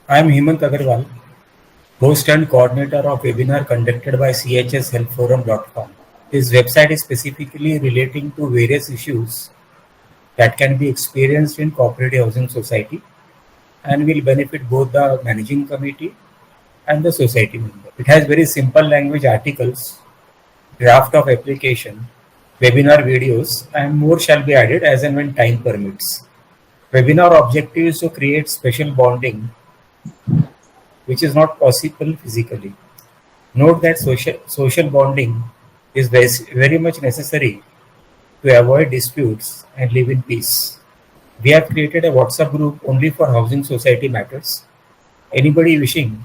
I am Hemant Agarwal, host and coordinator of webinar conducted by chshelpforum.com. This website is specifically relating to various issues that can be experienced in cooperative housing society and will benefit both the managing committee and the society member. It has very simple language articles, draft of application, webinar videos, and more shall be added as and when time permits. Webinar objective is to create special bonding which is not possible physically. Note that social bonding is very much necessary to avoid disputes and live in peace. We have created a WhatsApp group only for housing society matters. Anybody wishing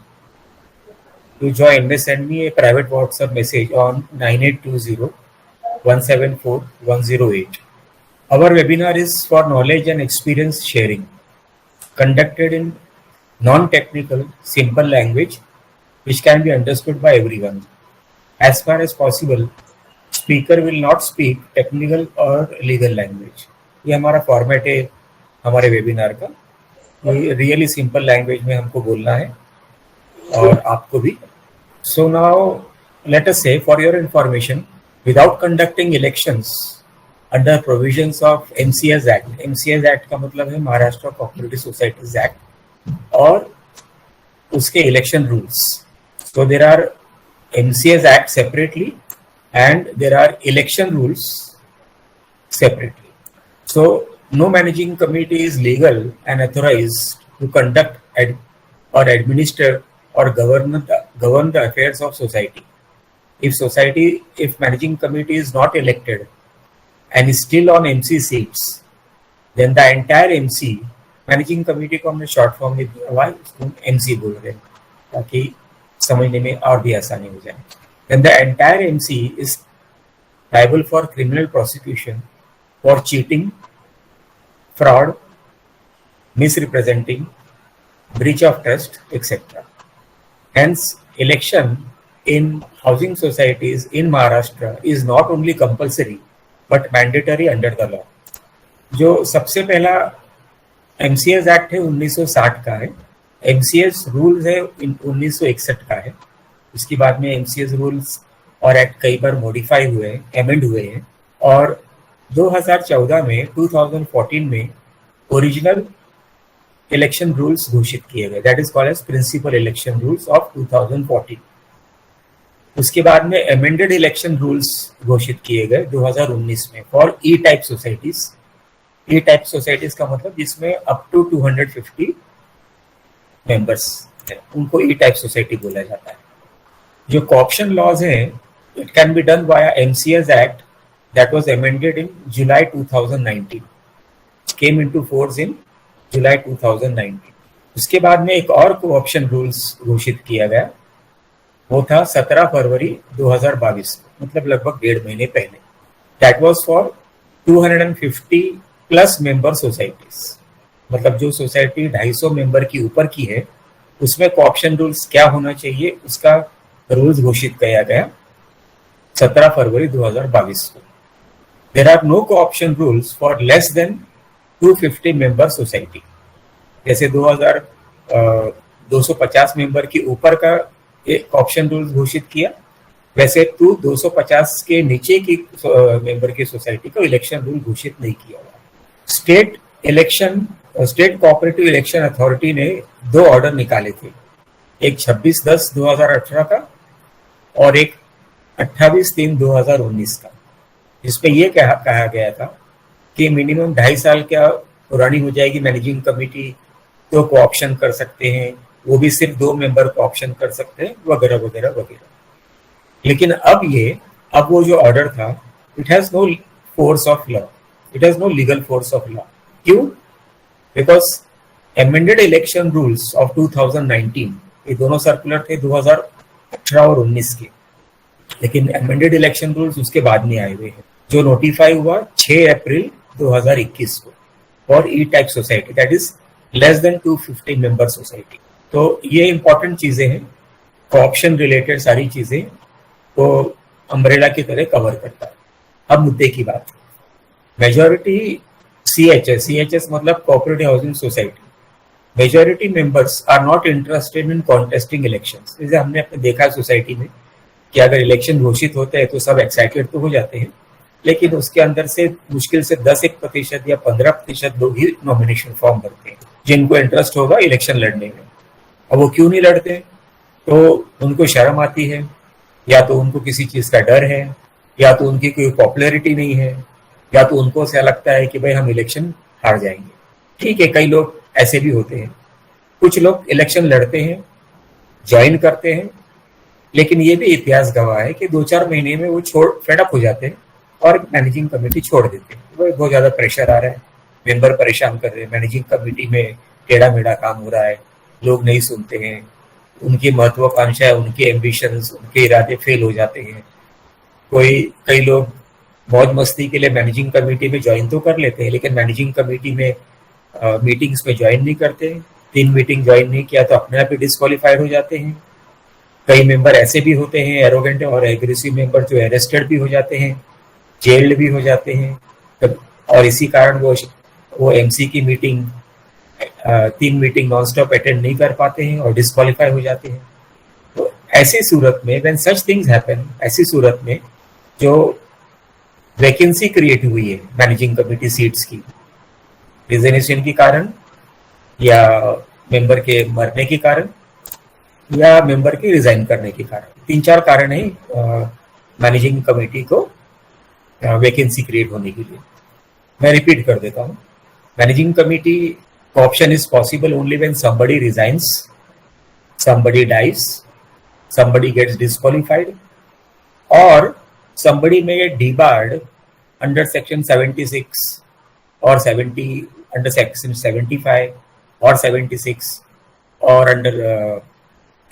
to join may send me a private WhatsApp message on 9820 174 108. Our webinar is for knowledge and experience sharing, conducted in non-technical, simple language which can be understood by everyone. As far as possible, speaker will not speak technical or legal language. ये हमारा format है हमारे webinar का. ये really simple language में हमको बोलना है और आपको भी. So now let us say, for your information, without conducting elections under provisions of MCS Act. MCS Act का मतलब है महाराष्ट्र कोऑपरेटिव सोसाइटीज एक्ट और उसके election rules. So there are MCS Act separately and there are election rules separately. So no managing committee is legal and authorized to conduct or administer or govern the affairs of society. If managing committee is not elected and is still on MC seats, then the entire MC, managing committee को हमने short form में दिया हुआ है, उसको MC बोल रहे हैं ताकि समझने में और भी आसानी हो जाए. Then the entire MC is liable for criminal prosecution for cheating, fraud, misrepresenting, breach of trust, etc. Hence, election in housing societies in Maharashtra is not only compulsory but mandatory under the law. जो सबसे पहला MCS act है 1960 का है. MCS rules है 1961 का है. उसके बाद में MCS रूल्स और एक्ट कई बार मॉडिफाई हुए हैं, एमेंड हुए हैं और 2014 में 2014 में ओरिजिनल इलेक्शन रूल्स घोषित किए गए. That is called as principal election rules of 2014. उसके बाद में एमेंडेड इलेक्शन रूल्स घोषित किए गए 2019 में for E type societies. E type societies का मतलब जिसमें अप टू 250 मेंबर्स है, उनको ई टाइप सोसाइटी बोला जाता है. जो कोऑप्शन लॉज हैं, it can be done via MCS act that was amended in July 2019, came into force in July 2019. उसके बाद में एक और कोऑप्शन रूल्स घोषित किया गया, वो था 17 फरवरी 2022, मतलब लगभग 1.5 महीने पहले. That was for 250 plus member societies. मतलब जो सोसाइटी 250 मेंबर की ऊपर की है उसमें कोऑप्शन रूल्स क्या होना चाहिए उसका रूल्स घोषित किया गया 17 फरवरी 2022 को. There are no co-option rules for less than 250 member society. जैसे 250 मेंबर के ऊपर का एक ऑप्शन रूल्स घोषित किया, वैसे 250 के नीचे की मेंबर की सोसाइटी को इलेक्शन रूल घोषित नहीं किया हुआ. स्टेट कोऑपरेटिव इलेक्शन अथॉरिटी ने 2 ऑर्डर निकाले थे, एक 26/10/2018 का और एक 28/3/2019 का, जिसपे ये कहा गया था कि मिनिमम 2.5 साल क्या पुरानी हो जाएगी मैनेजिंग कमेटी तो कोऑप्शन कर सकते हैं, वो भी सिर्फ 2 मेंबर कोऑप्शन कर सकते हैं, वगैरह वगैरह वगैरह. लेकिन अब वो जो ऑर्डर था, it has no force of law, it has no legal force of law. क्यों? Because amended election rules of 2019, ये दोनों सर्कुलर थे 2018 और 19 के, लेकिन एमेंडेड इलेक्शन रूल्स उसके बाद में आए हुए हैं, जो नोटिफाई हुआ 6 अप्रैल 2021 को for E type society, that is less than 250 member society. तो ये इंपॉर्टेंट चीजें हैं, कोऑप्शन रिलेटेड सारी चीजें को अम्ब्रेला की तरह कवर करता है. अब मुद्दे की बात. मेजॉरिटी CHS मतलब cooperative housing society, majority members are not interested in contesting elections. जैसे हमने अपने देखा है सोसाइटी में कि अगर इलेक्शन घोषित होते हैं तो सब एक्साइटेड तो हो जाते हैं, लेकिन उसके अंदर से मुश्किल से 10% या 15% लोग ही नॉमिनेशन फॉर्म भरते हैं जिनको इंटरेस्ट होगा इलेक्शन लड़ने में। अब वो क्यों नहीं लड़ते? तो उनको शर्म आती है, या तो उनको किसी चीज का डर है, या तो उनकी कोई पॉपुलैरिटी नहीं है, या तो उनको ऐसा लगता है कि भाई हम इलेक्शन हार जाएंगे। ठीक है, कई लोग ऐसे भी होते हैं। कुछ लोग इलेक्शन लड़ते हैं, ज्वाइन करते हैं, लेकिन ये भी इतिहास गवाह है कि 2-4 महीने में वो फेड अप हो जाते हैं और मैनेजिंग कमेटी छोड़ देते हैं। वो बहुत ज्यादा प्रेशर आ रहा है, मेंबर परेशान कर रहे हैं, मैनेजिंग कमेटी में टेढ़ा मेढ़ा काम हो रहा है, लोग नहीं सुनते हैं, उनकी महत्वाकांक्षा, उनके एम्बिशंस, उनके इरादे फेल हो जाते हैं। कई लोग मौज मस्ती के लिए मैनेजिंग कमेटी में ज्वाइन तो कर लेते हैं, लेकिन मैनेजिंग कमेटी में मीटिंग्स में ज्वाइन नहीं करते। 3 मीटिंग ज्वाइन नहीं किया तो अपने आप ही डिस्क्वालीफाइड हो जाते हैं। कई मेंबर ऐसे भी होते हैं एरोगेंट और एग्रेसिव मेंबर जो अरेस्टेड भी हो जाते हैं, जेल्ड भी हो जाते हैं, और इसी कारण वो एमसी की meeting 3 meeting non stop attend नहीं कर पाते हैं और डिस्क्वालीफाई हो जाते हैं। तो ऐसी सूरत में व्हेन सच थिंग्स हैपन, ऐसी सूरत में जो वैकेंसी क्रिएट हुई है मैनेजिंग कमेटी सीट्स की, रिजिग्नेशन के कारण या मेंबर के मरने के कारण या मेंबर के रिजाइन करने के कारण, 3-4 कारण है मैनेजिंग कमेटी को वैकेंसी क्रिएट होने के लिए। मैं रिपीट कर देता हूँ। Managing committee option is possible only when somebody resigns, somebody dies, somebody gets disqualified, or somebody may get debarred under section 76 or 70, under section 75 or 76 or under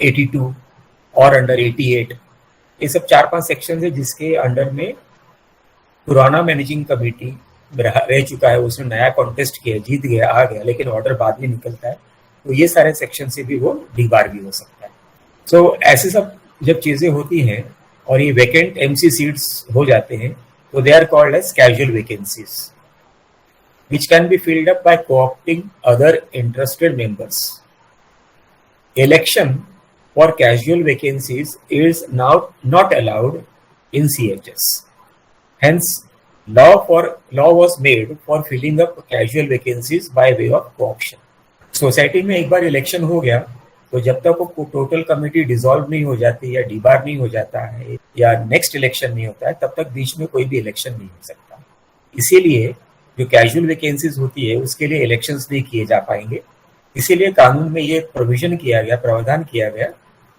82 और under 88। ये सब 4-5 सेक्शन है जिसके अंडर में पुराना मैनेजिंग कमेटी रह चुका है, उसने नया कॉन्टेस्ट किया, जीत गया, आ गया, लेकिन ऑर्डर बाद में निकलता है, तो ये सारे सेक्शन से भी वो डीबार भी हो सकता है। सो ऐसे सब जब चीजें होती हैं और ये वैकेंट एमसी सीट्स हो जाते हैं तो they are called as casual vacancies which can be filled up by co-opting other interested members. Election for casual vacancies is now not allowed in CHS. Hence, law was made for filling up casual vacancies by way of co-option. Society में एक बार election हो गया तो जब तक वो total committee dissolve नहीं हो जाती या डिबार नहीं हो जाता है या नेक्स्ट इलेक्शन नहीं होता है, तब तक बीच में कोई भी इलेक्शन नहीं हो सकता। इसीलिए जो कैजुअल वैकेंसीज होती है उसके लिए इलेक्शंस नहीं किए जा पाएंगे। इसीलिए कानून में ये प्रोविजन किया गया, प्रावधान किया गया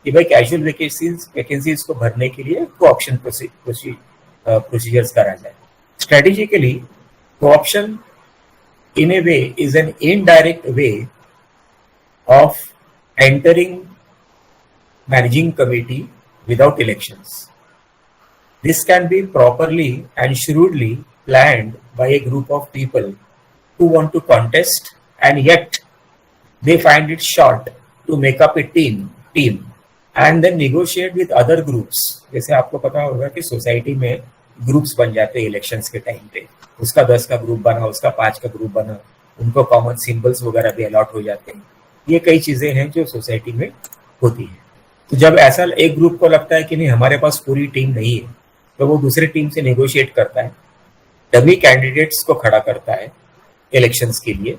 कि भाई कैजुअल वैकेंसीज को भरने के लिए कोऑप्शन प्रोसीजर्स करा जाए। Strategically co-option in a way is an indirect way of entering managing committee without elections. This can be properly and shrewdly planned by a group of people who want to contest and yet they find it short to make up a team and then negotiate with other groups. जैसे आपको पता होगा कि society में groups बन जाते हैं elections के टाइम पे, उसका 10 का ग्रुप बना, उसका 5 का ग्रुप बना, उनको कॉमन सिंबल्स वगैरह भी अलॉट हो जाते हैं। ये कई चीजें हैं जो सोसाइटी में होती है। तो जब ऐसा एक ग्रुप को लगता है कि नहीं हमारे पास पूरी टीम नहीं है, तो वो दूसरे टीम से नेगोशिएट करता है, डमी कैंडिडेट्स को खड़ा करता है इलेक्शंस के लिए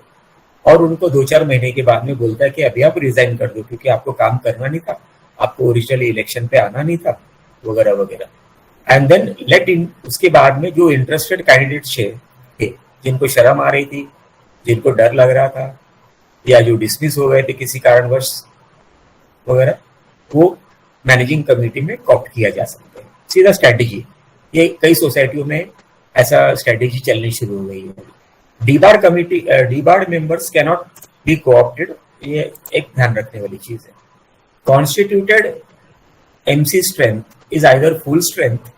और उनको 2-4 महीने के बाद में बोलता है कि अभी आप रिजाइन कर दो क्योंकि आपको काम करना नहीं था, आपको ओरिजिनली इलेक्शन पे आना नहीं था, वगैरह वगैरह। एंड देन लेट इन, उसके बाद में जो इंटरेस्टेड कैंडिडेट्स थे जिनको शर्म आ रही थी, जिनको डर लग रहा था या जो डिसमिस हो गए थे किसी कारणवश वगैरह, वो मैनेजिंग कमेटी में कॉप्ट किया जा सकता है। सीधा स्ट्रेटेजी, ये कई सोसाइटियों में ऐसा स्ट्रेटेजी चलनी शुरू हो गई है। Debar committee, debar members can not be coopted, ये एक ध्यान रखने वाली चीज है। Constituted MC strength is either full strength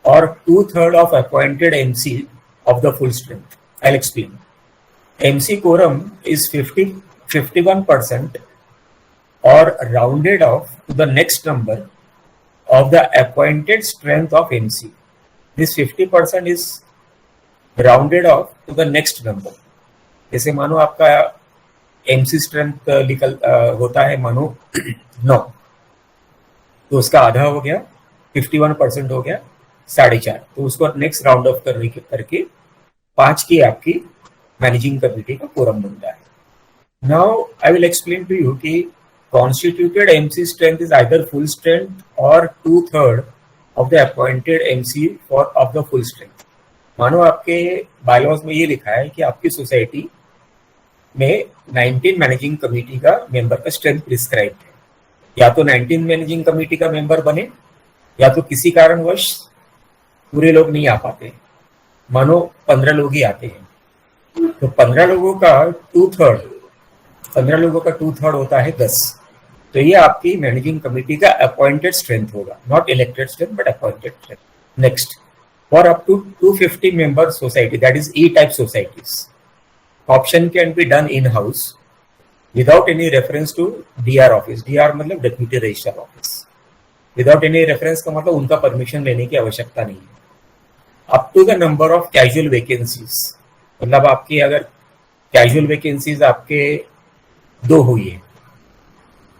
or 2/3 of appointed MC of the full strength. I'll explain. MC quorum is 51% or rounded off to the next number of the appointed strength of MC. This 50% is rounded off to the next number. जैसे मानो आपका MC strength होता है मानो 9, तो उसका आधा हो गया, 51% हो गया 4.5, तो उसको नेक्स्ट राउंड ऑफ करके 5 की आपकी मैनेजिंग कमेटी का कोरम बनता है. Now I will explain to you कि constituted MC strength is either full strength or 2/3 of the appointed MC for of the full strength. मानो आपके बायलॉज में ये लिखा है कि आपकी सोसाइटी में 19 मैनेजिंग कमेटी का मेंबर का स्ट्रेंथ प्रिस्क्राइब है. या तो 19 मैनेजिंग कमेटी का मेंबर बने, या तो किसी कारणवश पूरे लोग नहीं आ पाते, मानो 15 लोग ही आते हैं, तो 15 लोगों का 2/3 होता है 10. तो ये आपकी मैनेजिंग कमेटी का अपॉइंटेड स्ट्रेंथ होगा, not elected strength but appointed strength. Next, for up to 250 member society, that is E type societies, option can be done in house without any reference to DR office. DR मतलब deputy registrar office. Without any reference का मतलब उनका permission लेने की आवश्यकता नहीं है. Up to the number of casual vacancies, मतलब आपकी अगर कैजुअल वैकेंसीज आपके 2 हुई है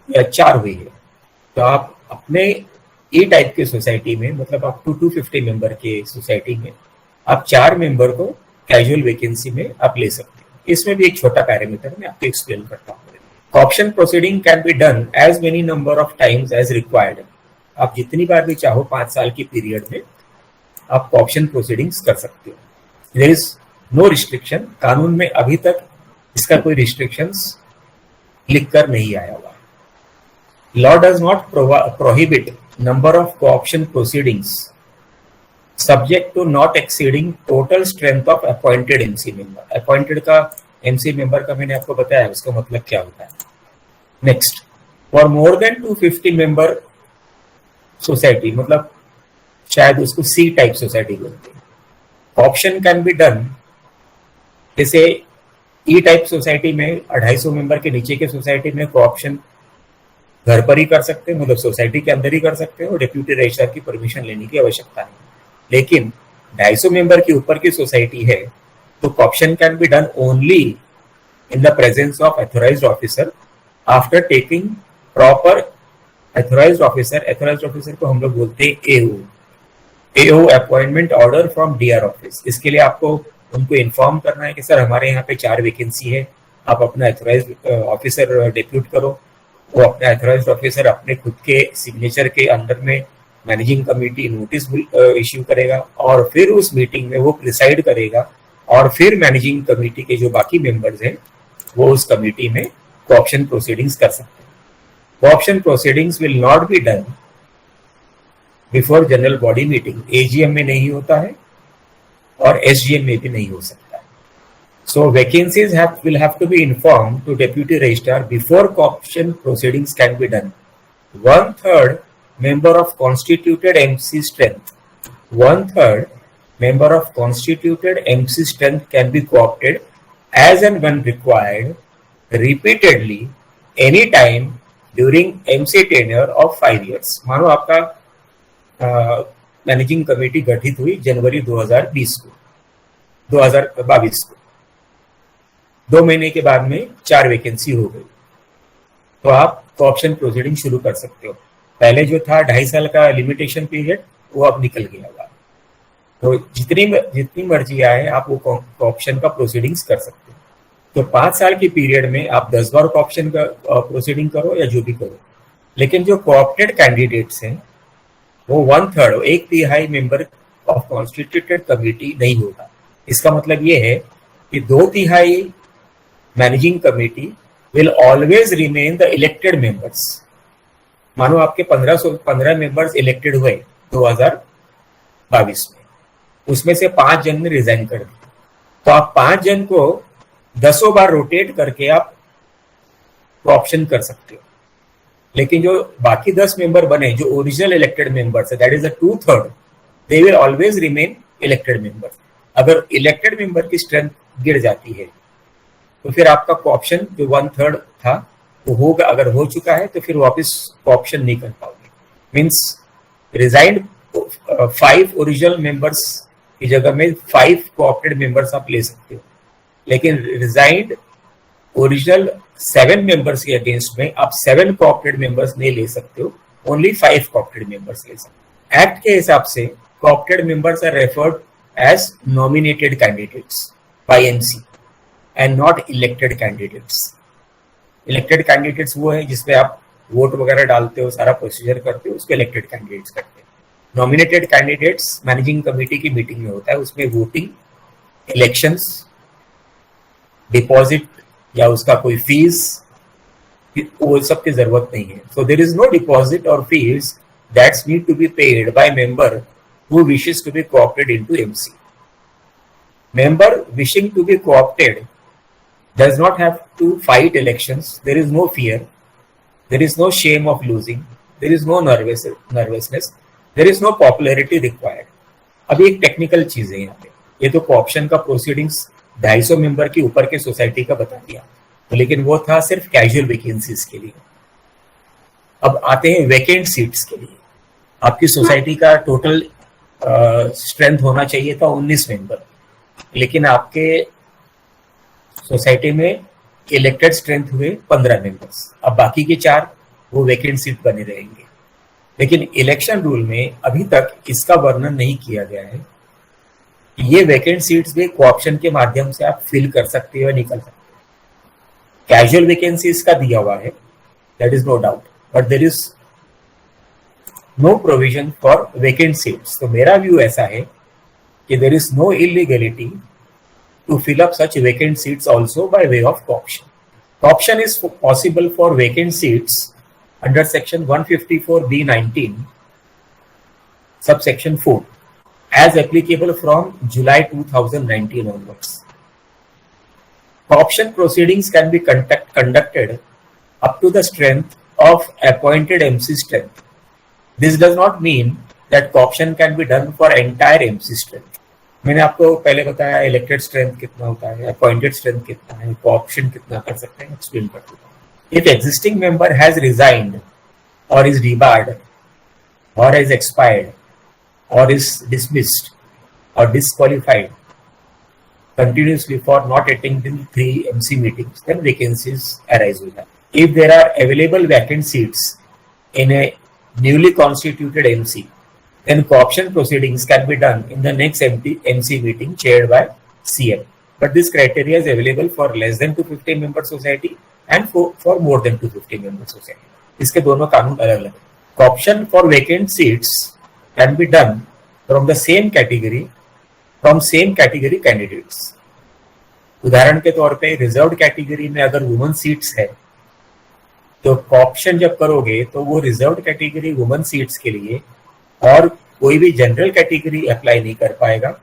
या 4 हुई है, तो आप अपने ई टाइप के सोसाइटी में, मतलब आप 250 मेंबर के सोसाइटी में आप 4 मेंबर को कैजुअल वैकेंसी में आप ले सकते हैं. इसमें भी एक छोटा पैरामीटर मैं आपको एक्सप्लेन करता हूँ. Option proceeding can be done as many number of times as required. आप जितनी बार भी चाहो 5 साल की पीरियड में आप ऑप्शन प्रोसीडिंग्स कर सकते हो. There is no restriction. कानून में अभी तक इसका कोई रिस्ट्रिक्शंस लिख कर नहीं आया हुआ. Law does not prohibit number of co-option proceedings subject to not exceeding total strength of appointed MC member. Appointed का MC member का मैंने आपको बताया उसका मतलब क्या होता है. Next, for more than 250 member society, मतलब शायद उसको C type society बोलते हैं. Option can be done, जैसे E type सोसाइटी में 250 मेंबर के नीचे के सोसाइटी में co-option घर पर ही कर सकते हैं, मतलब सोसाइटी के अंदर ही कर सकते हैं और डेप्यूटी रजिस्ट्रार की परमिशन लेने की आवश्यकता नहीं. लेकिन 250 मेंबर के ऊपर की सोसाइटी है तो option can be done only in the presence of authorised officer after taking proper authorised officer को हम लोग बोलते हैं AO appointment order from DR office. इसके लिए आपको उनको इन्फॉर्म करना है कि सर हमारे यहाँ पे 4 वैकेंसी है, आप अपना ऑथराइज्ड ऑफिसर डेप्यूट करो. वो अपने ऑथराइज्ड ऑफिसर अपने खुद के सिग्नेचर के अंडर में मैनेजिंग कमेटी नोटिस इश्यू करेगा और फिर उस मीटिंग में वो प्रिसाइड करेगा और फिर मैनेजिंग कमेटी के जो बाकी मेंबर्स हैं वो उस कमेटी में ऑप्शन प्रोसीडिंग्स कर सकते हैं. Option proceedings will not be done before general body meeting. AGM में नहीं होता है और एसजीएम में भी नहीं हो सकता. So vacancies will have to be informed to deputy registrar before co-option proceedings can be done. 1/3 member of constituted MC strength. 1/3 member of constituted MC strength can be co-opted as and when required repeatedly anytime during MC tenure of 5 years. मानो आपका managing committee गठित हुई जनवरी 2022 को, 2 महीने के बाद में 4 vacancy हो गई, तो आप ऑप्शन प्रोसीडिंग शुरू कर सकते हो. पहले जो था 2.5 साल का लिमिटेशन पीरियड वो अब निकल गया हुआ, तो जितनी मर्जी आए आप वो ऑप्शन का प्रोसीडिंग्स कर सकते हो. तो 5 साल की पीरियड में आप 10 बार ऑप्शन का प्रोसीडिंग करो या जो भी करो. लेकिन जो कोऑप्टेड कैंडिडेट्स हैं वो 1/3 1/3 मेंबर ऑफ कॉन्स्टिट्यूटेड कमेटी नहीं होगा. इसका मतलब ये है कि 2/3 managing committee will always remain the elected members. मानो आपके 15 मेंबर्स इलेक्टेड हुए 2022 में, उसमें से 5 जन ने रिजाइन कर दिया, तो आप 5 जन को 10 बार रोटेट करके आप ऑप्शन कर सकते हो. लेकिन जो बाकी 10 मेंबर बने जो ओरिजिनल इलेक्टेड मेंबर्स है, that is the 2/3, they will always remain elected members. अगर इलेक्टेड मेंबर की स्ट्रेंथ गिर जाती है तो फिर आपका ऑप्शन जो 1/3 था वो होगा, अगर हो चुका है तो फिर वापस ऑप्शन नहीं कर पाओगे. मीन्स रिजाइंड 5 ओरिजिनल मेंबर्स की जगह में 5 कोऑप्टेड मेंबर्स आप ले सकते हो. लेकिन रिजाइंड ओरिजिनल 7 मेंबर्स के अगेंस्ट में आप 7 कोऑप्टेड मेंबर्स नहीं ले सकते हो, ओनली 5 कोऑप्टेड मेंबर्स ले सकते हो। एक्ट के हिसाब से co-opted members are referred as nominated candidates by MC and not elected candidates. Elected candidates वो है जिसमें आप वोट वगैरह डालते हो, सारा प्रोसीजर करते हो, उसको इलेक्टेड कैंडिडेट्स करते हैं। नॉमिनेटेड कैंडिडेट्स मैनेजिंग कमेटी की मीटिंग में होता है, उसमें वोटिंग, इलेक्शंस, डिपॉजिट या उसका कोई फीस, वो सब की जरूरत नहीं है। So there is no deposit और fees that's need to be paid by member who wishes to be coopted into MC. Member wishing to be co-opted does not have to fight elections. There is no fear. There is no shame of losing. There is no nervousness. There is no popularity required. अभी एक technical चीज है यहाँ पे, ये तो co-option का proceedings 250 member के ऊपर के सोसाइटी का बता दिया, तो लेकिन वो था सिर्फ कैजुअल वैकेंसीज के लिए। अब आते हैं वैकेंट सीट्स के लिए। आपकी सोसाइटी का टोटल स्ट्रेंथ होना चाहिए था 19 मेंबर, लेकिन आपके सोसाइटी में इलेक्टेड स्ट्रेंथ हुए 15 मेंबर्स। अब बाकी के 4 वो वैकेंट सीट बने रहेंगे। लेकिन इलेक्शन रूल में अभी तक इसका वर्णन नहीं किया गया है कि ये वैकेंट सीट्स भी कोऑप्शन के माध्यम से आप फिल कर सकते हो या निकल सकते हो। कैजुअल वैकेंसीज का दिया हुआ है, that is no doubt, but there is no provision for vacant seats. तो मेरा व्यू ऐसा है कि there is no illegality to fill up such vacant seats also by way of co-option. Co-option is possible for vacant seats under section 154B19 subsection 4 as applicable from July 2019 onwards. Co-option proceedings can be conducted up to the strength of appointed MC strength. This does not mean that co-option can be done for entire MC strength. मैंने आपको पहले बताया elected strength कितना होता है, appointed strength कितना है, को-ऑप्शन कितना कर सकते हैं, एक्सप्लेन कर दूंगा। इफ एग्जिस्टिंग मेंबर हैज रिजाइन्ड और इज डिबार्ड और इज एक्सपायर्ड और इज डिसमिस्ड और disqualified continuously for not attending 3 MC meetings, then vacancies arise with that. If there are available vacant seats in a newly constituted MC, then co-option proceedings can be done in the next MC meeting chaired by CM. But this criteria is available for less than 250 member society and for more than 250 member society. इसके दोनों कानून अलग अलग है। Co-option for vacant seats can be done from the same category candidates. उदाहरण के तौर पे रिजर्व्ड कैटेगरी में अगर वुमेन सीट्स है तो ऑप्शन जब करोगे तो वो रिजर्व्ड कैटेगरी वुमेन सीट्स के लिए और कोई भी जनरल कैटेगरी अप्लाई नहीं कर पाएगा,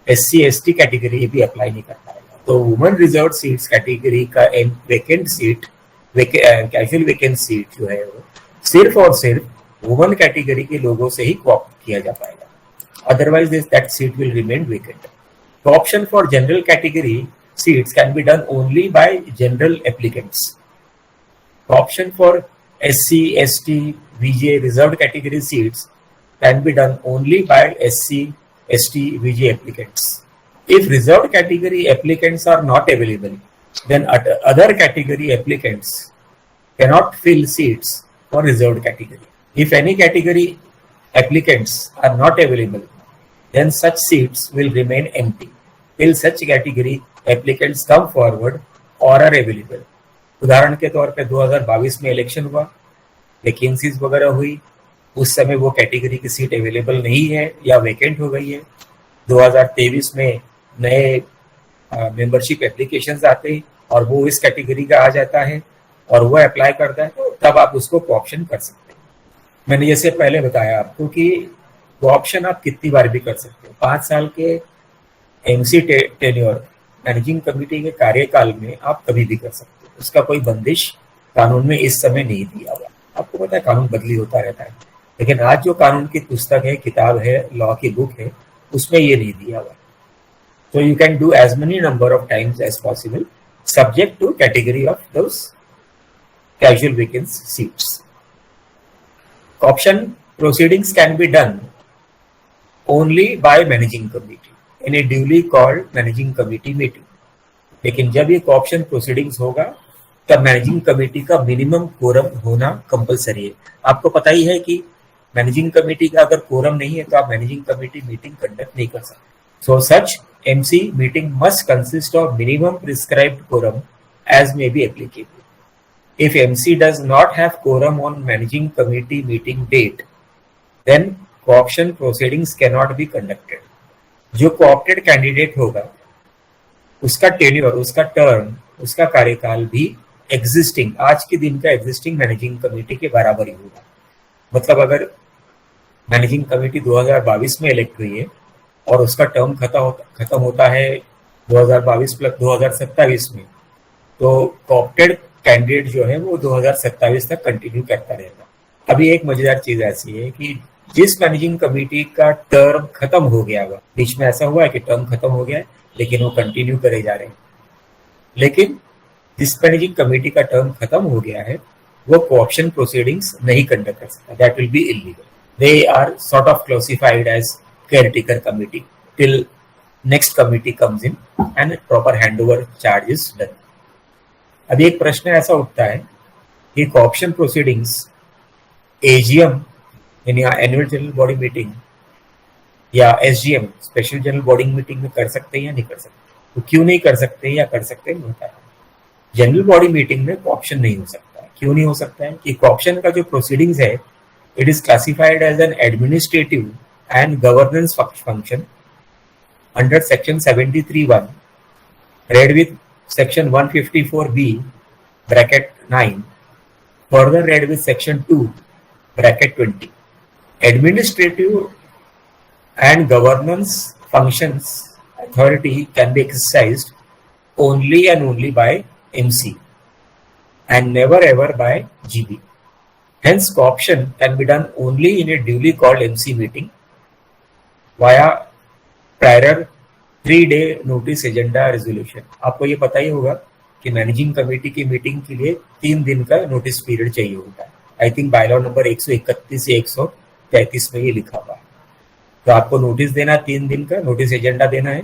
SC ST कैटेगरी भी अप्लाई नहीं कर पाएगा। तो वुमेन रिजर्व्ड सीट्स कैटेगरी का vacant seat, casual vacant seat जो है वो सिर्फ और सिर्फ वुमेन कैटेगरी के लोगों से ही ऑप्ट किया जा पाएगा, otherwise that seat will remain vacant. The option for general category seats can be done only by general applicants. The option for SC, ST, VJ reserved category seats can be done only by SC, ST, VJ applicants. If reserved category applicants are not available, then other category applicants cannot fill seats for reserved category. If any category applicants are not available, then such seats will remain empty till such category applicants come forward or are available. उदाहरण के तौर पे 2022 में election हुआ, vacancies वगैरह हुई, उस समय वो कैटेगरी की सीट अवेलेबल नहीं है या वैकेंट हो गई है। 2023 में नए मेंबरशिप एप्लीकेशंस आते हैं और वो इस कैटेगरी का आ जाता है और वो अप्लाई करता है, तो तब आप उसको ऑप्शन कर सकते हैं। मैंने जैसे पहले बताया आपको कि वो ऑप्शन आप कितनी बार भी कर सकते हो। 5 साल के एमसी टेन्योर मैनेजिंग कमेटी के कार्यकाल में आप कभी भी कर सकते हो, उसका कोई बंदिश कानून में इस समय नहीं दिया हुआ। आपको पता है कानून बदली होता रहता है, लेकिन आज जो कानून की पुस्तक है, किताब है, लॉ की बुक है, उसमें ये नहीं दिया हुआ। So you can do as many number of times as possible, subject to category of those casual vacancy seats. Option proceedings can be done only by managing committee in a duly called managing committee meeting. लेकिन जब ये co-option proceedings होगा तब managing committee का minimum quorum होना compulsory है। आपको पता ही है कि मैनेजिंग कमेटी का अगर कोरम नहीं है तो आप मैनेजिंग कमेटी मीटिंग कंडक्ट नहीं कर सकते। So such MC meeting must consist of minimum prescribed quorum as may be applicable. If MC does not have quorum on managing committee meeting date, then co-option proceedings cannot be conducted. जो co-opted candidate होगा उसका tenure, उसका term, उसका कार्यकाल भी existing, आज के दिन का एग्जिस्टिंग मैनेजिंग कमेटी के बराबर ही होगा। मतलब अगर मैनेजिंग कमेटी 2022 में इलेक्ट हुई है और उसका टर्म खत्म होता है 2022 प्लस 2027 में, तो कॉप्टेड कैंडिडेट जो है वो 2027 तक कंटिन्यू करता रहेगा। अभी एक मजेदार चीज ऐसी है कि जिस मैनेजिंग कमेटी का टर्म खत्म हो गया हुआ, बीच में ऐसा हुआ है कि टर्म खत्म हो गया है लेकिन वो कंटिन्यू करे जा रहे हैं, लेकिन जिस मैनेजिंग कमेटी का टर्म खत्म हो गया है वो कोऑप्शन प्रोसीडिंग्स नहीं कंडक्ट कर सकता, that will be illegal. They are sort of classified as caretaker committee till next committee comes in and proper handover charge is done. अभी एक प्रश्न ऐसा उठता है कि कोऑप्शन प्रोसीडिंग्स AGM यानी एनुअल जनरल बॉडी मीटिंग या SGM special general body meeting में कर सकते हैं या नहीं कर सकते, तो क्यों नहीं कर सकते या कर सकते हैं होता है। जनरल बॉडी मीटिंग में कोऑप्शन नहीं हो सकता है। क्यों नहीं हो सकता है कि कोऑप्शन का जो प्रोसीडिंग्स है it is classified as an administrative and governance function under section 73(1) read with section 154B bracket 9, further read with section 2 bracket 20. Administrative and governance functions authority can be exercised only and only by MC and never ever by GB. Hence, co-option can be done only in a duly called MC meeting via prior 3-day notice agenda resolution. आपको ये पता ही होगा कि managing committee की meeting के लिए 3 दिन का नोटिस पीरियड चाहिए होता है। आई थिंक बायलॉ नंबर 131 से 133 में ये लिखा हुआ है। तो आपको नोटिस देना है, 3 दिन का नोटिस एजेंडा देना है,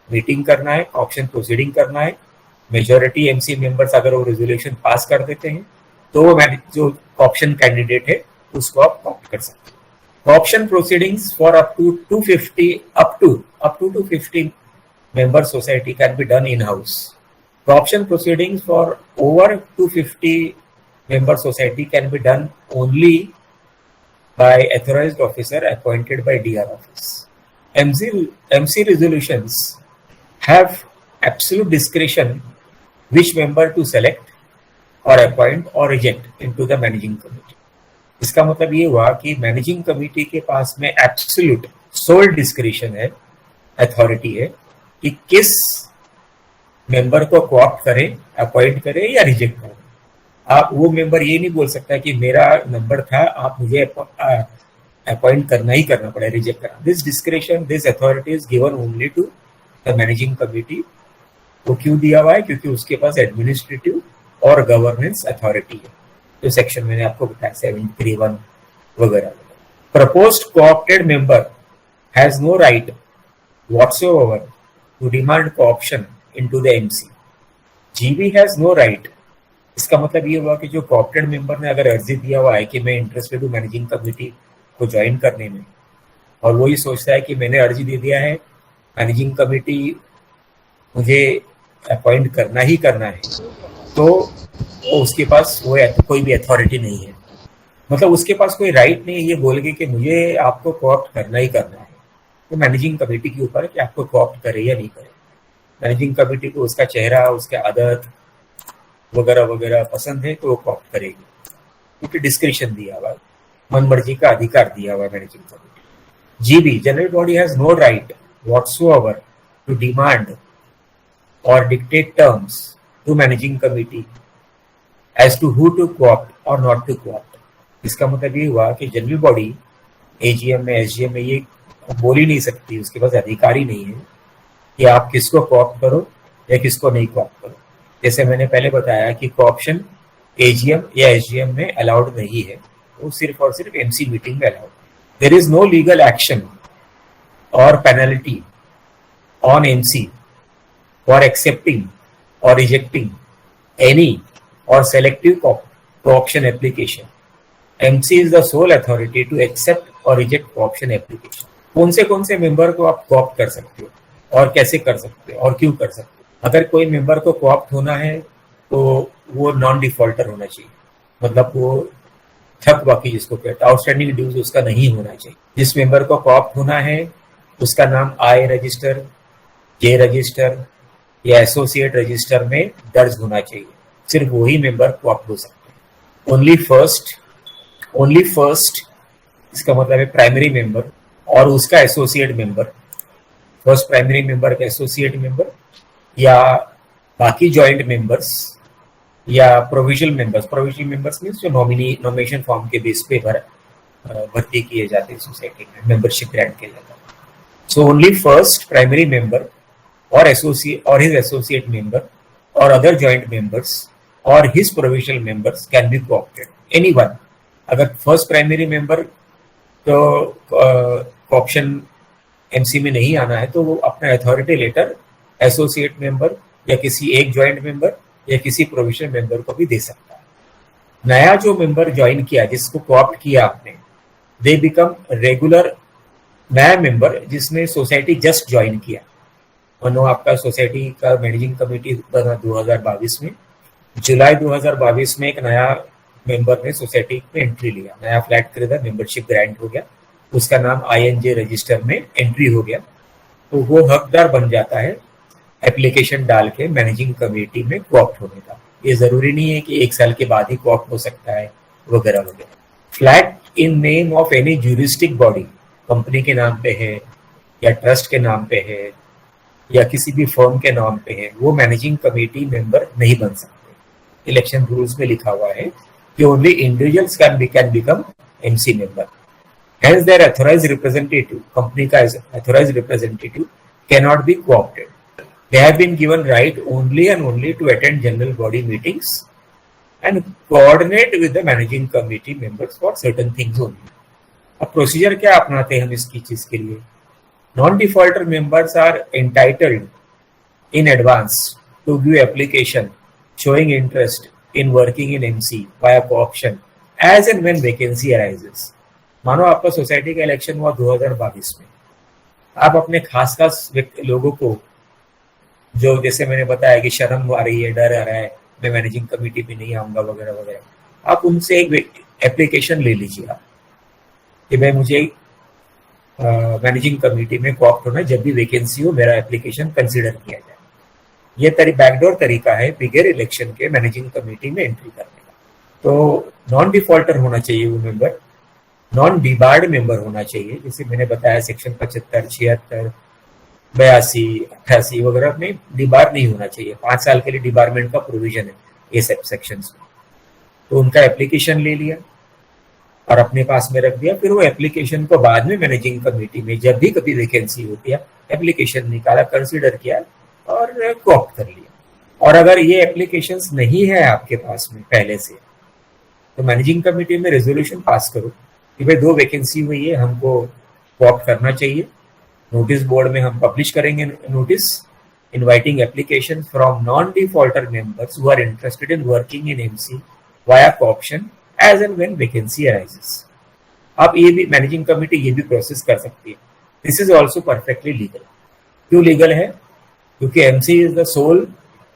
मीटिंग करना है, ऑप्शन प्रोसीडिंग करना है। मेजोरिटी MC मेंबर्स अगर वो रेजोल्यूशन पास कर देते हैं तो वो जो ऑप्शन कैंडिडेट है उसको आप ऑप्ट कर सकते हैं। Option proceedings for up to 250 member society can be done in-house. Co-option proceedings for over 250 member society can be done only by authorized officer appointed by DR office. MC resolutions have absolute discretion which member to select or appoint or reject into the managing committee. इसका मतलब ये हुआ कि managing committee के पास में absolute soul discretion है, authority है कि किस मेंबर को कोऑप्ट करें, अपॉइंट करें या रिजेक्ट करें। आप वो मेंबर ये नहीं बोल सकता कि मेरा नंबर था, आप मुझे अपॉइंट करना ही करना पड़े, रिजेक्ट करना। This discretion, this authority is given only to the managing committee. वो क्यों दिया हुआ है? क्योंकि उसके पास एडमिनिस्ट्रेटिव और गवर्नेंस अथॉरिटी है। जो सेक्शन मैंने आपको बताया 73(1) वगैरह। Proposed co-opted member has no right whatsoever to demand co-option into the MC. GB has no right. इसका मतलब ये हुआ कि जो co-opted member ने अगर अर्जी दिया हुआ है कि मैं इंटरेस्टेड हूँ मैनेजिंग कमेटी को ज्वाइन करने में, और वो ये सोचता है कि मैंने अर्जी दे दिया है, मैनेजिंग कमेटी मुझे अपॉइंट करना ही करना है, तो उसके पास वो कोई भी अथॉरिटी नहीं है। मतलब उसके पास कोई राइट नहीं है ये बोल के कि मुझे आपको co-opt करना ही करना है। तो मैनेजिंग कमेटी के ऊपर है कि आपको कोऑप्ट करे या नहीं करे। मैनेजिंग कमेटी को उसका चेहरा, उसके आदत वगैरह वगैरह पसंद है तो वो कोऑप्ट करेगी, क्योंकि डिस्क्रिप्शन दिया हुआ है, मन मर्जी का अधिकार दिया हुआ है managing committee. GB, general body has no right whatsoever to demand और dictate terms to managing committee as to who to coopt और नॉट टू कोऑप्ट। इसका मतलब ये हुआ कि जनरल बॉडी AGM में, SGM में ये बोल ही नहीं सकती, उसके पास अधिकार ही नहीं है कि आप किसको कोऑप्ट करो या किसको नहीं कोऑप्ट करो। जैसे मैंने पहले बताया कि कोऑप्शन AGM या SGM में अलाउड नहीं है, वो सिर्फ और सिर्फ MC मीटिंग में allowed. There is no legal action और penalty on MC for accepting or rejecting any or selective co-option application. MC is the sole authority to accept or reject co-option application. कौन से member को आप co-opt कर सकते हो और कैसे कर सकते हो और क्यों कर सकते हो? अगर कोई मेंबर को co-opt होना है तो वो नॉन डिफॉल्टर होना चाहिए, मतलब वो थक बाकी जिसको कहते हैं, आउटस्टैंडिंग ड्यूज उसका नहीं होना चाहिए. जिस मेंबर को co-opt होना है उसका नाम आई रजिस्टर, जे रजिस्टर या एसोसिएट रजिस्टर में दर्ज होना चाहिए. सिर्फ वही मेंबर co-opt हो सकते हैं. ओनली फर्स्ट इसका मतलब है प्राइमरी मेंबर और उसका associate member, first primary member का एसोसिएट मेंबर या बाकी जॉइंट मेंबर्स या प्रोविजनल मेंबर्स मीन्स जो नॉमिनेशन फॉर्म के बेस पे भर्ती किए जाते हैं सोसाइटी में, मेंबरशिप ग्रांट किया जाता है. So only first primary member और हिज एसोसिएट मेंबर और अदर जॉइंट मेंबर्स और his provisional members can be co-opted. Anyone. अगर फर्स्ट प्राइमरी मेंबर तो ऑप्शन एमसी में नहीं आना है तो वो अपना अथॉरिटी लेटर एसोसिएट मेंबर या किसी एक जॉइंट मेंबर या किसी प्रोविजनल मेंबर को भी दे सकता है. नया जो मेंबर ज्वाइन किया, जिसको co-opt किया आपने, दे बिकम रेगुलर. नया मेंबर जिसने सोसाइटी जस्ट ज्वाइन किया, मानो आपका सोसाइटी का मैनेजिंग कमेटी बना 2022 में, जुलाई 2022 में एक नया मेंबर ने सोसाइटी में एंट्री लिया, नया फ्लैट खरीदा, मेंबरशिप ग्रांट हो गया, उसका नाम INJ रजिस्टर में एंट्री हो गया, तो वो हकदार बन जाता है एप्लीकेशन डाल के मैनेजिंग कमेटी में co-opt होने का. ये जरूरी नहीं है कि 1 साल के बाद ही co-opt हो सकता है वगैरह वगैरह. Flat in name of any juristic body, company के नाम पे है या ट्रस्ट के नाम पे है या किसी भी फर्म के नाम पे है, वो मैनेजिंग कमेटी मेंबर नहीं बन सकते. इलेक्शन रूल्स में लिखा हुआ है कि only individuals can become MC member. Hence their authorized representative, company का authorized representative cannot be co-opted. They have been given right only and only to attend general body meetings and coordinate with the managing committee members for certain things only. अब procedure क्या अपनाते हैं हम इसकी चीज के लिए? Non defaulter members are entitled in advance to give application showing interest in working in MC via co-option as and when vacancy arises. मानो आपका सोसाइटी का इलेक्शन हुआ 2022 में, आप अपने खास लोगों को, जो जैसे मैंने बताया कि शर्म आ रही है, डर आ रहा है, मैं मैनेजिंग कमेटी में नहीं आऊंगा वगैरह वगैरह, आप उनसे एक एप्लीकेशन ले लीजिए आप कि भाई मुझे मैनेजिंग कमेटी में co-opt होना, जब भी वैकेंसी हो मेरा एप्लीकेशन कंसीडर किया जाए. ये बैकडोर तरीका है बिगर इलेक्शन के मैनेजिंग कमेटी में एंट्री करने का. तो नॉन डिफॉल्टर होना चाहिए वो मेंबर, नॉन डिबार्ड मेंबर होना चाहिए, जैसे मैंने बताया सेक्शन 75, 76, 82, 88 वगैरह में डिबार नहीं होना चाहिए. 5 साल के लिए डिबारमेंट का प्रोविजन है ये सब सेक्शंस में. तो उनका एप्लीकेशन ले लिया और अपने पास में रख दिया, फिर वो एप्लीकेशन को बाद में मैनेजिंग कमेटी में जब भी कभी वैकेंसी होती है एप्लीकेशन निकाला, कंसीडर किया और co-opt कर लिया. और अगर ये एप्लीकेशंस नहीं है आपके पास में पहले से, तो मैनेजिंग कमेटी में रेजोल्यूशन पास करो कि भाई 2 वैकेंसी हुई है, हमको co-opt करना चाहिए. नोटिस बोर्ड में हम पब्लिश करेंगे notice inviting application from non defaulter members who are interested in working in MC via co-option as and when vacancy arises. आप ये भी मैनेजिंग कमेटी ये भी प्रोसेस कर सकती है. This is also perfectly legal. क्यों लीगल है? क्योंकि MC is the sole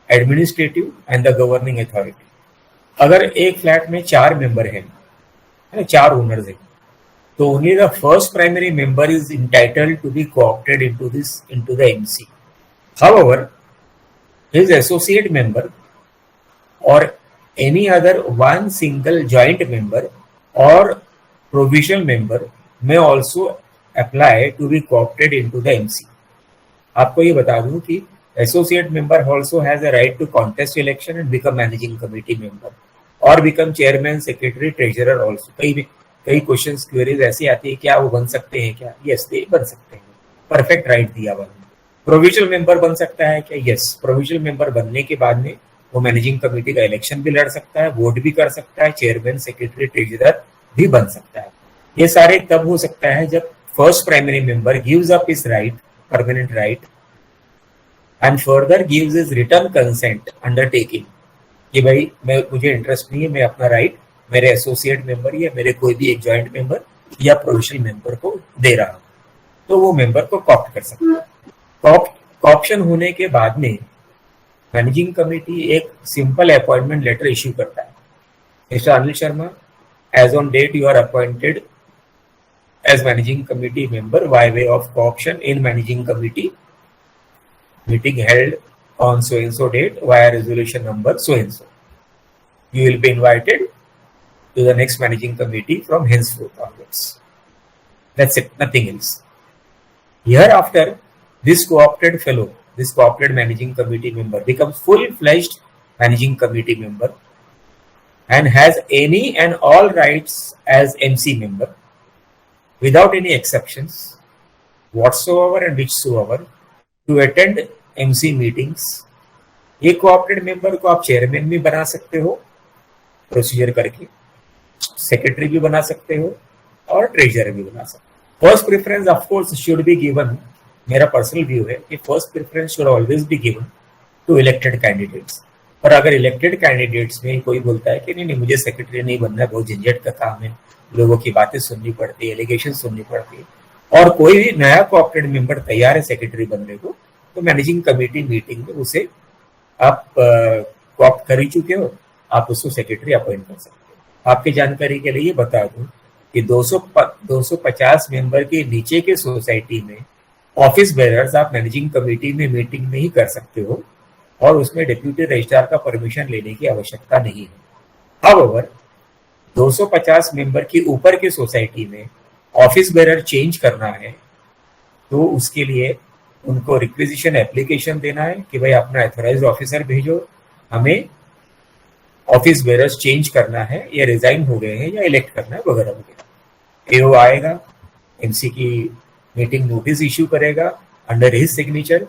administrative and the governing authority. अगर एक फ्लैट में 4 मेंबर हैं, 4 ओनर्स हैं, तो only the first primary member is entitled to be co-opted into the MC. However, his associate member or any other one single joint member or provisional member may also apply to be co-opted into the MC. आपको ये बता दूं कि associate member also has a right to contest election and become managing committee member or become chairman, secretary, treasurer also. कई questions queries ऐसी आती है, क्या वो बन सकते हैं क्या? यस, ये बन सकते हैं, परफेक्ट राइट दिया हुआ. प्रोविजनल मेंबर बन सकता है क्या? यस, प्रोविजनल मेंबर बनने के बाद में वो मैनेजिंग कमेटी का इलेक्शन भी लड़ सकता है, वोट भी कर सकता है, चेयरमैन, सेक्रेटरी, ट्रेजरर भी बन सकता है. ये सारे तब हो सकता है जब first primary member gives up his right, permanent right and further gives is return consent undertaking कि भाई मुझे इंटरेस्ट नहीं है, मैं अपना राइट मेरे एसोसिएट मेंबर या मेरे कोई भी एक जॉइंट मेंबर या प्रोविजनल मेंबर को दे रहा हूं, तो वो मेंबर को कॉप्ट कर सकता है। कॉप्शन होने के बाद में मैनेजिंग कमेटी एक सिंपल अपॉइंटमेंट लेटर इश्यू करता है। Mister Anil Sharma, as on date you are appointed as managing committee member by way of co-option in managing committee meeting held on so and so date via resolution number so and so. You will be invited to the next managing committee from henceforth onwards. That's it, nothing else. Hereafter, this co-opted fellow, this co-opted managing committee member becomes full-fledged managing committee member and has any and all rights as MC member without any exceptions whatsoever and whichsoever to attend MC meetings. ये cooperate member को आप chairman भी बना सकते हो procedure करके, secretary भी बना सकते हो और ट्रेजरर भी बना सकते हो। First preference of course should be given, मेरा पर्सनल व्यू है कि first preference should always be given to elected candidates. पर अगर इलेक्टेड कैंडिडेट्स में कोई बोलता है कि नहीं मुझे सेक्रेटरी नहीं बनना है, बहुत झंझट का काम है, लोगों की बातें सुननी पड़ती है, एलिगेशन सुननी पड़ती है, और कोई भी नया कोऑपरेट मेंबर तैयार है सेक्रेटरी बनने को, तो मैनेजिंग कमेटी मीटिंग में उसे आप कोऑप्ट कर ही चुके हो, आप उसको सेक्रेटरी अपॉइंट कर सकते हो। आपकी जानकारी के लिए ये बता दूं कि 250 मेंबर के नीचे के सोसाइटी में ऑफिस बेरर्स आप मैनेजिंग कमेटी में मीटिंग में ही कर सकते हो और उसमें डिप्यूटी रजिस्ट्रार का परमिशन लेने की आवश्यकता नहीं है। हाउएवर 250 मेंबर की ऊपर के सोसाइटी में ऑफिस बेरर चेंज करना है तो उसके लिए उनको रिक्वेजिशन एप्लीकेशन देना है कि भाई अपना ऑथराइज्ड ऑफिसर भेजो, हमें ऑफिस बेरर्स चेंज करना है या रिजाइन हो गए हैं या इलेक्ट करना है वगैरह वगैरह। एओ आएगा, एमसी की मीटिंग नोटिस इश्यू करेगा, under his signature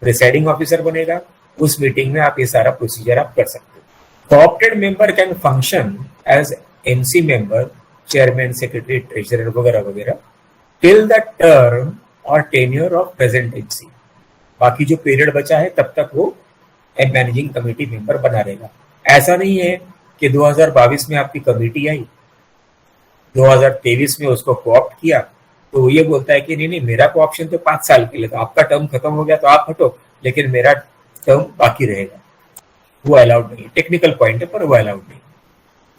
presiding officer बनेगा, उस मीटिंग में आप ये सारा प्रोसीजर आप कर सकते हो। Co-opted member can function as MC member, chairman, secretary, treasurer वगैरह वगैरह टिल द टर्म और टेन्योर ऑफ प्रेजेंट एमसी। बाकी जो पीरियड बचा है तब तक वो मैनेजिंग कमेटी मेंबर बना रहेगा। ऐसा नहीं है कि 2022 में आपकी कमेटी आई, 2023 में उसको कोऑप्ट किया तो वो ये बोलता है कि नहीं मेरा कोऑप्शन तो 5 साल के लिए था, आपका टर्म खत्म हो गया तो आप हटो, लेकिन मेरा टर्म बाकी रहेगा। वो अलाउड नहीं, टेक्निकल पॉइंट है पर वो अलाउड नहीं।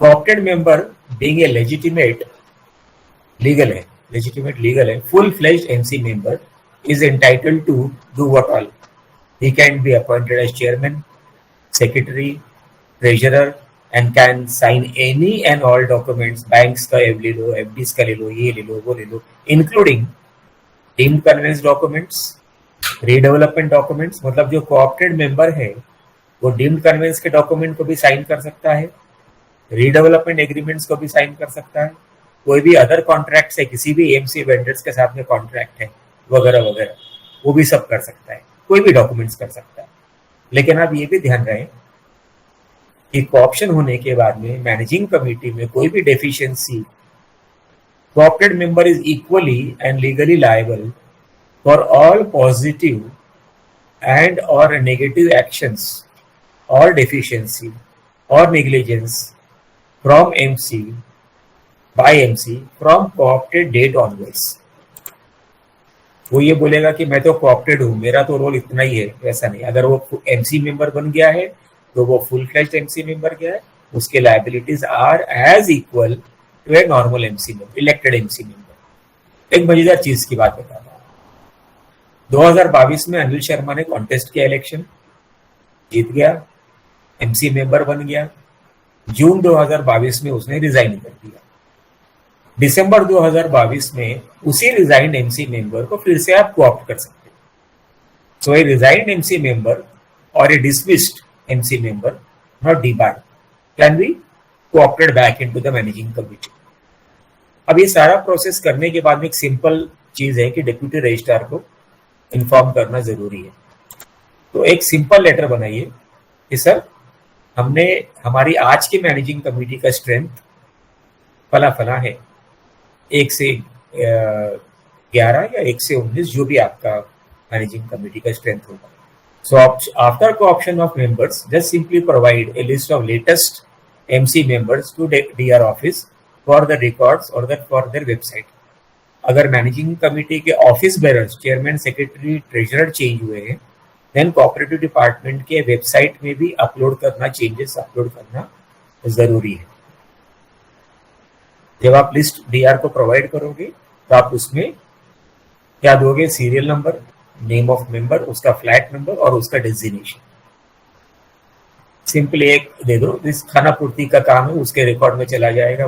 Coopted member being a legitimate legal है, full fledged MC member is entitled to do what all. He can be appointed as chairman, secretary, treasurer and can sign any and all documents, banks का ले लो, FDs का ले लो, ये ले लो, वो ले लो, including deemed conveyance documents, redevelopment documents। मतलब जो कोऑप्टेड मेंबर है वो डीम्ड कन्वेंस के डॉक्यूमेंट को भी साइन कर सकता है, रीडेवलपमेंट एग्रीमेंट्स को भी साइन कर सकता है, कोई भी अदर कॉन्ट्रैक्ट्स है, किसी भी एमसी वेंडर्स के साथ में कॉन्ट्रैक्ट है वगैरह वगैरह, वो भी सब कर सकता है, कोई भी डॉक्यूमेंट्स कर सकता है। लेकिन आप ये भी ध्यान रखें कि कोऑप्शन होने के बाद में मैनेजिंग कमेटी में कोई भी deficiency, co-opted member is equally and legally liable for all positive and और नेगेटिव एक्शंस और डेफिशिएंसी और negligence from MC by MC from co-opted date onwards. वो ये बोलेगा कि मैं तो कोऑप्टेड हूँ, मेरा तो रोल इतना ही है, वैसा नहीं। अगर वो एमसी मेंबर बन गया है तो वो फुल फ्लेज्ड एमसी मेंबर गया है, उसके liabilities are as equal to a normal MC member, elected MC member. एक मजेदार चीज की बात बता रहा हूँ, 2022 में अनिल शर्मा ने कॉन्टेस्ट किया, इलेक्शन जीत गया, एमसी मेंबर बन गया। जून 2022 में उसने रिजाइन कर दिया। दिसंबर 2022 में उसी रिजाइंड एमसी मेंबर को फिर से आप कोऑप्ट कर सकते हो। So a resigned MC member और a dismissed MC member not debarred can be coopted back into the managing committee. अब ये सारा प्रोसेस करने के बाद में एक सिंपल चीज है कि डिप्यूटी रजिस्ट्रार को इन्फॉर्म करना जरूरी है। तो एक सिंपल लेटर बनाइए कि सर हमने हमारी आज की मैनेजिंग कमेटी का स्ट्रेंथ फला फला है, 1 से 11 या 1 से 19 जो भी आपका मैनेजिंग कमेटी का स्ट्रेंथ होगा, So after co-option of members, just simply provide a list of latest MC members to DR office for the records or for their website. अगर मैनेजिंग कमेटी के office bearers chairman secretary treasurer change हुए हैं then cooperative department के website में भी upload करना changes upload करना जरूरी है. जब आप लिस्ट डीआर को प्रोवाइड करोगे तो आप उसमें क्या दोगे? Serial number, name of member, उसका फ्लैट नंबर और उसका डेजिग्नेशन. सिंपली एक दे दो, जिस खाना पूर्ति का काम है उसके रिकॉर्ड में चला जाएगा.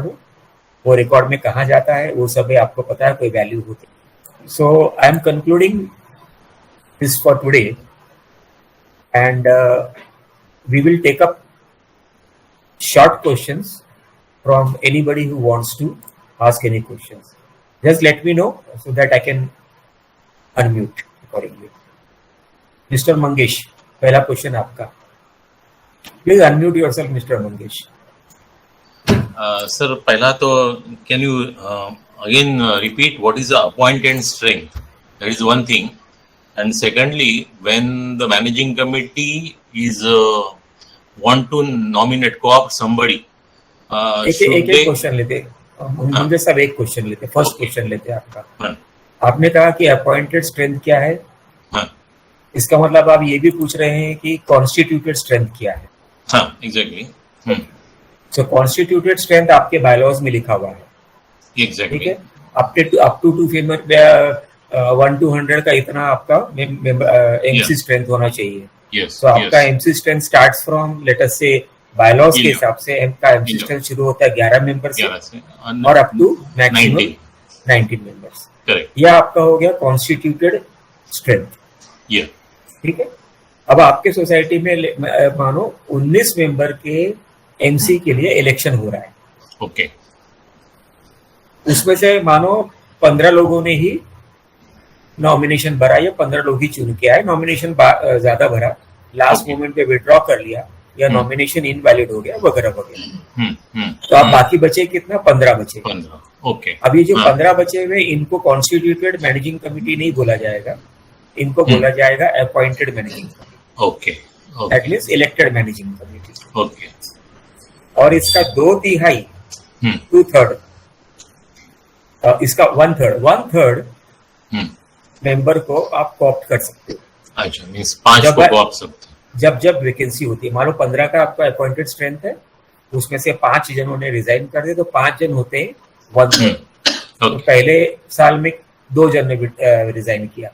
वो रिकॉर्ड में कहाँ जाता है वो सब आपको पता है, कोई वैल्यू होती है. So I am concluding this for today and we will take up short questions from anybody who wants to ask any questions. Just let me know so that I can unmute accordingly. Mr. Mangesh, पहला question आपका. Please unmute yourself, Mr. Mangesh. Sir, पहला तो can you again repeat what is the appointed strength? That is one thing. And secondly, when the managing committee is want to nominate co-opt somebody, एक question लेते मुझे सब एक question लेते. First question लेते आपका. आपने कहा कि अपॉइंटेड स्ट्रेंथ क्या है. इसका मतलब आप ये भी पूछ रहे हैं कि कॉन्स्टिट्यूटेड स्ट्रेंथ क्या है. हाँ, एग्जैक्टली. सो कॉन्स्टिट्यूटेड स्ट्रेंथ आपके बायलॉज में लिखा हुआ है. एग्जैक्टली. ठीक है. अप टू 1-200 का इतना आपका एमसी स्ट्रेंथ होना चाहिए. तो आपका MC strength starts from let us से बायलॉज के हिसाब से एमसी स्ट्रेंथ शुरू होता है 11 मेंबर से और अप टू मैक्सिमम 19 मेंबर्स. यह आपका हो गया कॉन्स्टिट्यूटेड स्ट्रेंथ. ठीक है. अब आपके सोसाइटी में मानो 19 मेंबर के एमसी के लिए इलेक्शन हो रहा है. ओके. उसमें से मानो 15 लोगों ने ही नॉमिनेशन भरा या 15 लोग ही चुन के आए. नॉमिनेशन ज्यादा भरा, लास्ट मोमेंट पे विड्रॉ कर लिया या नॉमिनेशन इनवैलिड हो गया वगैरह वगैरह. तो आप बाकी बचे कितना? 15 बचे. ओके. अब ये जो 15 बचे हुए इनको कॉन्स्टिट्यूटेड मैनेजिंग कमिटी नहीं बोला जाएगा, इनको बोला जाएगा appointed managing committee. Okay. That means elected managing committee. Okay. और इसका 2/3 2/3 इसका 1/3 मेंबर को आप कॉप्ट कर सकते हो. अच्छा, मींस 5 को कॉप्ट सकते हो जब वैकेंसी होती है. मान लो 15 का आपका अपॉइंटेड स्ट्रेंथ है, उसमें से 5 जनों ने रिजाइन कर दिया तो 5 जन होते हैं 1/3. तो पहले साल में 2 जन ने रिजाइन किया,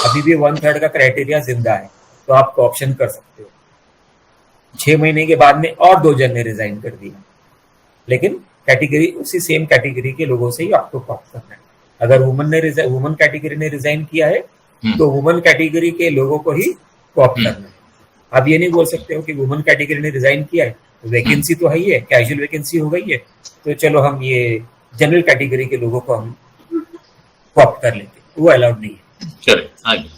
अभी भी 1/3 का क्राइटेरिया जिंदा है तो आप ऑप्शन कर सकते हो. 6 महीने के बाद में और 2 जन ने रिजाइन कर दिया, लेकिन कैटेगरी उसी सेम कैटेगरी के लोगों से ही आपको कॉप्ट करना है. अगर वुमन कैटेगरी ने रिजाइन किया है तो वुमन कैटेगरी के लोगों को ही कॉप्ट करना है. आप ये नहीं बोल सकते हो कि वुमन कैटेगरी ने रिजाइन किया है तो वैकेंसी तो है ही है, कैजुअल वैकेंसी हो गई है तो चलो हम ये जनरल कैटेगरी के लोगों को हम कॉप्ट कर लेते. वो अलाउड नहीं है.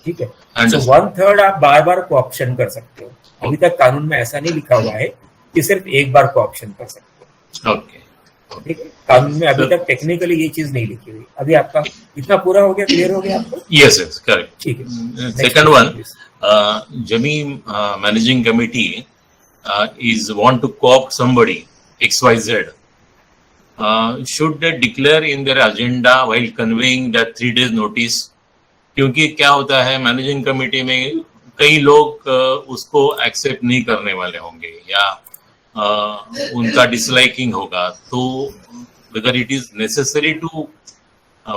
ठीक है. तो 1/3 आप बार बार कॉप्शन कर सकते हो. अभी तक कानून में ऐसा नहीं लिखा हुआ है कि सिर्फ एक बार कॉप्शन कर सकते हो. ठीक है. कानून में अभी तक टेक्निकली ये चीज नहीं लिखी हुई. अभी आपका इतना पूरा हो गया, क्लियर हो गया आपको? Yes yes, correct. ठीक है. सेकंड वन, जमी managing committee is want to co-opt somebody XYZ, should they declare in their agenda while conveying that 3 days notice? क्योंकि क्या होता है मैनेजिंग कमिटी में कई लोग उसको एक्सेप्ट नहीं करने वाले होंगे या उनका डिसलाइकिंग होगा. तो whether it is necessary to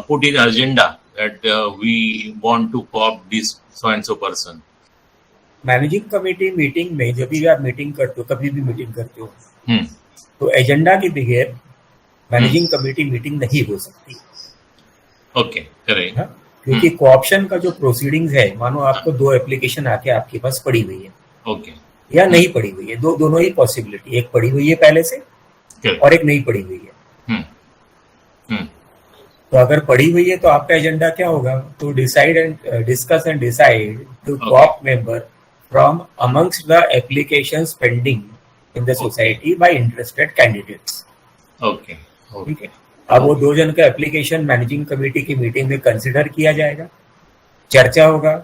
put in agenda that we want to co-opt this so and so person. Managing committee meeting में जब भी आप मीटिंग करते हो, कभी भी मीटिंग करते हो, तो एजेंडा के बगैर मैनेजिंग कमेटी मीटिंग नहीं हो सकती. Okay, correct. क्योंकि कोऑप्शन का जो प्रोसीडिंग्स है, मानो आपको 2 एप्लीकेशन आके आपके पास पड़ी हुई है, ओके, या नहीं पड़ी हुई है, दोनों ही पॉसिबिलिटी. एक पड़ी हुई है पहले से और एक नहीं पड़ी हुई है. तो अगर पड़ी हुई है तो आपका एजेंडा क्या होगा? तो decide and discuss and decide to co-opt member from amongst the applications pending in the society by interested candidates. Okay. ठीक है. अब वो 2 जन का एप्लीकेशन मैनेजिंग कमेटी की मीटिंग में कंसिडर किया जाएगा, चर्चा होगा,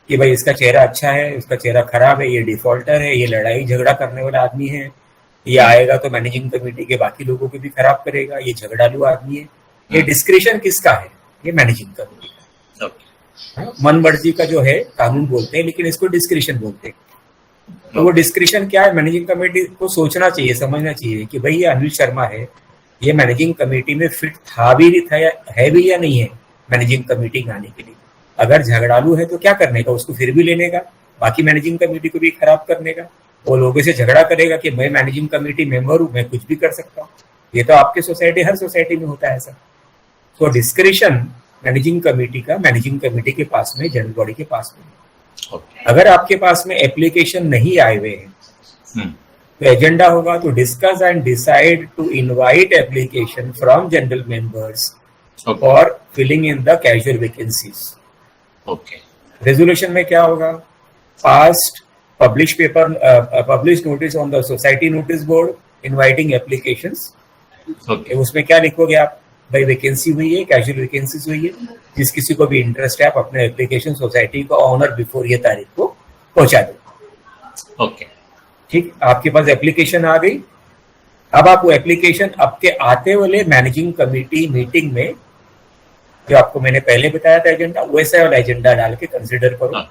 कि भाई इसका चेहरा अच्छा है, उसका चेहरा खराब है, ये डिफॉल्टर है, ये लड़ाई झगड़ा करने वाला आदमी है, ये आएगा तो मैनेजिंग कमेटी के बाकी लोगों को भी खराब करेगा, ये झगड़ालू आदमी है। ये डिस्क्रिशन किसका है? ये मैनेजिंग कमेटी का। हाँ, मन मर्जी का जो है कानून बोलते हैं, लेकिन इसको डिस्क्रिशन बोलते हैं। तो वो डिस्क्रिशन क्या है? मैनेजिंग कमेटी को सोचना चाहिए, समझना चाहिए कि भाई ये अनिल शर्मा है, ये मैनेजिंग कमेटी में फिट था भी नहीं था, या है भी या नहीं है मैनेजिंग कमेटी में आने के लिए। अगर झगड़ालू है तो क्या करने का, उसको फिर भी लेने का, बाकी मैनेजिंग कमेटी को भी खराब करने का। वो लोगों से झगड़ा करेगा कि मैं मैनेजिंग कमेटी मेंबर हूँ, मैं कुछ भी कर सकता हूँ। ये तो आपके सोसाइटी, हर सोसाइटी में होता है ऐसा। तो डिस्क्रिशन मैनेजिंग कमेटी का मैनेजिंग कमेटी के पास में, जनरल बॉडी के पास में। अगर आपके पास में एप्लीकेशन नहीं आए हुए हैं तो एजेंडा होगा तो discuss and decide to invite application from general members for filling in the casual vacancies. Resolution में क्या होगा? Passed publish paper, publish notice on the society notice board inviting applications. उसमें क्या लिखोगे आप? भाई वैकेंसी हुई है, कैजुअल वैकेंसीज हुई है, जिस किसी को भी इंटरेस्ट है आप अपने एप्लीकेशन सोसाइटी को ऑनर बिफोर ये तारीख को पहुंचा दो। ठीक, आपके पास एप्लीकेशन आ गई। अब आप वो एप्लीकेशन आपके आते वाले मैनेजिंग कमेटी मीटिंग में, जो आपको मैंने पहले बताया था एजेंडा, वैसा वाला एजेंडा डाल के कंसिडर करो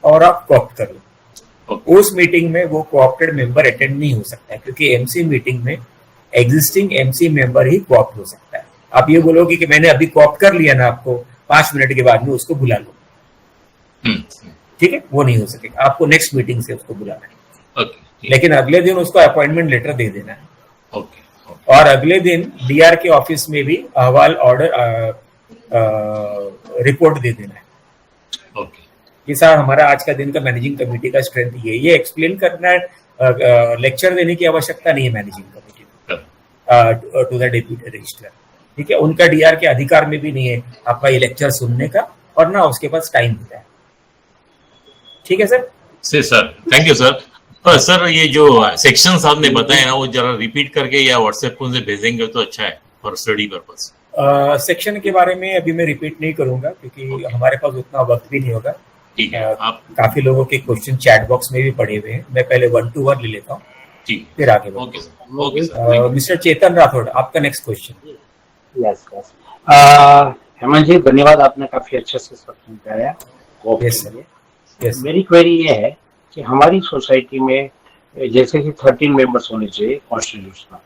और आप कॉप्ट कर लो। उस मीटिंग में वो कोऑप्टेड मेंबर अटेंड नहीं हो सकता है, क्योंकि एमसी मीटिंग में एग्जिस्टिंग एमसी मेंबर ही कॉप्ट हो सकता है। आप ये बोलोगे कि मैंने अभी कॉप्ट कर लिया ना, आपको 5 मिनट के बाद में उसको बुला लो, ठीक है, वो नहीं हो सकेगा। आपको नेक्स्ट मीटिंग से उसको बुलाना है, लेकिन अगले दिन उसको अपॉइंटमेंट लेटर दे देना है। और अगले दिन डीआर के ऑफिस में भी अहवाल ऑर्डर रिपोर्ट दे देना है कि साहब हमारा आज का दिन का मैनेजिंग कमेटी का स्ट्रेंथ ये एक्सप्लेन करना है। लेक्चर देने की आवश्यकता नहीं है managing committee to the deputy registrar, ठीक है। उनका डीआर के अधिकार में भी नहीं है आपका ये लेक्चर सुनने का, और ना उसके पास टाइम होता है। ठीक है sir? Sir thank you sir. Sir ये जो सेक्शंस आपने बताए ना, वो जरा रिपीट करके या व्हाट्सएप पर उनसे भेजेंगे तो अच्छा है फॉर स्टडी पर्पस। सेक्शन के बारे में अभी मैं रिपीट नहीं करूंगा, क्योंकि हमारे पास उतना वक्त भी नहीं होगा। ठीक है। आप काफी लोगों के क्वेश्चन चैट बॉक्स में भी पड़े हुए हैं, मैं पहले 1 to 1 ले लेता हूँ, फिर आगे बढ़ते। मिस्टर चेतन राठौड़, आपका नेक्स्ट क्वेश्चन। यस हेमंत जी, धन्यवाद, आपने काफी अच्छे से क्वेश्चन कराया। मेरी क्वेरी ये है कि हमारी सोसाइटी में जैसे कि 13 मेंबर्स होने चाहिए कॉन्स्टिट्यूशनल,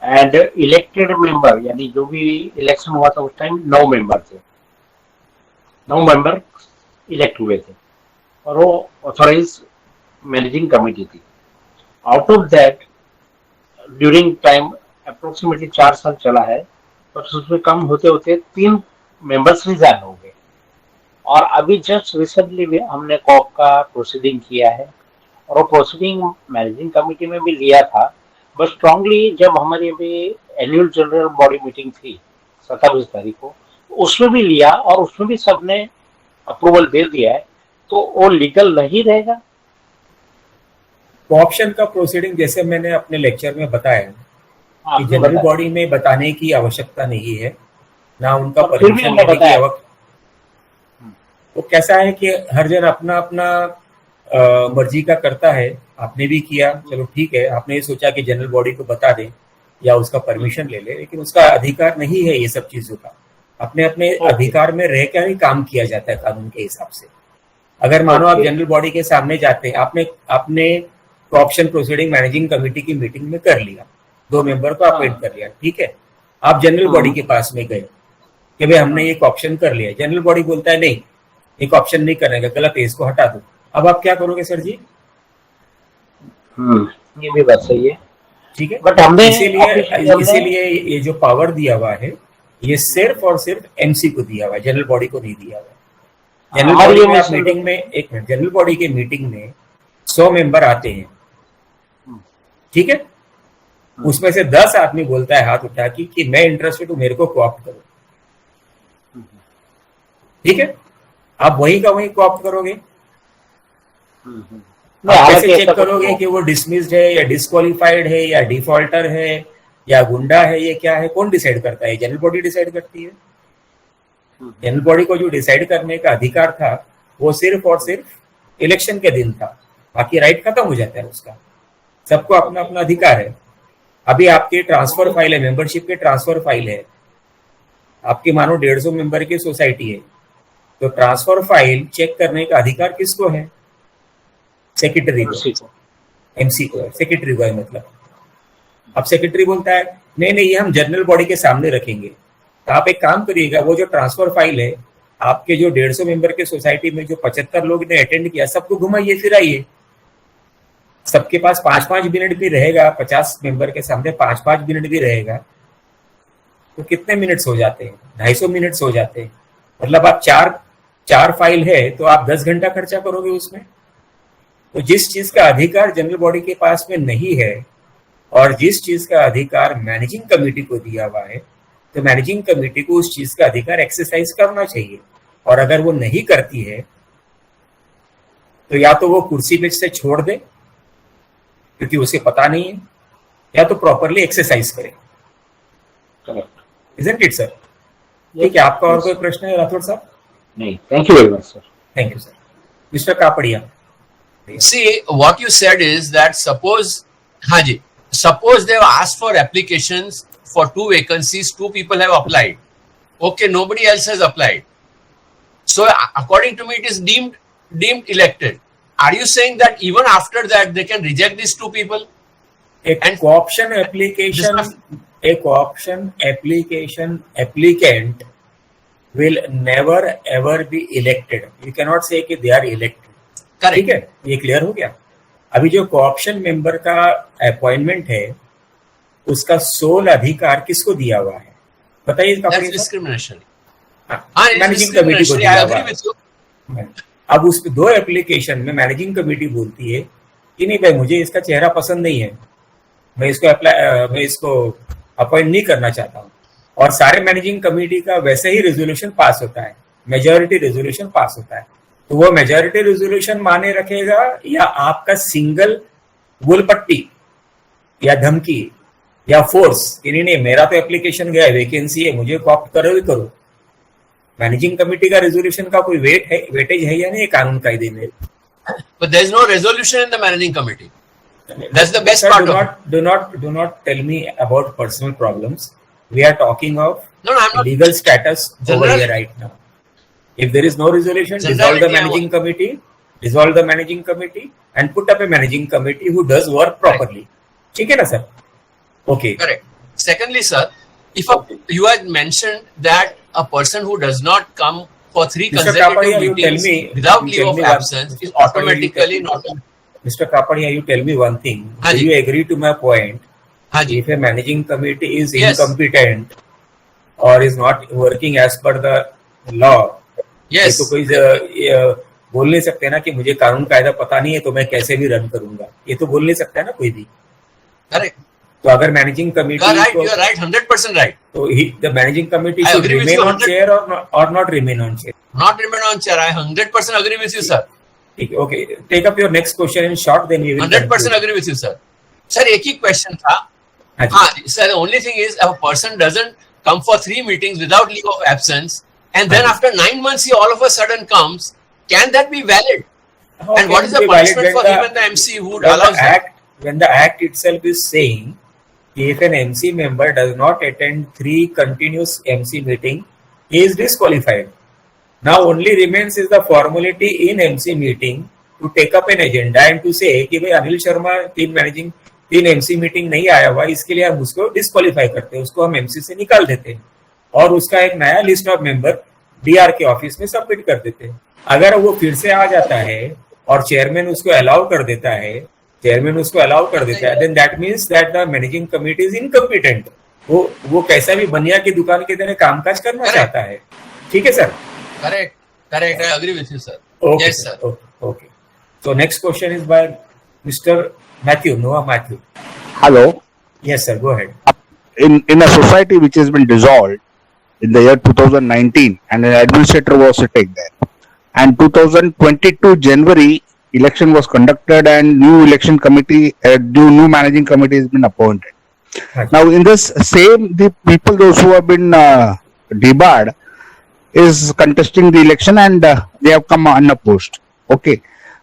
एंड इलेक्टेड मेंबर, यानी जो भी इलेक्शन हुआ था उस टाइम 9 मेंबर थे, 9 मेंबर इलेक्ट हुए थे, और वो ऑथराइज मैनेजिंग कमेटी थी। Out of that during time approximately 4 साल चला है, पर उसमें कम होते होते 3 मेंबर्स रिजाइन हो गए, और अभी जस्ट रिसेंटली हमने कॉप का प्रोसीडिंग किया है, और वो प्रोसीडिंग मैनेजिंग कमेटी में भी लिया था, बट स्ट्रांगली जब हमारी अभी एनुअल जनरल बॉडी मीटिंग थी 27 तारीख को, उसमें भी लिया और उसमें भी सबने अप्रूवल दे दिया है, तो वो लीगल नहीं रहेगा? ऑप्शन का प्रोसीडिंग जैसे मैंने अपने लेक्चर में बताया कि जनरल बॉडी में बताने की आवश्यकता नहीं है, ना उनका परमिशन लेने की आवश्यकता। वो कैसा है कि हर जन अपना अपना मर्जी का करता है। आपने भी किया, चलो ठीक है, आपने ये सोचा कि जनरल बॉडी को बता दे या उसका परमिशन ले ले, लेकिन उसका अधिकार नहीं है ये सब चीजों का। अपने अपने अधिकार में रह कर ही काम किया जाता है कानून के हिसाब से। अगर मानो आप जनरल बॉडी के सामने जाते हैं, आपने ऑप्शन प्रोसीडिंग मैनेजिंग कमेटी की मीटिंग में कर लिया, 2 मेंबर को अपॉइंट कर लिया, ठीक है। आप जनरल बॉडी के पास में गए कि भाई हमने एक ऑप्शन कर लिया, जनरल बॉडी बोलता है नहीं, एक ऑप्शन नहीं करने का, गलत है, इसको हटा दो। अब आप क्या करोगे सर जी? ये भी बात सही है, ठीक है। बट हमने इसीलिए ये जो पावर दिया हुआ है ये सिर्फ और सिर्फ एमसी को दिया हुआ है, जनरल बॉडी को नहीं दिया हुआ है। जनरल बॉडी में आप मीटिंग में, एक मिनट, जनरल बॉडी के मीटिंग में 100 मेंबर आते हैं, ठीक है। उसमें से 10 आदमी बोलता है हाथ उठा के कि मैं इंटरेस्टेड हूं, मेरे को कोऑप्ट करो, ठीक है। आप वही का वही कोऑप्ट करोगे। आप कैसे चेक करोगे कि वो डिसमिस्ड है या डिस्क्वालिफाइड है या डिफॉल्टर है या गुंडा है, ये क्या है? कौन डिसाइड करता है? जनरल बॉडी डिसाइड करती है। जनरल बॉडी को जो डिसाइड करने का अधिकार था वो सिर्फ और सिर्फ इलेक्शन के दिन था, बाकी राइट खत्म हो जाता है उसका। सबको अपना अपना अधिकार है। अभी आपकी ट्रांसफर फाइल है, मेंबरशिप के ट्रांसफर फाइल है, आपकी मानो 150 मेंबर की सोसाइटी है, तो ट्रांसफर फाइल चेक करने का अधिकार किसको है? सेक्रेटरी को, एमसी को है, सेक्रेटरी को है मतलब। अब सेक्रेटरी बोलता है नहीं नहीं, ये हम जनरल बॉडी के सामने रखेंगे। तो आप एक काम करिएगा, वो जो ट्रांसफर फाइल है आपके जो 150 मेंबर के सोसाइटी में जो 75 लोग ने अटेंड किया, सबको घुमाइए फिराइए, सबके पास 5-5 मिनट भी रहेगा, 50 मेंबर के सामने 5-5 मिनट भी रहेगा, तो कितने मिनट्स हो जाते हैं? 250 मिनट्स हो जाते हैं। मतलब आप चार फाइल है तो आप 10 घंटा खर्चा करोगे उसमें। तो जिस चीज का अधिकार जनरल बॉडी के पास में नहीं है और जिस चीज का अधिकार मैनेजिंग कमेटी को दिया हुआ है, तो मैनेजिंग कमेटी को उस चीज का अधिकार एक्सरसाइज करना चाहिए। और अगर वो नहीं करती है तो या तो वो कुर्सी पे से छोड़ दे क्योंकि उसे पता नहीं है, या तो प्रॉपरली एक्सरसाइज करे। Isn't it sir? ठीक है, आपका और कोई प्रश्न है राठौड़ साहब? नहीं, thank you very much sir. Thank you sir. Mister Kapadia. See, what you said is that suppose they have asked for applications for 2 vacancies, 2 people have applied. Okay, nobody else has applied. So according to me, it is deemed elected. Are you saying that even after that they can reject these 2 people? एक option application applicant will never ever be elected. You cannot say कि they are elected. Correct. ठीक है, ये clear हो गया। अभी जो co-option member का अपॉइंटमेंट है उसका सोल अधिकार किसको दिया हुआ है बताइए? That's discrimination. मैनेजिंग कमेटी को दिया हुआ है। अब उस 2 एप्लीकेशन में मैनेजिंग कमेटी बोलती है कि नहीं भाई, मुझे इसका चेहरा पसंद नहीं है, मैं इसको अपॉइंट नहीं करना चाहता हूँ। और सारे मैनेजिंग कमेटी का वैसे ही रेजोल्यूशन पास होता है, मेजॉरिटी रेजोल्यूशन पास होता है। तो वो मेजॉरिटी रेजोल्यूशन माने रखेगा या आपका सिंगल गुलपट्टी या धमकी या फोर्स कि नहीं मेरा तो एप्लीकेशन गया, वैकेंसी है, मुझे कॉप्ट करो ही करो। मैनेजिंग कमेटी का रेजोल्यूशन का कोई वेटेज है या नहीं कानून कायदे में? But there is no resolution in the managing committee. That's the best part of it. Do not tell me about personal problems. We are talking of No, I'm not. legal status over General- here right now. If there is no resolution, dissolve Generality the managing committee and put up a managing committee who does work properly. ठीक है ना sir? Okay. Correct. Secondly, sir, you had mentioned that a person who does not come for 3 Mr. consecutive Kapadia, you tell meetings me. without you leave tell of me one- absence is Mr. Kapadia, automatically not. Mr. Kapadia, you tell me one thing. Do Haji. you agree to my point? Haji. If a managing committee is Yes. incompetent or is not working as per the law, Yes. तो कोई बोल नहीं सकते ना कि मुझे कानून कायदा पता नहीं है तो मैं कैसे भी रन करूंगा, ये तो बोल नहीं सकता है ना कोई भी। Correct. तो अगर managing committee You are right. You are right. 100% right. तो the managing committee I should agree with remain you on 100%. chair or not remain on chair. Not remain on chair. I 100% agree with you, sir. ठीक है, okay. Take up your next question in short, then we will 100% conclude. agree with you, sir. Sir, एक ही question था. हाँ जी। हाँ, sir, the only thing is if a person doesn't come for 3 meetings without leave of absence, and then हाँ after 9 months he all of a sudden comes, can that be valid? How And what can is the be valid punishment for when him and the MC who when allows the that? act when the act itself is saying if an MC member does not attend 3 continuous MC meeting, he is disqualified. Now only remains is the formality in MC meeting to take up an agenda and to say कि भाई Anil Sharma 3 MC meeting नहीं आया हुआ, इसके लिए हम उसको disqualify करते हैं, उसको हम MC से निकाल देते हैं और उसका एक नया लिस्ट ऑफ मेंबर डीआर के ऑफिस में सबमिट कर देते हैं। अगर वो फिर से आ जाता है और चेयरमैन उसको अलाउ कर देता है, then that means that the managing committee is incompetent. वो कैसा भी बनिया की दुकान की तरह कामकाज करना Correct. चाहता है। ठीक है sir? Correct. Correct. I agree with you, sir. Okay, Yes, sir. Okay. So next question is by Mr. Noah Matthew. Hello. Yes, sir. Go ahead. In a society which has been dissolved in the year 2019 and an administrator was sitting there, and 2022 January election was conducted and new election committee, new managing committee has been appointed. Right. Now in this same, the people those who have been debarred, is contesting the election and they have come unopposed. Okay,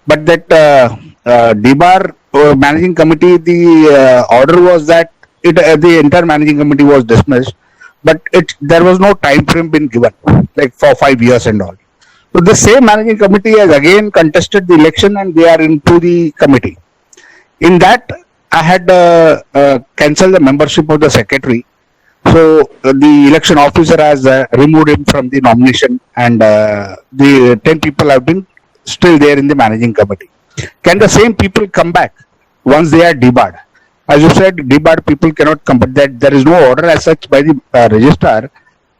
but that DBAR managing committee, the order was that the entire managing committee was dismissed, but there was no time frame been given, like for 5 years and all. So the same managing committee has again contested the election and they are into the committee. In that, I had cancelled the membership of the secretary. So the election officer has removed him from the nomination, and the 10 people have been still there in the managing committee. Can the same people come back once they are debarred? As you said, debarred people cannot come, but that there is no order as such by the registrar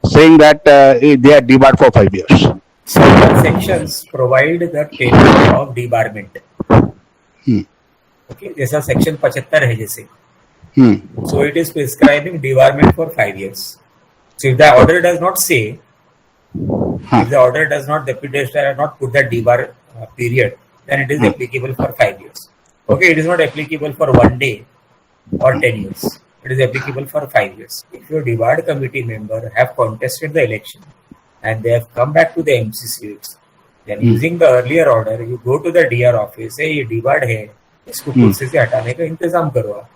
saying that they are debarred for 5 years. Certain sections provide the tenure of debarment. Okay, जैसा section 75 है जैसे. So it is prescribing debarment for 5 years. So if the order does not say, if the order does not, deputy registrar has not put that debar period, then it is applicable for 5 years. Okay, it is not applicable for 1 day or 10 years. It is applicable for 5 years. If your debarred committee member have contested the election and they have come back to the MC seats, then using the earlier order, you go to the DR office, say ये debarred है, इसको कुर्सी से हटाने का इंतजाम करो आप.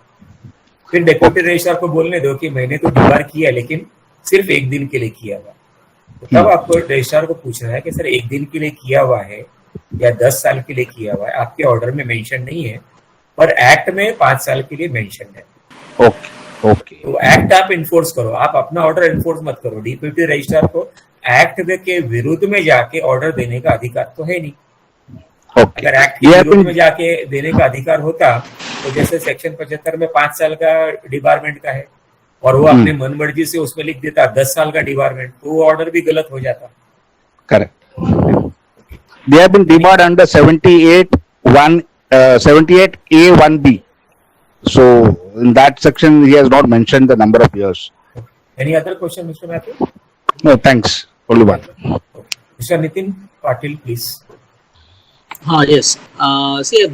फिर डेप्यूटी रजिस्ट्रार को बोलने दो कि मैंने तो डिबार किया लेकिन सिर्फ 1 दिन के लिए किया हुआ. तो तब आपको रजिस्ट्रार को पूछना है कि सर 1 दिन के लिए किया हुआ है या 10 साल के लिए किया हुआ है. आपके ऑर्डर में मेंशन नहीं है पर एक्ट में 5 साल के लिए मेंशन है. ओके. तो एक्ट आप इन्फोर्स करो, आप अपना ऑर्डर इन्फोर्स मत करो. डिप्यूटी रजिस्ट्रार को एक्ट के विरुद्ध में जाके ऑर्डर देने का अधिकार तो है नहीं. अगर एक्ट के विरुद्ध में जाके देने का अधिकार होता तो जैसे सेक्शन 75 में 5 साल का डिबारमेंट का है और वो अपने मन मर्जी से उसमें लिख देता 10 साल का डिबारमेंट, तो वो ऑर्डर भी गलत हो जाता. Correct. They have been debarred under 78A1B. So in that section he has not mentioned the number of years. Any other question, Mr. Mathew? No, thanks. Only one. Okay. Mr. Nitin Patil, please. Yes. See,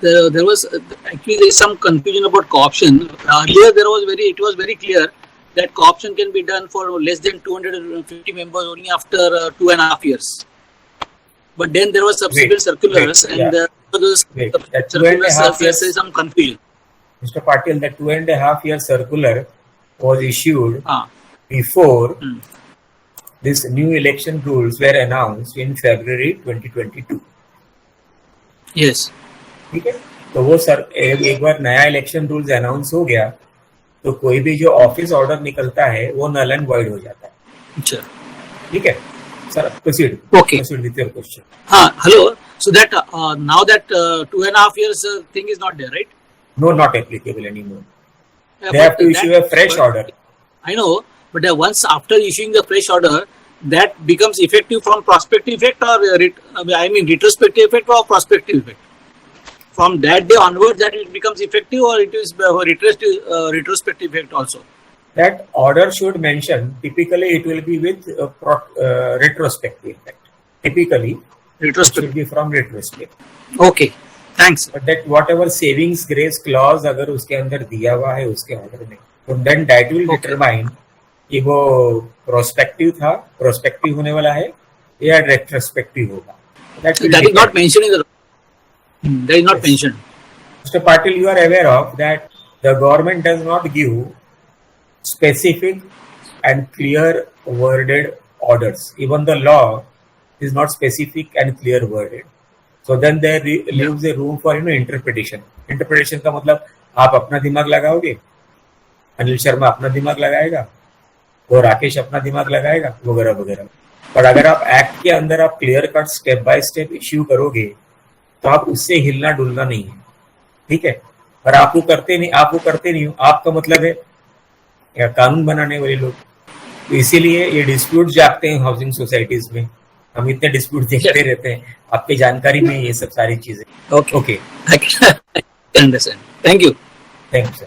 there was actually there is some confusion about co-option. Earlier, it was very clear that co-option can be done for less than 250 members only after 2.5 years. But then there was subsequent circulars, and there was circulars. There is some confusion. Mr. Patil, the 2.5 year circular was issued before this new election rules were announced in February 2022. Yes. ठीक है, तो वो sir एक बार नया election rules announce हो गया तो कोई भी जो ऑफिस ऑर्डर निकलता है वो नल एंड वॉइड हो जाता है. अच्छा. ठीक है sir, proceed. Okay. Proceed with your question. Hello. So that now that 2.5 years thing is not there, right? No, not applicable anymore. They have to issue a fresh order. I know, but once after issuing the fresh order, that becomes effective from prospective effect or retrospective effect or prospective effect. From that day onwards, that it becomes effective, or it is retrospective effect also. That order should mention. Typically, it will be with retrospective effect. Typically, it should be from retrospective. Okay, thanks. But that whatever savings grace clause अगर उसके अंदर दिया हुआ है उसके order में, तो then that will determine कि वो प्रोस्पेक्टिव था, प्रोस्पेक्टिव होने वाला है या रेट्रोस्पेक्टिव होगा. That is not mentioned in the. That is not mentioned. Mr. Patil, you are aware of that the government does not give specific and clear worded orders. Even the law is not specific and clear worded. So then there leaves a room for interpretation. Interpretation का मतलब आप अपना दिमाग लगाओगे, अनिल शर्मा अपना दिमाग लगाएगा, तो राकेश अपना दिमाग लगाएगा, वगैरह वगैरह. पर अगर आप एक्ट के अंदर आप clear cut step by step issue करोगे तो आप उससे हिलना डुलना नहीं है. ठीक है, पर आप वो करते नहीं हो. आपका मतलब है या कानून बनाने वाले लोग. तो इसीलिए ये डिस्प्यूट जागते हैं हाउसिंग सोसाइटीज में. हम इतने डिस्प्यूट देखते रहते हैं. आपकी जानकारी में ये सब सारी चीजें. Okay. I understand. Thank you. Thank you, sir.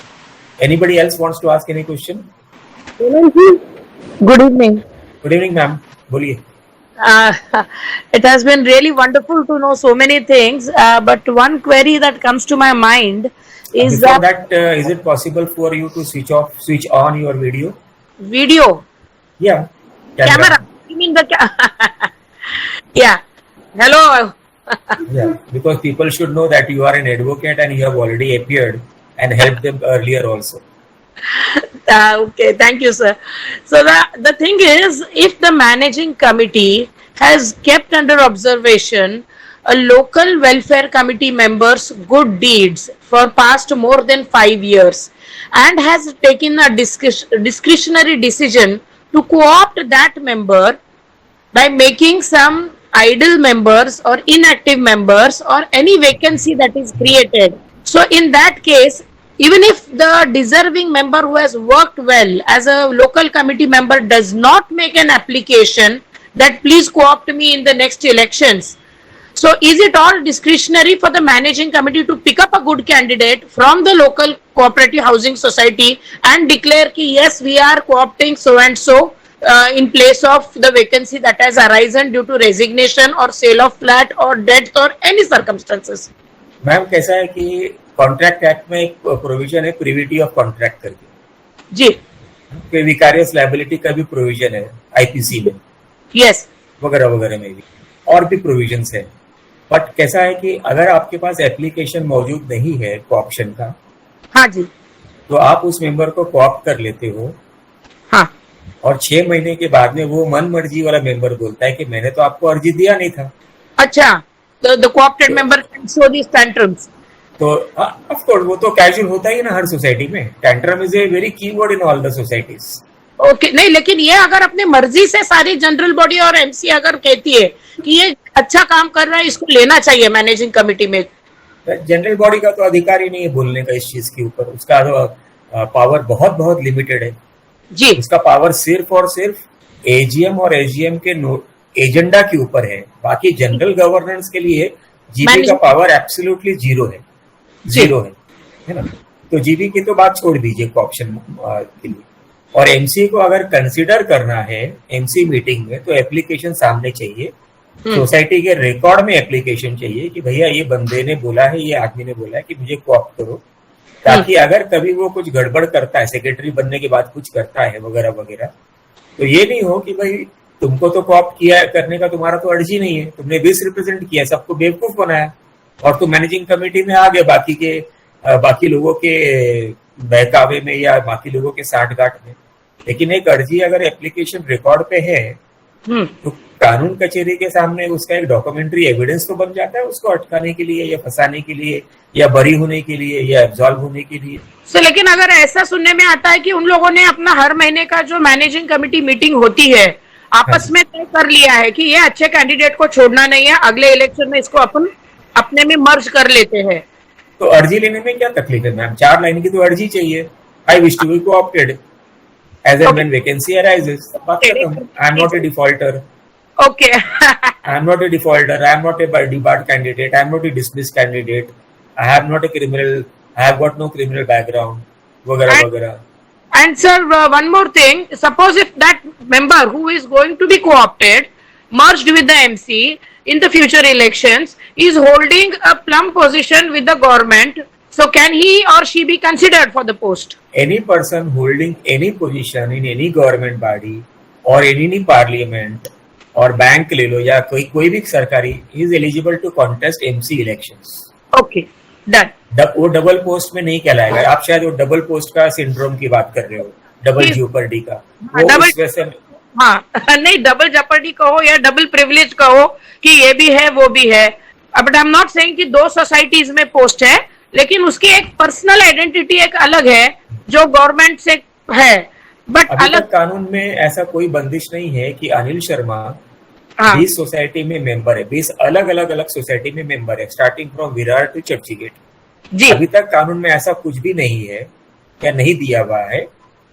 Anybody else wants to ask any question? Good evening. Good evening, ma'am. बोलिए. It has been really wonderful to know so many things, but one query that comes to my mind is Before that, is it possible for you to switch on your video? video Yeah. camera. asking in the yeah. Hello. Yeah, because people should know that you are an advocate and you have already appeared and helped them earlier also. Okay, thank you, sir. So the thing is, if the managing committee has kept under observation a local welfare committee member's good deeds for past more than 5 years and has taken a discretionary decision to co-opt that member by making some idle members or inactive members or any vacancy that is created. So in that case, even if the deserving member who has worked well as a local committee member does not make an application that please co-opt me in the next elections, so is it all discretionary for the managing committee to pick up a good candidate from the local cooperative housing society and declare ki yes, we are co-opting so and so in place of the vacancy that has arisen due to resignation or sale of flat or death or any circumstances? Ma'am कैसा है कि contract act में एक provision है privity of contract करके जी, कि विकारियस liability का भी प्रोविजन है आईपीसी में, यस, वगैरह वगैरह में भी और भी प्रोविजंस है. बट कैसा है कि अगर आपके पास एप्लीकेशन मौजूद नहीं है कोऑप्शन का, हाँ जी, तो आप उस मेंबर को कोऑप्ट कर लेते हो हाँ, और 6 महीने के बाद में वो मन मर्जी वाला मेंबर बोलता है कि मैंने तो आपको अर्जी दिया नहीं था. अच्छा, the co-opted member can show these tantrums. तो ऑफ कोर्स वो तो कैजुअल होता ही ना हर सोसाइटी में. टैंट्रम इज ए वेरी की word in all the societies. Okay, नहीं, लेकिन ये अगर अपने मर्जी से सारी जनरल बॉडी और एमसी अगर कहती है कि ये अच्छा काम कर रहा है, इसको लेना चाहिए मैनेजिंग कमेटी में. जनरल बॉडी का तो अधिकार ही नहीं है बोलने का इस चीज के ऊपर. उसका तो पावर बहुत बहुत लिमिटेड है जी. उसका पावर सिर्फ और सिर्फ एजीएम और एजीएम के एजेंडा के ऊपर है. बाकी जनरल गवर्नेंस के लिए जीपी का पावर एब्सोल्युटली जीरो है ना. तो जीपी की तो बात छोड़ दीजिए ऑप्शन के लिए. और एमसी को अगर कंसीडर करना है एमसी मीटिंग में, तो एप्लीकेशन सामने चाहिए, सोसाइटी के रिकॉर्ड में एप्लीकेशन चाहिए कि भैया ये बंदे ने बोला है, ये आदमी ने बोला है कि मुझे कोऑप्ट करो, ताकि अगर कभी वो कुछ गड़बड़ करता है, सेक्रेटरी बनने के बाद कुछ करता है वगैरह वगैरह, तो ये नहीं हो कि भाई तुमको तो कोऑप्ट किया करने का तुम्हारा तो अर्जी नहीं है, तुमने 20 रिप्रेजेंट किया, सबको बेवकूफ बनाया और तुम मैनेजिंग कमेटी में आ गए बाकी लोगों के बहकावे में या बाकी लोगों के साठगांठ में. लेकिन एक अर्जी अगर एप्लीकेशन रिकॉर्ड पे है तो कानून कचहरी के सामने उसका एक डॉक्यूमेंट्री एविडेंस तो बन जाता है उसको अटकाने के लिए या फंसाने के लिए या बरी होने के लिए या एब्सॉल्व होने के लिए. लेकिन अगर ऐसा सुनने में आता है कि उन लोगों ने अपना हर महीने का जो मैनेजिंग कमेटी मीटिंग होती है आपस में तय कर लिया है कि ये अच्छे कैंडिडेट को छोड़ना नहीं है, अगले इलेक्शन में इसको अपन अपने में मर्ज कर लेते हैं, तो अर्जी लेने में क्या तकलीफ है मैम? 4 लाइन की तो अर्जी चाहिए. I wish to be coopted as and when vacancy arises. बात खत्म. I am not a defaulter. Okay. I am not a defaulter. I am not a debarred candidate. I am not a dismissed candidate. I have not a criminal. I have got no criminal background. वगैरह वगैरह. And sir, one more thing. Suppose if that member who is going to be co-opted, merged with the MC in the future elections, is holding a plum position with the government, so can he or she be considered for the post? Any person holding any position in any government body or in any parliament और bank ले लो या कोई भी सरकारी, is eligible to contest MC elections. Okay, done. वो double post में नहीं कहलाएगा. आप शायद वो डबल पोस्ट का सिंड्रोम की बात कर रहे हो, डबल ज्योपर्डी का. वो इस वजह से हाँ, नहीं, डबल जेपर्डी कहो या डबल प्रिविलेज कहो कि ये भी है वो भी है. But I am not saying कि 2 सोसाइटीज में पोस्ट है, लेकिन उसकी एक पर्सनल आइडेंटिटी एक अलग है जो गवर्नमेंट से है. बट अभी अलग तक कानून में ऐसा कोई बंदिश नहीं है कि अनिल शर्मा 20 सोसाइटी में मेंबर है, 20 अलग अलग सोसाइटी में मेंबर है, starting from Virar to Churchgate. जी, अभी तक कानून में ऐसा कुछ भी नहीं है या नहीं दिया हुआ है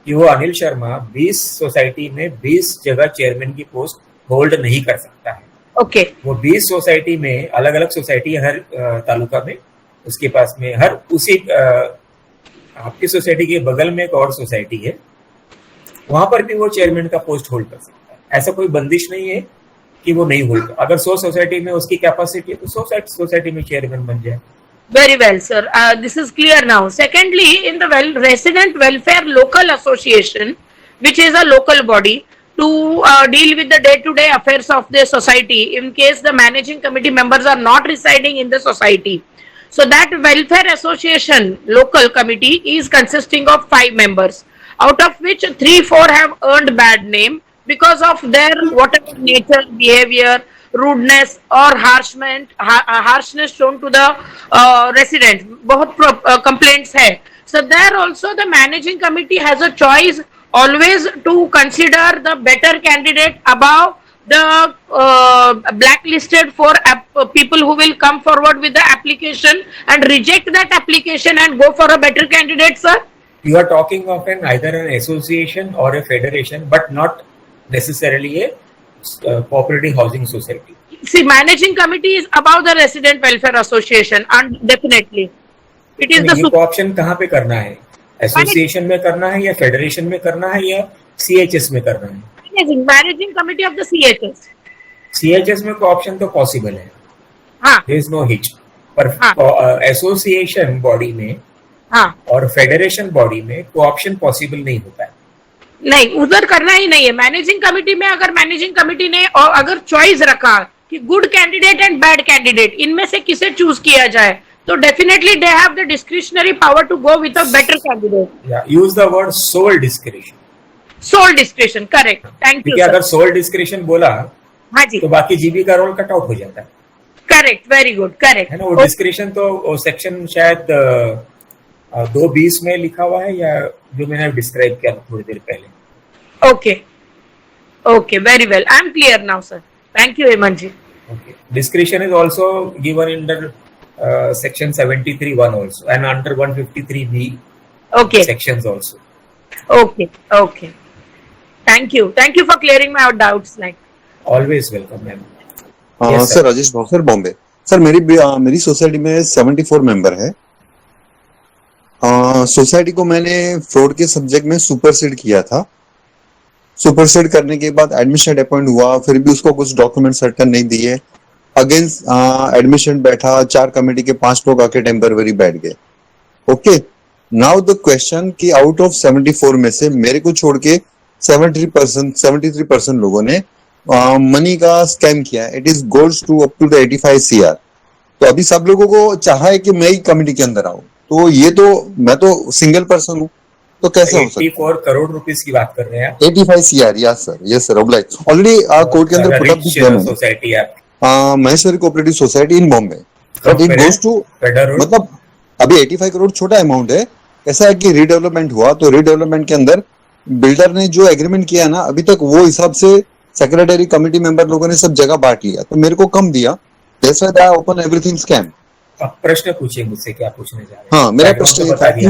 कि वो अनिल शर्मा 20 सोसाइटी में 20 जगह चेयरमैन की पोस्ट होल्ड नहीं कर सकता है. ओके. वो 20 सोसाइटी में अलग अलग सोसाइटी हर तालुका में उसके पास में हर उसी आपकी सोसाइटी के बगल में एक और सोसाइटी है, वहां पर भी वो चेयरमैन का पोस्ट होल्ड कर सकता है. ऐसा कोई बंदिश नहीं है कि वो नहीं होल्ड. अगर 100 सोसाइटी में उसकी कैपेसिटी है तो 100 सोसाइटी में चेयरमैन बन जाए. Very well, sir. This is clear now. Secondly, in the Resident Welfare Local Association, which is a local body, to deal with the day-to-day affairs of the society in case the managing committee members are not residing in the society. So that welfare association local committee is consisting of 5 members, out of which 3-4 have earned bad name because of their whatever nature, behavior, rudeness or harshness shown to the residents. बहुत complaints है. So there also the managing committee has a choice always to consider the better candidate above the blacklisted for people who will come forward with the application and reject that application and go for a better candidate, sir. You are talking of either an association or a federation, but not necessarily a cooperative housing society. See, managing committee is above the resident welfare association, and definitely it is the co-option कहाँ पे करना है? Association में करना है या federation में करना है या सीएचएस में करना है? Managing committee of the CHS. CHS में को-ऑप्शन तो पॉसिबल है. हाँ. There is no hitch. पर एसोसिएशन बॉडी में और फेडरेशन बॉडी में को-ऑप्शन पॉसिबल नहीं होता है. नहीं, उधर करना ही नहीं है. मैनेजिंग कमिटी में अगर मैनेजिंग कमिटी ने अगर चॉइस रखा कि good candidate and bad candidate, इनमें से किसे चूज किया जाए, तो definitely they have the discretionary power to go with a better candidate. Use the word sole discretion. Sole discretion, correct. Thank you. अगर सोल डिस्क्रिशन बोला, हाँ जी, तो बाकी जीबी का रोल कट आउट हो जाता है. Correct, very good, correct. है ना. वो डिस्क्रिशन तो सेक्शन शायद 220 में लिखा हुआ है, या जो मैंने डिस्क्राइब किया थोड़ी देर पहले. Okay, okay, very well. I am clear now, sir. Thank you Hemant ji. Okay. Discretion is also given under section 73(1) also, and under 153(b) okay. sections also. Okay, okay. Thank you for clearing my doubts. Like always welcome, ma'am. Yes, sir. Rajesh भाव sir, Bombay. Sir मेरी society में 74 member है. Society को मैंने fraud के subject में supersede किया था. सुपरसीड करने के बाद एडमिशन अपॉइंट हुआ, फिर भी उसको कुछ डॉक्यूमेंट सर्टन नहीं दिए. अगेंस्ट एडमिशन बैठा, 4 कमेटी के 5 लोग आके टेम्पररी बैठ गए. ओके, नाउ द क्वेश्चन कि आउट ऑफ 74 में से मेरे को छोड़ के 73% लोगों ने मनी का स्कैम किया. It is goals to up to the 85 CR. तो अभी सब लोगों को चाहा है कि मैं ही कमेटी के अंदर आऊं. तो ये तो मैं तो सिंगल पर्सन हूँ, तो कैसे हो सकता है? 84 करोड़ रुपीस की बात कर रहे हैं. 85 CR, yes sir. Already court के अंदर पुटअप किया है. सोसाइटी है Maheshwari cooperative society in Bombay. But it goes to, मतलब अभी 85 करोड़ छोटा अमाउंट है. ऐसा है कि रीडेवलपमेंट हुआ, तो रीडेवलपमेंट के अंदर बिल्डर ने जो एग्रीमेंट किया ना, अभी तक वो हिसाब से सेक्रेटरी कमेटी मेंबर लोगों ने सब जगह बांट लिया, तो मेरे को कम दिया. That's why I open everything scam. आप प्रश्न पूछिए मुझसे, क्या पूछने जा रहे हैं? हाँ, मेरा प्रश्न ये था कि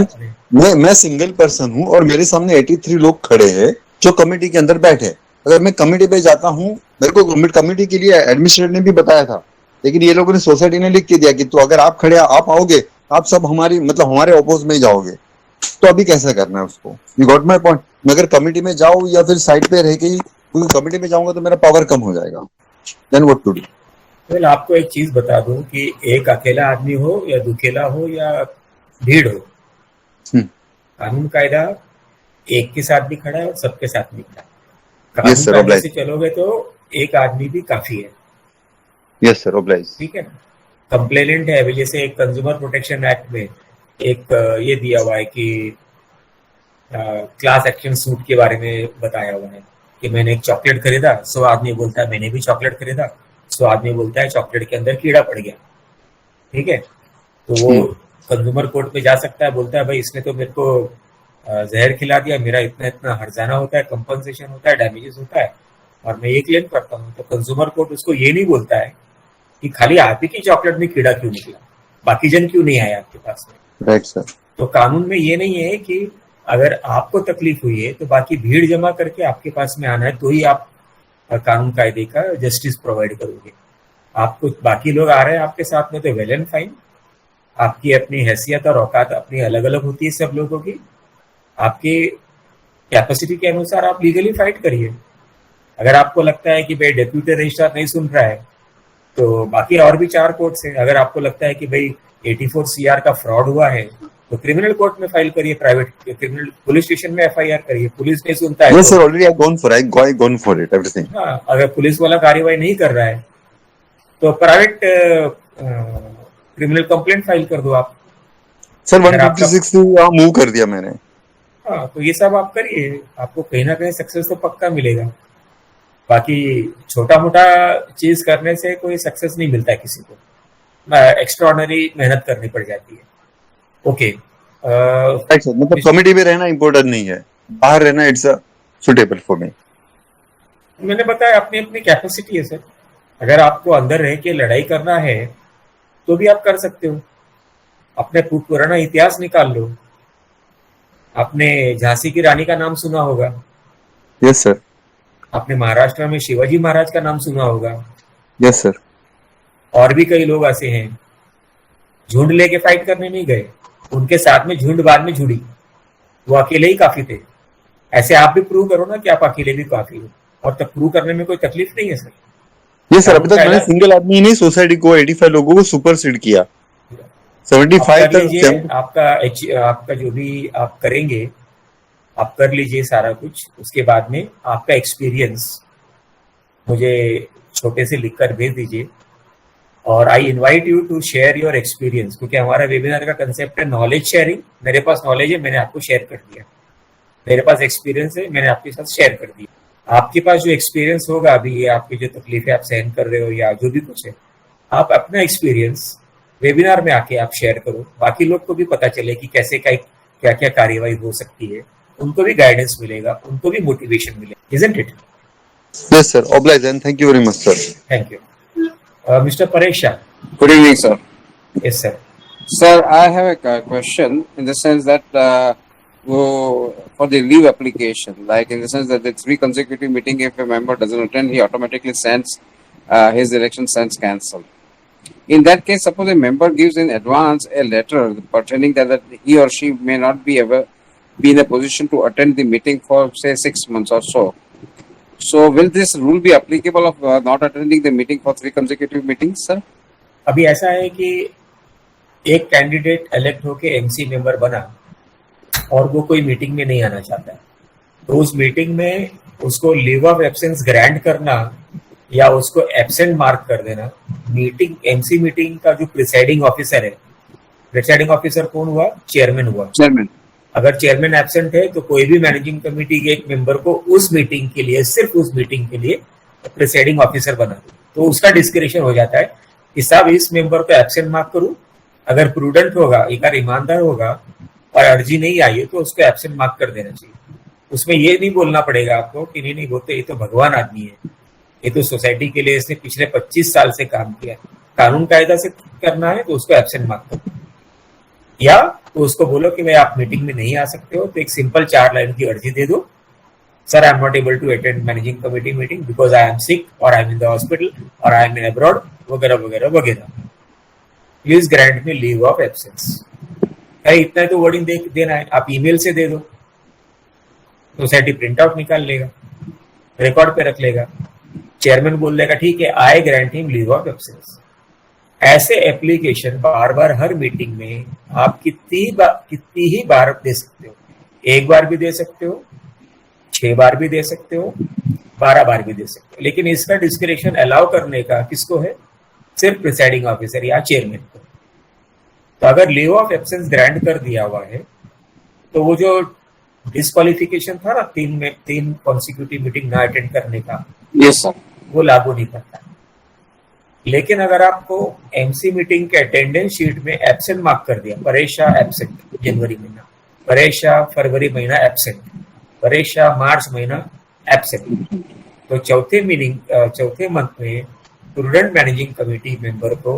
मैं सिंगल पर्सन हूँ और मेरे सामने 83 लोग खड़े हैं जो कमेटी के अंदर बैठे. अगर मैं कमेटी पे जाता हूँ, मेरे को कमेटी के लिए एडमिनिस्ट्रेटर ने भी बताया था, लेकिन ये लोगों ने सोसाइटी ने लिख के दिया कि तो अगर आप खड़े आप आओगे, आप सब हमारे अपोज में जाओगे. तो अभी कैसे करना है उसको? You got my point. मैं अगर कमेटी में जाऊँ या फिर साइड पे रह के ही, क्योंकि कमेटी में जाऊंगा तो मेरा पावर कम हो जाएगा. Then what to do? Well, आपको एक चीज बता दूं कि एक अकेला आदमी हो या दुकेला हो या भीड़ हो, कानून कायदा एक के साथ भी खड़ा है और सबके साथ भी खड़ा है. कानून कायदे से चलोगे तो एक आदमी भी काफी है. Yes sir, oblige. ठीक है ना. कंप्लेनेंट है अभी, जैसे एक कंज्यूमर प्रोटेक्शन एक्ट में एक ये दिया हुआ है कि क्लास एक्शन सूट के बारे में बताया हुआ है कि मैंने एक चॉकलेट खरीदा, 100 आदमी बोलता है मैंने भी चॉकलेट खरीदा, 100 आदमी बोलता है चॉकलेट के अंदर कीड़ा पड़ गया. ठीक है, तो वो कंज्यूमर कोर्ट पे जा सकता है, बोलता है भाई इसने तो मेरे को जहर खिला दिया, मेरा इतना इतना हर्जाना होता है, कंपनसेशन होता है, डैमेजेस होता है, और मैं ये क्लेम करता हूँ. तो कंज्यूमर कोर्ट उसको ये नहीं बोलता है कि खाली आप ही की चॉकलेट में कीड़ा क्यों निकला, बाकी जन क्यों नहीं आया आपके पास में. Right sir. तो कानून में ये नहीं है कि अगर आपको तकलीफ हुई है तो बाकी भीड़ जमा करके आपके पास में आना है तो ही आप कानून कायदे का जस्टिस प्रोवाइड करोगे. आपको बाकी लोग आ रहे हैं आपके साथ में तो वेल एंड फाइन. आपकी अपनी हैसियत और औकात अपनी अलग अलग होती है सब लोगों की. आपकी कैपेसिटी के अनुसार आप लीगली फाइट करिए. अगर आपको लगता है कि भाई डेप्यूटी रजिस्ट्रार नहीं सुन रहा है तो बाकी और भी 4 कोर्ट्स हैं. अगर आपको लगता है कि भाई 84 CR का फ्रॉड हुआ है तो क्रिमिनल कोर्ट में फाइल करिए, प्राइवेट क्रिमिनल पुलिस स्टेशन में एफआईआर करिए, पुलिस नहीं सुनता है Yes, तो sir. Already I've gone for it. Everything. हाँ, अगर पुलिस वाला कार्रवाई नहीं कर रहा है तो प्राइवेट क्रिमिनल कंप्लेंट फाइल कर दो आप। सर अगर आपका 156 से मूव कर दिया मैंने। हाँ, तो ये सब आप करिए, आपको कहीं ना कहीं सक्सेस तो पक्का मिलेगा। बाकी छोटा मोटा चीज करने से कोई सक्सेस नहीं मिलता है किसी को, एक्स्ट्राऑर्डिनरी मेहनत करनी पड़ जाती है। ओके, राइट सर, मतलब कमिटी में रहना इम्पोर्टेंट नहीं है, बाहर रहना इट्स सुटेबल फॉर मी। मैंने बताया अपनी अपनी कैपेसिटी है सर। अगर आपको अंदर रह के लड़ाई करना है तो भी आप कर सकते हो, अपने पुराना इतिहास निकाल लो। आपने झांसी की रानी का नाम सुना होगा, यस सर, आपने महाराष्ट्र में शिवाजी महाराज का नाम सुना होगा, यस सर। और भी कई लोग ऐसे हैं झुंड लेके फाइट करने नहीं गए, उनके साथ में झुंड बाद में जुड़ी, वो अकेले ही काफी थे। ऐसे आप भी प्रूव करो ना कि आप अकेले भी काफी हो, और तब प्रूव करने में कोई तकलीफ नहीं है सर। यस सर, अभी तक मैंने सिंगल आदमी नहीं सोसाइटी को 85 लोगों को सुपरसीड किया। 75 तक आपका जो भी आप करेंगे आप कर लीजिए सारा कुछ। उसके बाद में आपका एक्सपीरियंस मुझे छोटे से लिखकर भेज दीजिए, और I invite you to share your experience, क्योंकि हमारा वेबिनार का कंसेप्ट है नॉलेज शेयरिंग। मेरे पास नॉलेज है, मैंने आपको शेयर कर दिया, मेरे पास एक्सपीरियंस है, मैंने आपके साथ शेयर कर दिया। आपके पास जो एक्सपीरियंस होगा अभी, ये आपकी जो तकलीफें आप सहन कर रहे हो या जो भी कुछ है, आप अपना एक्सपीरियंस वेबिनार में आके आप शेयर करो, बाकी लोग को भी पता चले कि कैसे क्या क्या कार्यवाही हो सकती है, उनको भी गाइडेंस मिलेगा, उनको भी मोटिवेशन मिलेगा, isn't it? Yes sir, obliged and thank you very much sir. Thank you. Mr. Paresh Shah. Good evening, sir. Yes, sir. Sir, I have a question in the sense that for the leave application, like in the sense that the 3 consecutive meeting, if a member doesn't attend, he automatically sends his election sends cancelled. In that case, suppose a member gives in advance a letter pertaining that he or she may not be in a position to attend the meeting for say 6 months or so. So, will this rule be applicable of not attending the meeting for 3 consecutive meetings, sir? अभी ऐसा है कि एक candidate elect होके MC member बना और वो कोई मीटिंग में नहीं आना चाहता है, तो उस मीटिंग में उसको लीव ऑफ एब्सेंस ग्रांट करना या उसको एब्सेंट मार्क कर देना। मीटिंग एमसी मीटिंग का जो प्रिसाइडिंग ऑफिसर है, प्रिसाइडिंग ऑफिसर कौन हुआ? चेयरमैन हुआ। चेयरमैन। अगर चेयरमैन एब्सेंट है तो कोई भी मैनेजिंग कमेटी के एक मेंबर को उस मीटिंग के लिए, सिर्फ उस मीटिंग के लिए प्रिसाइडिंग ऑफिसर बना दो, तो उसका डिस्क्रिप्शन हो जाता है कि साहब इस मेंबर को एब्सेंट मार्क करूं। अगर प्रूडेंट होगा, एक बार ईमानदार होगा और अर्जी नहीं आई है तो उसको एब्सेंट मार्क कर देना चाहिए। उसमें ये नहीं बोलना पड़ेगा आपको कि नहीं बोलते, ये तो भगवान आदमी है, ये तो सोसाइटी के लिए इसने पिछले 25 साल से काम किया, कानून कायदा से करना है तो उसको एब्सेंट मार्क करो। या तो उसको बोलो कि भाई आप मीटिंग में नहीं आ सकते हो, तो एक सिंपल 4 लाइन की अर्जी दे दो, sir I am not able to attend managing committee meeting because I am sick और I am in the hospital और आई एम इन अब्रॉड, वगैरह वगैरह वगैरह, please grant me leave of absence. अरे इतना तो वर्डिंग देना है, आप ईमेल से दे दो, सोसाइटी प्रिंट आउट निकाल लेगा, रिकॉर्ड पे रख लेगा, चेयरमैन बोल देगा ठीक है आई grant him leave of absence. ऐसे एप्लीकेशन बार बार हर मीटिंग में आप कितनी ही बार दे सकते हो, 1 बार भी दे सकते हो, 6 बार भी दे सकते हो, 12 बार भी दे सकते हो, लेकिन इसका डिस्क्रिप्शन अलाउ करने का किसको है? सिर्फ प्रिसाइडिंग ऑफिसर या चेयरमैन को। तो अगर लीव ऑफ एब्सेंस ग्रांट कर दिया हुआ है तो वो जो डिस्क्वालिफिकेशन था ना 3 कॉन्सिक्यूटिव मीटिंग ना अटेंड करने का, यस सर, वो लागू नहीं करता। लेकिन अगर आपको एमसी मीटिंग के अटेंडेंस शीट में एब्सेंट मार्क कर दिया, परेश शाह एब्सेंट जनवरी महीना, परेश शाह फरवरी महीना एब्सेंट, परेश शाह मार्च महीना एब्सेंट, तो चौथे मंथ में प्रूडेंट मैनेजिंग कमेटी मेंबर को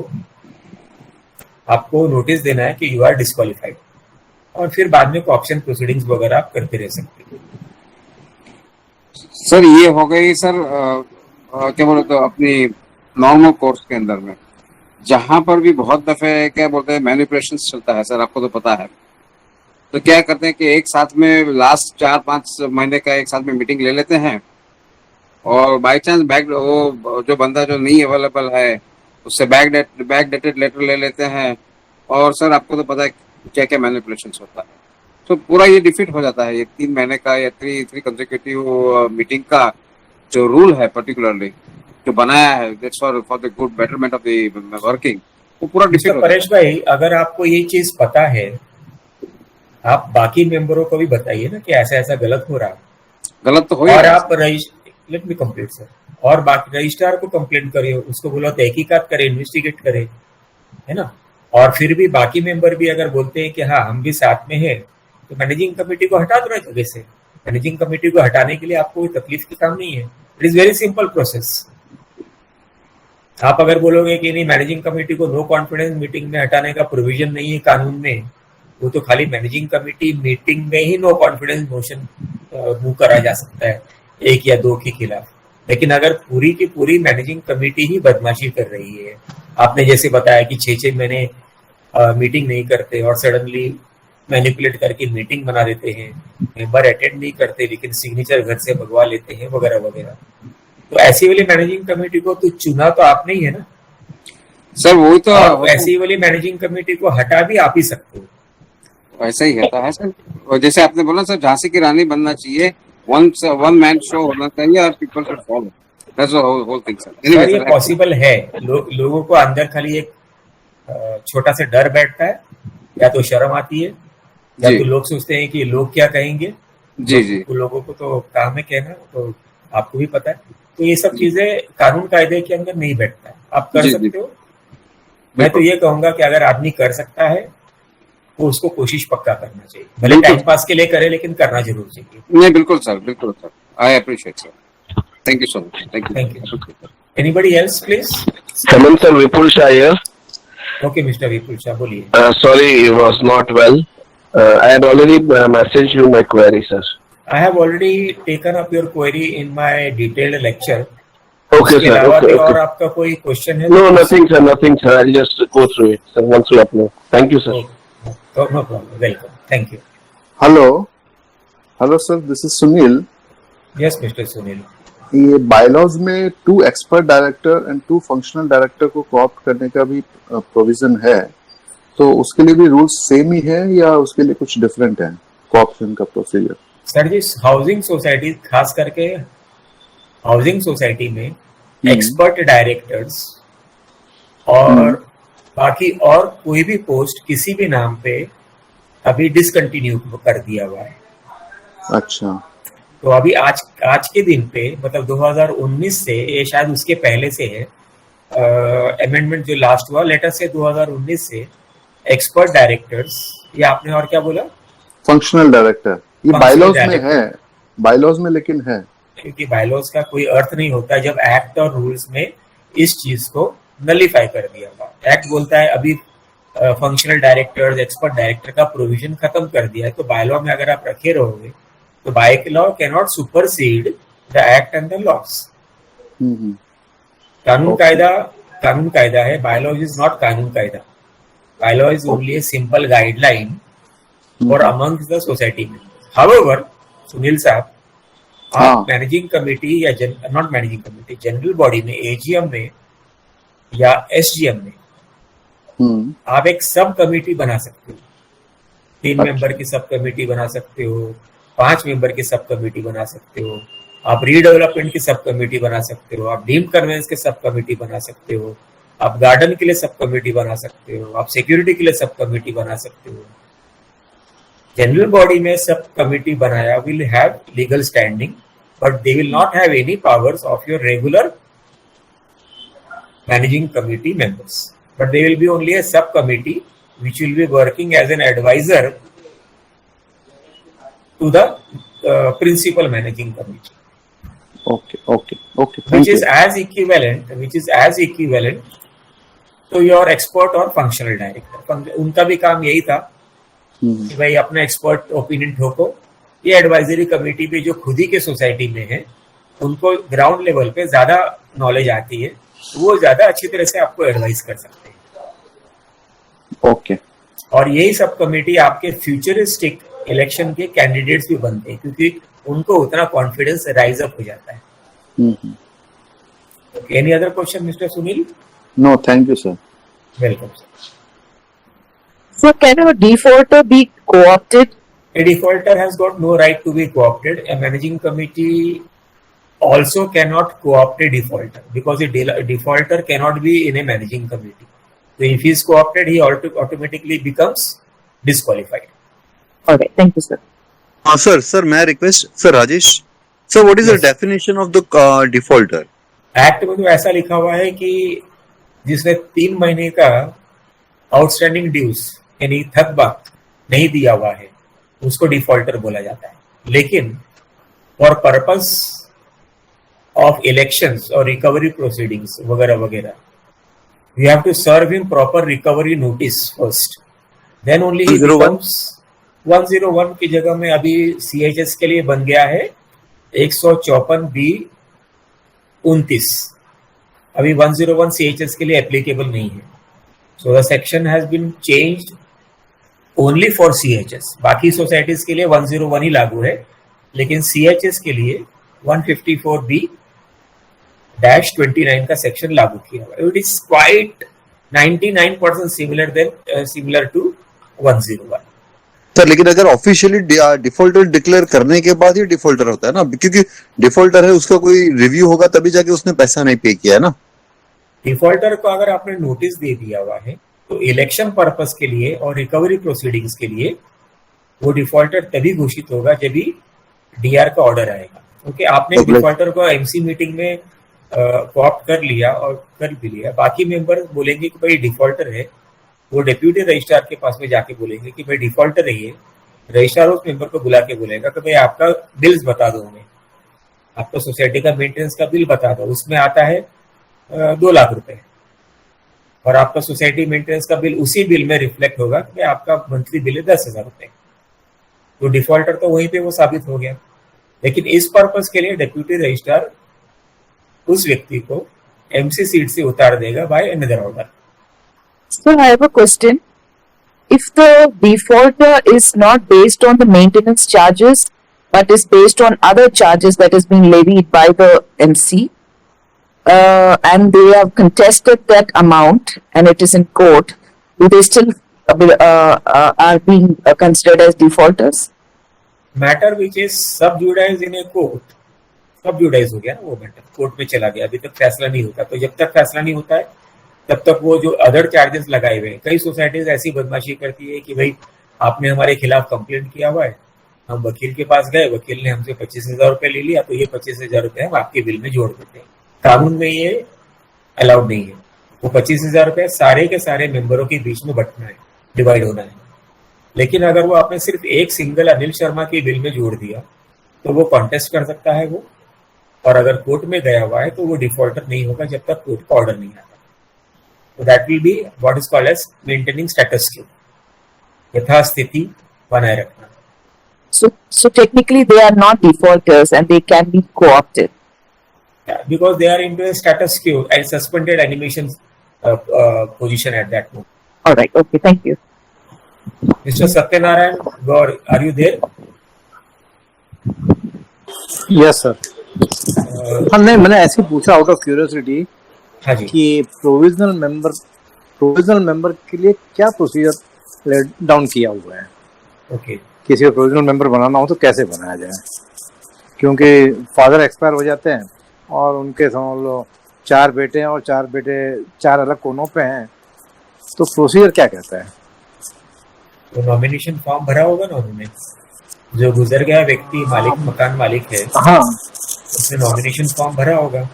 आपको नोटिस देना है कि यू आर डिस्क्वालिफाइड, और फिर बाद में ऑप्शन प्रोसीडिंग्स वगैरह आप करते रह सकते हैं। सर ये हो गई सर क्या बोले तो अपनी नॉर्मल कोर्स के अंदर में, जहां पर भी बहुत दफे क्या बोलते हैं मैनिपुलेशन चलता है सर, आपको तो पता है। तो क्या करते हैं कि एक साथ में लास्ट 4-5 महीने का एक साथ में मीटिंग ले लेते हैं, और बाई चांस वो जो बंदा जो नहीं अवेलेबल है उससे बैक डेटेड लेटर ले लेते हैं, और सर आपको तो पता है क्या क्या मैनिपुलेशन होता है, तो पूरा ये डिफीट हो जाता है। ये 3 महीने का या थ्री कंसेक्यूटिव मीटिंग का जो रूल है पर्टिकुलरली जो बनाया है, that's for the good betterment of the working, वो पूरा डिफीट मिस्टर हो जाता परेश भाई, अगर आपको ये चीज पता है, आप बाकी मेंबरों को भी बताइए ना कि ऐसा ऐसा गलत हो रहा है। है। गलत तो हो ही और रहा है। आप लेट मी कंप्लीट सर। और बाकी रजिस्ट्रार को कंप्लेंट करिए, उसको बोलो तहकीकात करे, इन्वेस्टिगेट करे, है ना। और फिर भी बाकी मेंबर भी अगर बोलते हैं कि हाँ हम भी साथ में हैं, तो मैनेजिंग कमेटी को हटा दो जगह से। मैनेजिंग कमेटी को हटाने के लिए आपको कोई तकलीफ की काम नहीं है। It is very simple process. आप अगर बोलोगे कि नहीं मैनेजिंग कमेटी को नो कॉन्फिडेंस मीटिंग में हटाने का प्रोविजन नहीं है कानून में, वो तो खाली मैनेजिंग कमेटी मीटिंग में ही नो कॉन्फिडेंस मोशन मूव करा जा सकता है 1 या 2 के खिलाफ। लेकिन अगर पूरी की पूरी मैनेजिंग कमेटी ही बदमाशी कर रही है, आपने जैसे बताया कि 6-6 महीने मीटिंग नहीं करते और सडनली मैनिपुलेट करके मीटिंग बना देते हैं, मेंबर अटेंड नहीं करते लेकिन सिग्नेचर घर से भगवा लेते हैं वगैरह वगैरह, तो ऐसी वाली मैनेजिंग कमेटी को तो चुना तो आपने ही है ना सर। वही तो आप ऐसी वाली मैनेजिंग कमेटी को हटा भी आप ही सकते हो। ऐसा ही होता है सर। और जैसे आपने बोला सर, झांसी की रानी बनना चाहिए, वन मैन शो होना चाहिए और people should follow, that's the whole thing sir. Sir ये पॉसिबल है। लोगों को अंदर खाली एक छोटा सा डर बैठता है, या तो शर्म आती है, या जी। तो लोग सोचते हैं कि लोग क्या कहेंगे। जी जी। लोगों को तो काम है कहना, तो आपको भी पता है। तो ये सब चीजें कानून कायदे के अंदर नहीं बैठता है। आप कर जी, जी। सकते हो। मैं तो ये कहूंगा कि अगर आदमी कर सकता है तो उसको कोशिश पक्का करना चाहिए, भले बिल्कुल। टाइम पास के लिए करे लेकिन करना जरूर चाहिए। नहीं बिल्कुल सर, बिल्कुल sir, I appreciate sir, thank you so much, thank you. Thank you. Anybody else, please? Saman sir, Vipul Shah here. Okay, Mr. Vipul Shah, बोलिए। Sorry, it was not well. I had already messaged you my query, sir. I have already taken up your query in my detailed lecture. Okay, इसके sir. अलावा Okay, भी और okay. आपका कोई question है? No, nothing, sir. Nothing, sir. I'll just go through it, sir. Once you upload. Thank you, sir. Oh, no problem. Welcome. Thank you. Hello sir, this is Sunil. Yes, Mr. Sunil. ये bylaws में 2 expert director and 2 functional director को co-opt करने का भी provision है, तो उसके लिए भी रूल्स सेम ही है या उसके लिए कुछ डिफरेंट है कोऑप्शन का प्रोसीजर? सर जी, हाउसिंग सोसाइटी, खास करके हाउसिंग सोसाइटी में एक्सपर्ट डायरेक्टर्स और बाकी और कोई भी पोस्ट किसी भी नाम पे अभी डिसकंटिन्यू कर दिया हुआ है। अच्छा। तो अभी आज के दिन पे, मतलब 2019 से, ये शायद उसके पहले से है अमेंडमेंट जो लास्ट हुआ, लेटर से 2019 से एक्सपर्ट डायरेक्टर्स, या आपने और क्या बोला? फंक्शनल डायरेक्टर, ये Functional बायलॉज में director. है, बायलॉज में लेकिन है। क्योंकि बायलॉज का कोई अर्थ नहीं होता जब एक्ट और रूल्स में इस चीज को नलिफाई कर दिया हुआ। एक्ट बोलता है अभी फंक्शनल डायरेक्टर्स, एक्सपर्ट डायरेक्टर का प्रोविजन खत्म कर दिया है, तो बायलॉ में अगर आप रखे रहोगे तो by law can not supersede the act and the loss. कानून कायदा है, बायलॉज इज नॉट कानून कायदा। Bylaw is only a simple guideline for amongst the society में। हाउएवर, सुनील साहब, आप मैनेजिंग कमेटी या not managing committee, general body में, एजीएम में या एसजीएम में आप एक सब कमेटी बना सकते हो। 3 मेंबर की सब कमेटी बना सकते हो, 5 मेंबर की सब कमेटी बना सकते हो, आप रीडेवलपमेंट की सब कमेटी बना सकते हो, आप डीम्ड कन्वेंस के सब कमेटी बना सकते हो, आप गार्डन के लिए सब कमेटी बना सकते हो, आप सिक्योरिटी के लिए सब कमेटी बना सकते हो। जनरल बॉडी में सब कमेटी बनाया will have legal standing, but they will not have any powers of your regular managing committee members, but they will be only a subcommittee which will be working as an advisor to the principal managing committee. Okay. Which Thank is as equivalent to your expert or functional director. उनका भी काम यही था कि भाई अपना expert opinion ठोको। ये advisory committee पे जो खुद ही के सोसाइटी में है, उनको ग्राउंड लेवल पे ज्यादा नॉलेज आती है, वो ज्यादा अच्छी तरह से आपको एडवाइस कर सकते हैं। ओके। और यही सब कमेटी आपके फ्यूचरिस्टिक इलेक्शन के कैंडिडेट्स भी बनते हैं, क्योंकि उनको उतना कॉन्फिडेंस राइज अप हो जाता है। Any other question mister Sunil? No, thank you sir. Welcome sir. So can a defaulter be co-opted? A defaulter has got no right to be co-opted. A managing committee also cannot co-opt a defaulter because a defaulter cannot be in a managing committee. So if he is co-opted, he automatically becomes disqualified. All right, thank you, sir. Sir, may I request, Sir Rajesh? Sir, what is the Yes. definition of the defaulter? Act में तो ऐसा लिखा हुआ है कि जिसने 3 महीने का आउटस्टैंडिंग ड्यूज यानी थकबा नहीं दिया हुआ है उसको डिफॉल्टर बोला जाता है. लेकिन फॉर पर्पस ऑफ इलेक्शंस और रिकवरी प्रोसीडिंग्स वगैरह वगैरह we have to serve him proper recovery notice first, then only he becomes 101 की जगह में अभी सीएचएस के लिए बन गया है 154B29. अभी 101 CHS के लिए एप्लीकेबल नहीं है. So the section has been changed only for CHS. बाकी सोसाइटीज के लिए 101 ही लागू है, लेकिन CHS के लिए 154B-29 का सेक्शन लागू किया हुआ है. It is quite 99% similar to 101. Sir, लेकिन अगर ऑफिशियली डिफॉल्टर डिक्लेयर करने के बाद ही डिफॉल्टर होता है ना, क्योंकि डिफॉल्टर है उसका कोई रिव्यू होगा तभी जाके उसने पैसा नहीं पे किया है ना. डिफॉल्टर को अगर आपने नोटिस दे दिया हुआ है तो इलेक्शन पर्पस के लिए और रिकवरी प्रोसीडिंग्स के लिए वो डिफॉल्टर तभी घोषित होगा जब भी डीआर का ऑर्डर आएगा. ओके, आपने डिफॉल्टर को एमसी मीटिंग में कोऑप्ट कर लिया और कर भी लिया, बाकी मेंबर बोलेंगे कि भाई डिफॉल्टर है, वो डेप्यूटी रजिस्ट्रार के पास में जाके बोलेंगे कि भाई डिफॉल्टर है ये. रजिस्ट्रार उस मेंबर को बुला के बोलेगा कि भाई आपका बिल्स बता दो, हमें आपका सोसाइटी का मेंटेनेंस का बिल बता दो, उसमें आता है 2 लाख रुपए और आपका सोसाइटी मेंटेनेंस का बिल उसी बिल में रिफ्लेक्ट होगा कि आपका मंथली बिल है 10,000 रुपए. तो डिफॉल्टर तो वहीं पे वो साबित हो गया. लेकिन इस पर्पस के लिए डेप्यूटी रजिस्ट्रार उस व्यक्ति को एमसी सीट से उतार देगा by another order. So I have a question. If the defaulter is not based on the maintenance charges, but is based on other charges that is being levied by the MC, and they have contested that amount and it is in court, do they still are being considered as defaulters? Matter which is सब जुडाइज इन a court, सब जुडाइज हो गया ना, वो matter court में चला गया, अभी तक फैसला नहीं होता. तो जब तक फैसला नहीं होता है तब तक वो जो अदर चार्जेस लगाए हुए हैं, कई सोसाइटीज ऐसी बदमाशी करती है कि भाई आपने हमारे खिलाफ कंप्लेंट किया हुआ है, हम वकील के पास गए, वकील ने हमसे 25,000 रुपए ले लिया, तो ये 25,000 रुपए हम आपके बिल में जोड़ देते हैं. कानून में ये अलाउड नहीं है. वो 25,000 रुपए सारे के सारे मेंबरों के बीच में बंटना है, डिवाइड होना है. लेकिन अगर वो आपने सिर्फ एक सिंगल अनिल शर्मा के बिल में जोड़ दिया तो वो कॉन्टेस्ट कर सकता है वो, और अगर कोर्ट में गया हुआ है तो वो डिफॉल्टर नहीं होगा जब तक कोर्ट का ऑर्डर नहीं आता. तो that will be what is called as maintaining status quo, यथास्थिति बनाए रखना. So technically they are not defaulters and they can be co-opted. Yeah, because they are into a status quo and suspended animation position at that moment. All right. Okay. Thank you. Mr. Satyanarayan Gaur, are you there? Yes sir. हाँ, नहीं, मैंने ऐसे पूछा out of curiosity हाँ जी, कि provisional member के लिए क्या प्रोसीजर लेट डाउन किया हुआ है. ओके. किसी को प्रोविजनल मेंबर बनाना हो तो कैसे बनाया जाए, क्योंकि फादर एक्सपायर हो जाते हैं और उनके समझ लो 4 बेटे हैं और 4 बेटे 4 अलग कोनों पे हैं, तो प्रोसीजर क्या कहता है. तो नॉमिनेशन फॉर्म भरा होगा ना उन्होंने, जो गुजर गया व्यक्ति मालिक मकान मालिक है, हाँ, उसने नॉमिनेशन फॉर्म भरा होगा.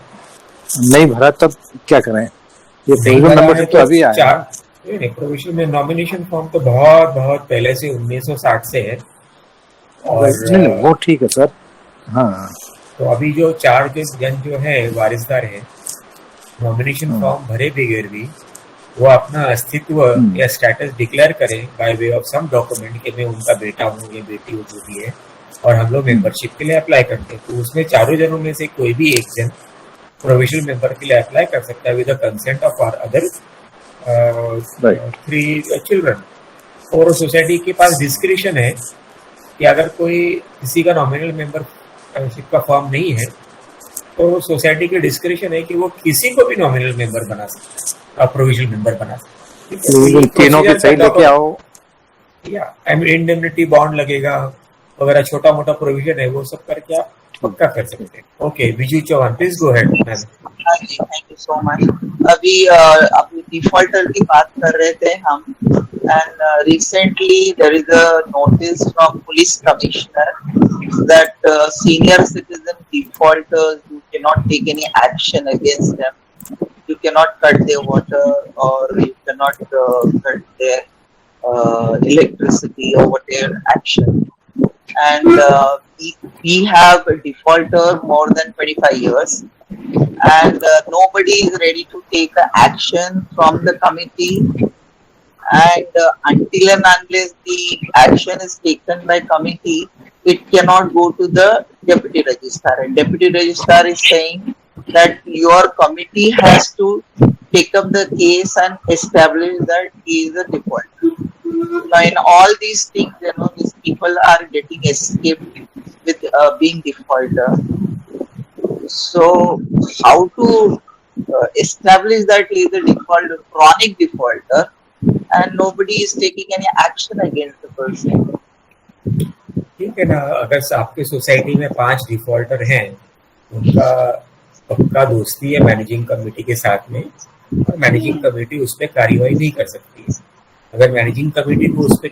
नहीं भरा तब क्या करें, ये प्रोविजनल मेंबर तो अभी आया. प्रोविजन में नॉमिनेशन फॉर्म तो बहुत बहुत पहले से 1960 से है. और नहीं, वो ठीक है सर. हाँ, तो अभी जो 4 जन जो है वारिसदार है, नॉमिनेशन फॉर्म भरे बगैर भी वो अपना अस्तित्व या स्टेटस डिक्लेयर करें by way of some document कि मैं उनका बेटा हूँ या बेटी हो, जो भी है, और हम लोग मेंबरशिप के लिए अप्लाई करते हैं. तो उसमें 4 जनों में से कोई भी एक जन प्रोविजनल मेंबर के लिए अप्लाई कर सकता है with the consent of our other 3 children. और सोसाइटी के पास डिस्क्रिप्शन है कि अगर कोई किसी का नॉमिनल मेंबरशिप का फॉर्म नहीं है तो सोसाइटी की डिस्क्रिप्शन है कि वो किसी को भी नॉमिनल मेंबर बना सकता है, प्रोविजनल मेंबर बना सकता है. तीनों के सही लेके आओ या इंडेमनिटी बॉन्ड लगेगा वगैरह, छोटा मोटा प्रोविजन है, वो सब करके आप पक्का कर सकते हैं. Okay, Viju Chauhan, please go ahead ma'am. हाँ जी, थैंक यू सो मच. अभी अपनी डिफॉल्टर की बात कर रहे थे हम, and recently there is a notice from police commissioner that senior citizen defaulters you can not take any action against them. You cannot cut their water or you cannot cut their electricity or whatever action. And we have a defaulter more than 25 years, and nobody is ready to take action from the committee. And until and unless the action is taken by committee, it cannot go to the deputy registrar. And deputy registrar is saying that your committee has to take up the case and establish that he is a defaulter. Now, in all these things, you know, these people are getting escaped with being defaulter. So, how to establish that he is a defaulter, chronic defaulter, and nobody is taking any action against the person? ठीक है ना. अगर आपके society में 5 defaulter हैं, उनका पक्का दोस्ती है मैनेजिंग कमेटी के साथ में, और मैनेजिंग कमेटी उस पर कार्रवाई नहीं कर सकती है. अगर मैनेजिंग कमेटी को उस पर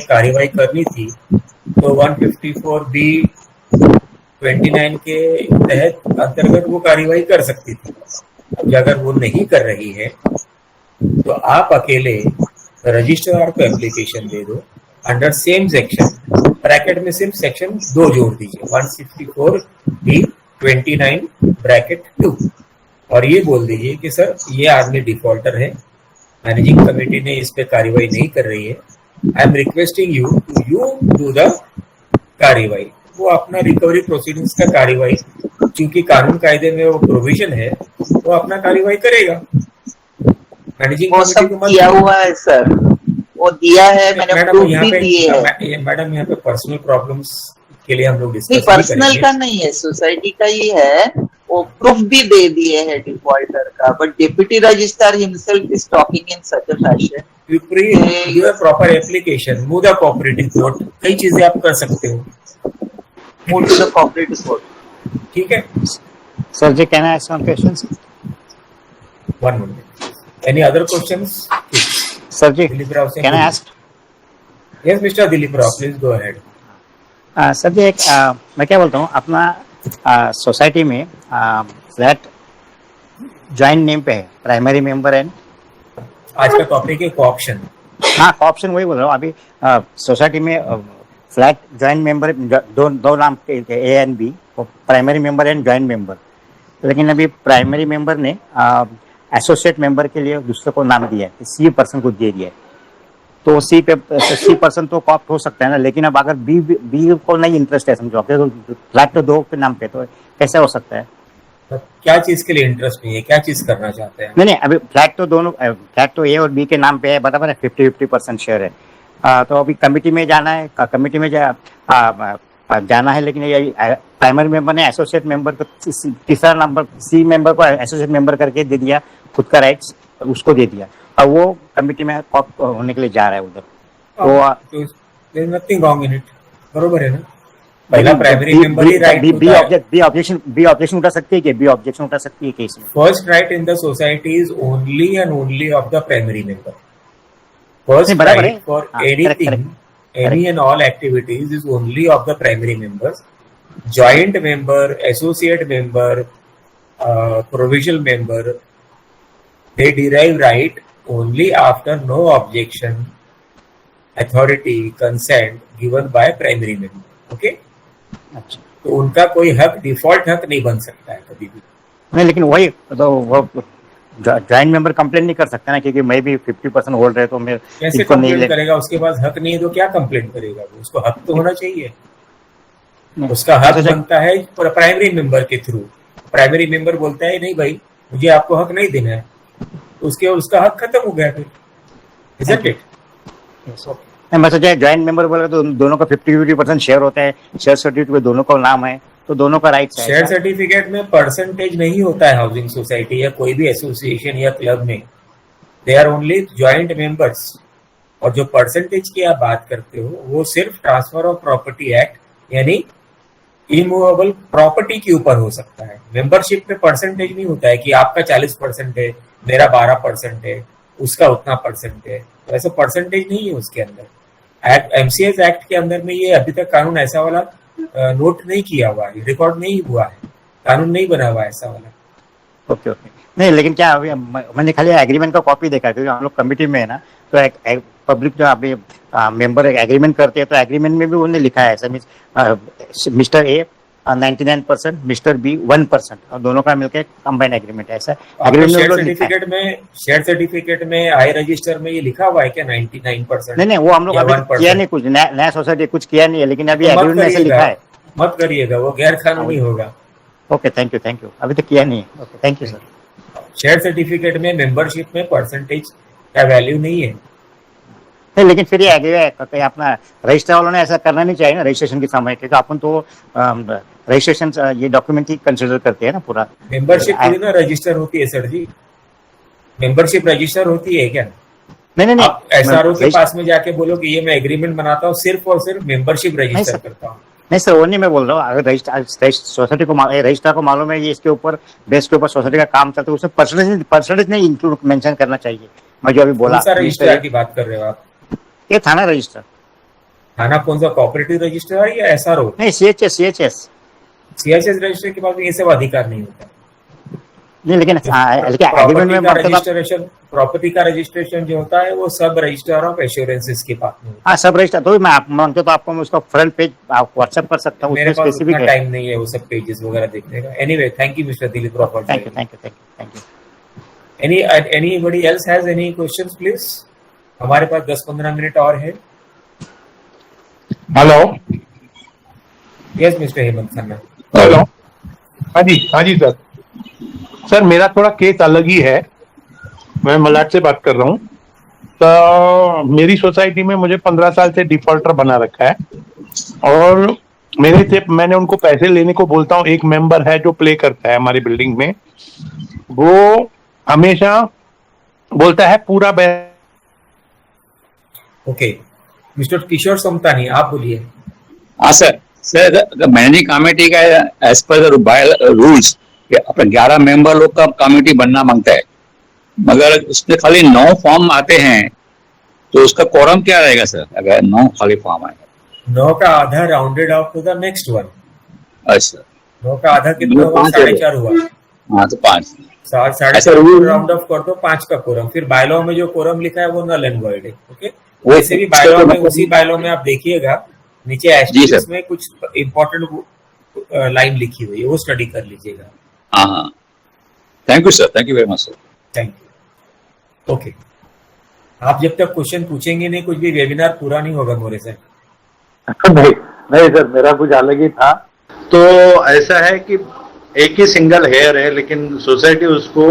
कार्रवाई करनी थी तो 154B29 के तहत अंतर्गत वो कार्रवाई कर सकती थी. अगर वो नहीं कर रही है तो आप अकेले रजिस्ट्रार को एप्लीकेशन दे दो अंडर सेम सेक्शन, ब्रैकेट में सिर्फ सेक्शन 2 जोड़ दीजिए, 164B29 ब्रैकेट 2, और ये बोल दीजिए कि सर ये आदमी डिफॉल्टर है, मैनेजिंग कमेटी ने इस पे कार्रवाई नहीं कर रही है, I am requesting you do the कार्रवाई. वो अपना रिकवरी प्रोसीडिंग्स का कार्रवाई, क्योंकि कानून कायदे में वो प्रोविजन है, वो अपना कार्रवाई करेगा. मैनेजिंग कमेटी को दिया हुआ है सर, वो दिया है, मैंने प्रूफ भी दिए है. मैडम यहाँ पे पर्सनल प्रॉब्लम्स के लिए हम लोग डिस्कस पर्सनल का नहीं है, सोसाइटी का ही है. वो प्रूफ भी दे दिए हैं डिफॉल्टर का, but deputy registrar himself is talking in such a fashion. You proper application, move the cooperative court, कई चीजें आप कर सकते हो. Move to the cooperative court. ठीक है sir ji, can I ask some questions? One minute. Any other questions? Sir ji, can I ask? Yes mister Dilip Rao, please go ahead. Sir ji, एक मैं क्या बोलता हूँ, अपना सोसाइटी में फ्लैट जॉइंट नेम पे है, प्राइमरी मेंबर एंड आज का टॉपिक है कोऑप्शन. हाँ, कोऑप्शन वही बोल रहा हूँ. अभी सोसाइटी में फ्लैट जॉइंट मेंबर दो नाम के A and B, primary member and joint member. लेकिन अभी प्राइमरी मेंबर ने एसोसिएट मेंबर के लिए दूसरे को नाम दिया है, सी पर्सन को दे दिया है. तो सी पर्सन तो कॉप्ट हो सकता है ना, लेकिन अब अगर बी को नहीं इंटरेस्ट है, समझो तो फ्लैट तो 2 के नाम पे, तो कैसे हो सकता है? क्या चीज के लिए इंटरेस्ट नहीं है, क्या चीज करना चाहते हैं? नहीं, अभी फ्लैट तो ए और बी के नाम पे है, बराबर है, 50-50% शेयर है. तो अभी कमिटी में जाना है, जाना है, लेकिन ये प्राइमरी मेंबर ने एसोसिएट मेंबर को तीसरा नंबर सी मेंबर को एसोसिएट मेंबर करके दे दिया, खुद का राइट्स उसको दे दिया, और वो कमिटी में कॉप होने के लिए जा रहा है उधर. तो नथिंग रॉन्ग इन इट, बरोबर है ना. पहला प्राइमरी मेंबर ही राइट बी ऑब्जेक्शन उठा सकती है कि बी ऑब्जेक्शन उठा सकती है केस में. First right in the society is only and only of the primary member. First right for anything, any and all activities is only of the primary members. Joint member, associate member, provisional member, they derive right only after no objection, authority, consent given by primary member. Okay? अच्छा, तो उनका कोई हक, default हक नहीं बन सकता है कभी भी. नहीं, लेकिन वही तो वो जॉइंट मेंबर कंप्लेन नहीं कर सकता ना, क्योंकि मैं भी 50% होल्ड है, तो मैं कैसे कंप्लेन करेगा? उसके पास हक नहीं है तो क्या कंप्लेन करेगा? उसको हक तो होना चाहिए. उसका हक बनता है प्राइमरी मेंबर के थ्रू. प्राइमरी मेंबर बोलता है नहीं भाई, मुझे आपको हक नहीं देना है, उसका हक खत्म हो गया फिर. Isn't it? मैं सोचा जॉइंट मेंबर बोला तो दोनों का 50-50% शेयर होता है, शेयर सर्टिफिकेट में दोनों का नाम है, तो दोनों का राइट है. शेयर सर्टिफिकेट में परसेंटेज नहीं होता है हाउसिंग सोसाइटी या कोई भी एसोसिएशन या क्लब में. They are only joint members और जो परसेंटेज की आप बात करते हो वो सिर्फ ट्रांसफर ऑफ प्रॉपर्टी एक्ट यानी इमूवेबल प्रॉपर्टी के ऊपर हो सकता है। मेंबरशिप में परसेंटेज नहीं होता है कि आपका 40% है, मेरा 12% है, उसका उतना परसेंट है, तो ऐसा परसेंटेज नहीं है उसके अंदर। एमसीएस एक्ट के अंदर में ये अभी तक कानून ऐसा वाला नोट नहीं किया हुआ है, रिकॉर्ड नहीं हुआ है, कानून नहीं बना हुआ है ऐसा वाला। ओके ओके, नहीं लेकिन क्या अभी मैंने खाली एग्रीमेंट का कॉपी देखा क्योंकि हम लोग कमिटी में है ना, तो एक पब्लिक जो अभी मेंबर एग्रीमेंट करते हैं तो एग्रीमेंट में भी उन्होंने लिखा है ऐसा, मिस्टर ए 99%, मिस्टर बी 1% और दोनों का मिलकर कंबाइंड एग्रीमेंट है। ऐसा एग्रीमेंट शेयर सर्टिफिकेट में आई रजिस्टर में ये लिखा हुआ है क्या 99%? नहीं वो हम लोग अभी किया नहीं, कुछ नया सोसाइटी कुछ किया नहीं है, लेकिन अभी एग्रीमेंट में ऐसे लिखा है। मत करिएगा, वो गैर कानूनी होगा। ओके थैंक यू, अभी तक किया नहीं है। Okay thank you sir. Share certificate में मेंबरशिप में परसेंटेज का वैल्यू नहीं है। नहीं लेकिन फिर ये अपना रजिस्टर वालों ने ऐसा करना नहीं चाहिए ना रजिस्ट्रेशन के समय, क्योंकि अपन तो रजिस्ट्रेशन ये डॉक्यूमेंट ही कंसिडर करते हैं ना पूरा। मेंबरशिप के लिए ना रजिस्टर होती है सर जी, मेंबरशिप रजिस्टर होती है क्या? नहीं एसआरओ के पास में जाके बोलो कि ये मैं एग्रीमेंट बनाता हूँ सिर्फ और सिर्फ मेंबरशिप रजिस्टर करता हूँ। नहीं सर वो नहीं मैं बोल रहा हूँ, अगर सोसाइटी को रजिस्ट्रार को मालूम है ये इसके ऊपर बेस के ऊपर सोसाइटी का काम चलता है, उसमें परसेंटेज नहीं इंक्लूड मेंशन करना चाहिए। मैं जो अभी बोला रजिस्टर की बात कर रहे हो आप? ये थाना रजिस्टर। थाना कौन सा, कोऑपरेटिव रजिस्टर है या एसआरओ? नहीं सीएचएस रजिस्टर के पास ये सब अधिकार नहीं होता। नहीं लेकिन एग्रीमेंट में रजिस्ट्रेशन प्रॉपर्टी का रजिस्ट्रेशन जो होता है वो सब रजिस्टर ऑफ एश्योरेंसेस के पास में। हाँ सब रजिस्टर, तो मैं आप मांगते तो आपको मैं उसका फ्रंट पेज आप व्हाट्सएप कर सकता हूँ, मेरे पास उतना टाइम नहीं है वो सब पेजेस वगैरह देखने का। Anyway thank you mister Dilip Rawford. Thank you. Anybody else has any questions please? हमारे पास 10-15 मिनट और है। Hello yes mister Hemant Khanna. Hello हाँ जी सर मेरा थोड़ा केस अलग ही है, मैं मलाड से बात कर रहा हूँ। तो मेरी सोसाइटी में मुझे 15 साल से डिफॉल्टर बना रखा है और मैंने उनको पैसे लेने को बोलता हूँ। एक मेंबर है जो प्ले करता है हमारी बिल्डिंग में, वो हमेशा बोलता है पूरा ओके मिस्टर किशोर समतानी आप बोलिए। हाँ सर मैनेजिंग कमेटी का एज पर रूल्स अपने 11 मेंबर लोग का कमेटी बनना मांगता है, मगर उसमें खाली 9 फॉर्म आते हैं, तो उसका कोरम क्या रहेगा सर अगर 9 खाली फॉर्म आएगा? 9 का आधा rounded off to the next one. अच्छा 9 का आधा कितना हुआ? 4.5 हुआ। हाँ तो 5 4.5 राउंड ऑफ कर दो, 5 का कोरम। फिर बायलॉ में जो कोरम लिखा है वो नल एंड वॉइड है। ओके वैसे भी बायलॉ में, उसी बायलॉ में आप देखिएगा नीचे एस्टेरिस्क में कुछ इंपॉर्टेंट लाइन लिखी हुई है, वो स्टडी कर लीजिएगा। हाँ thank you sir, thank you very much sir. Thank you. Okay आप जब तक क्वेश्चन पूछेंगे नहीं कुछ भी वेबिनार पूरा नहीं होगा मोरे सर। नहीं सर मेरा कुछ अलग ही था। तो ऐसा है कि एक ही सिंगल हेयर है लेकिन सोसाइटी उसको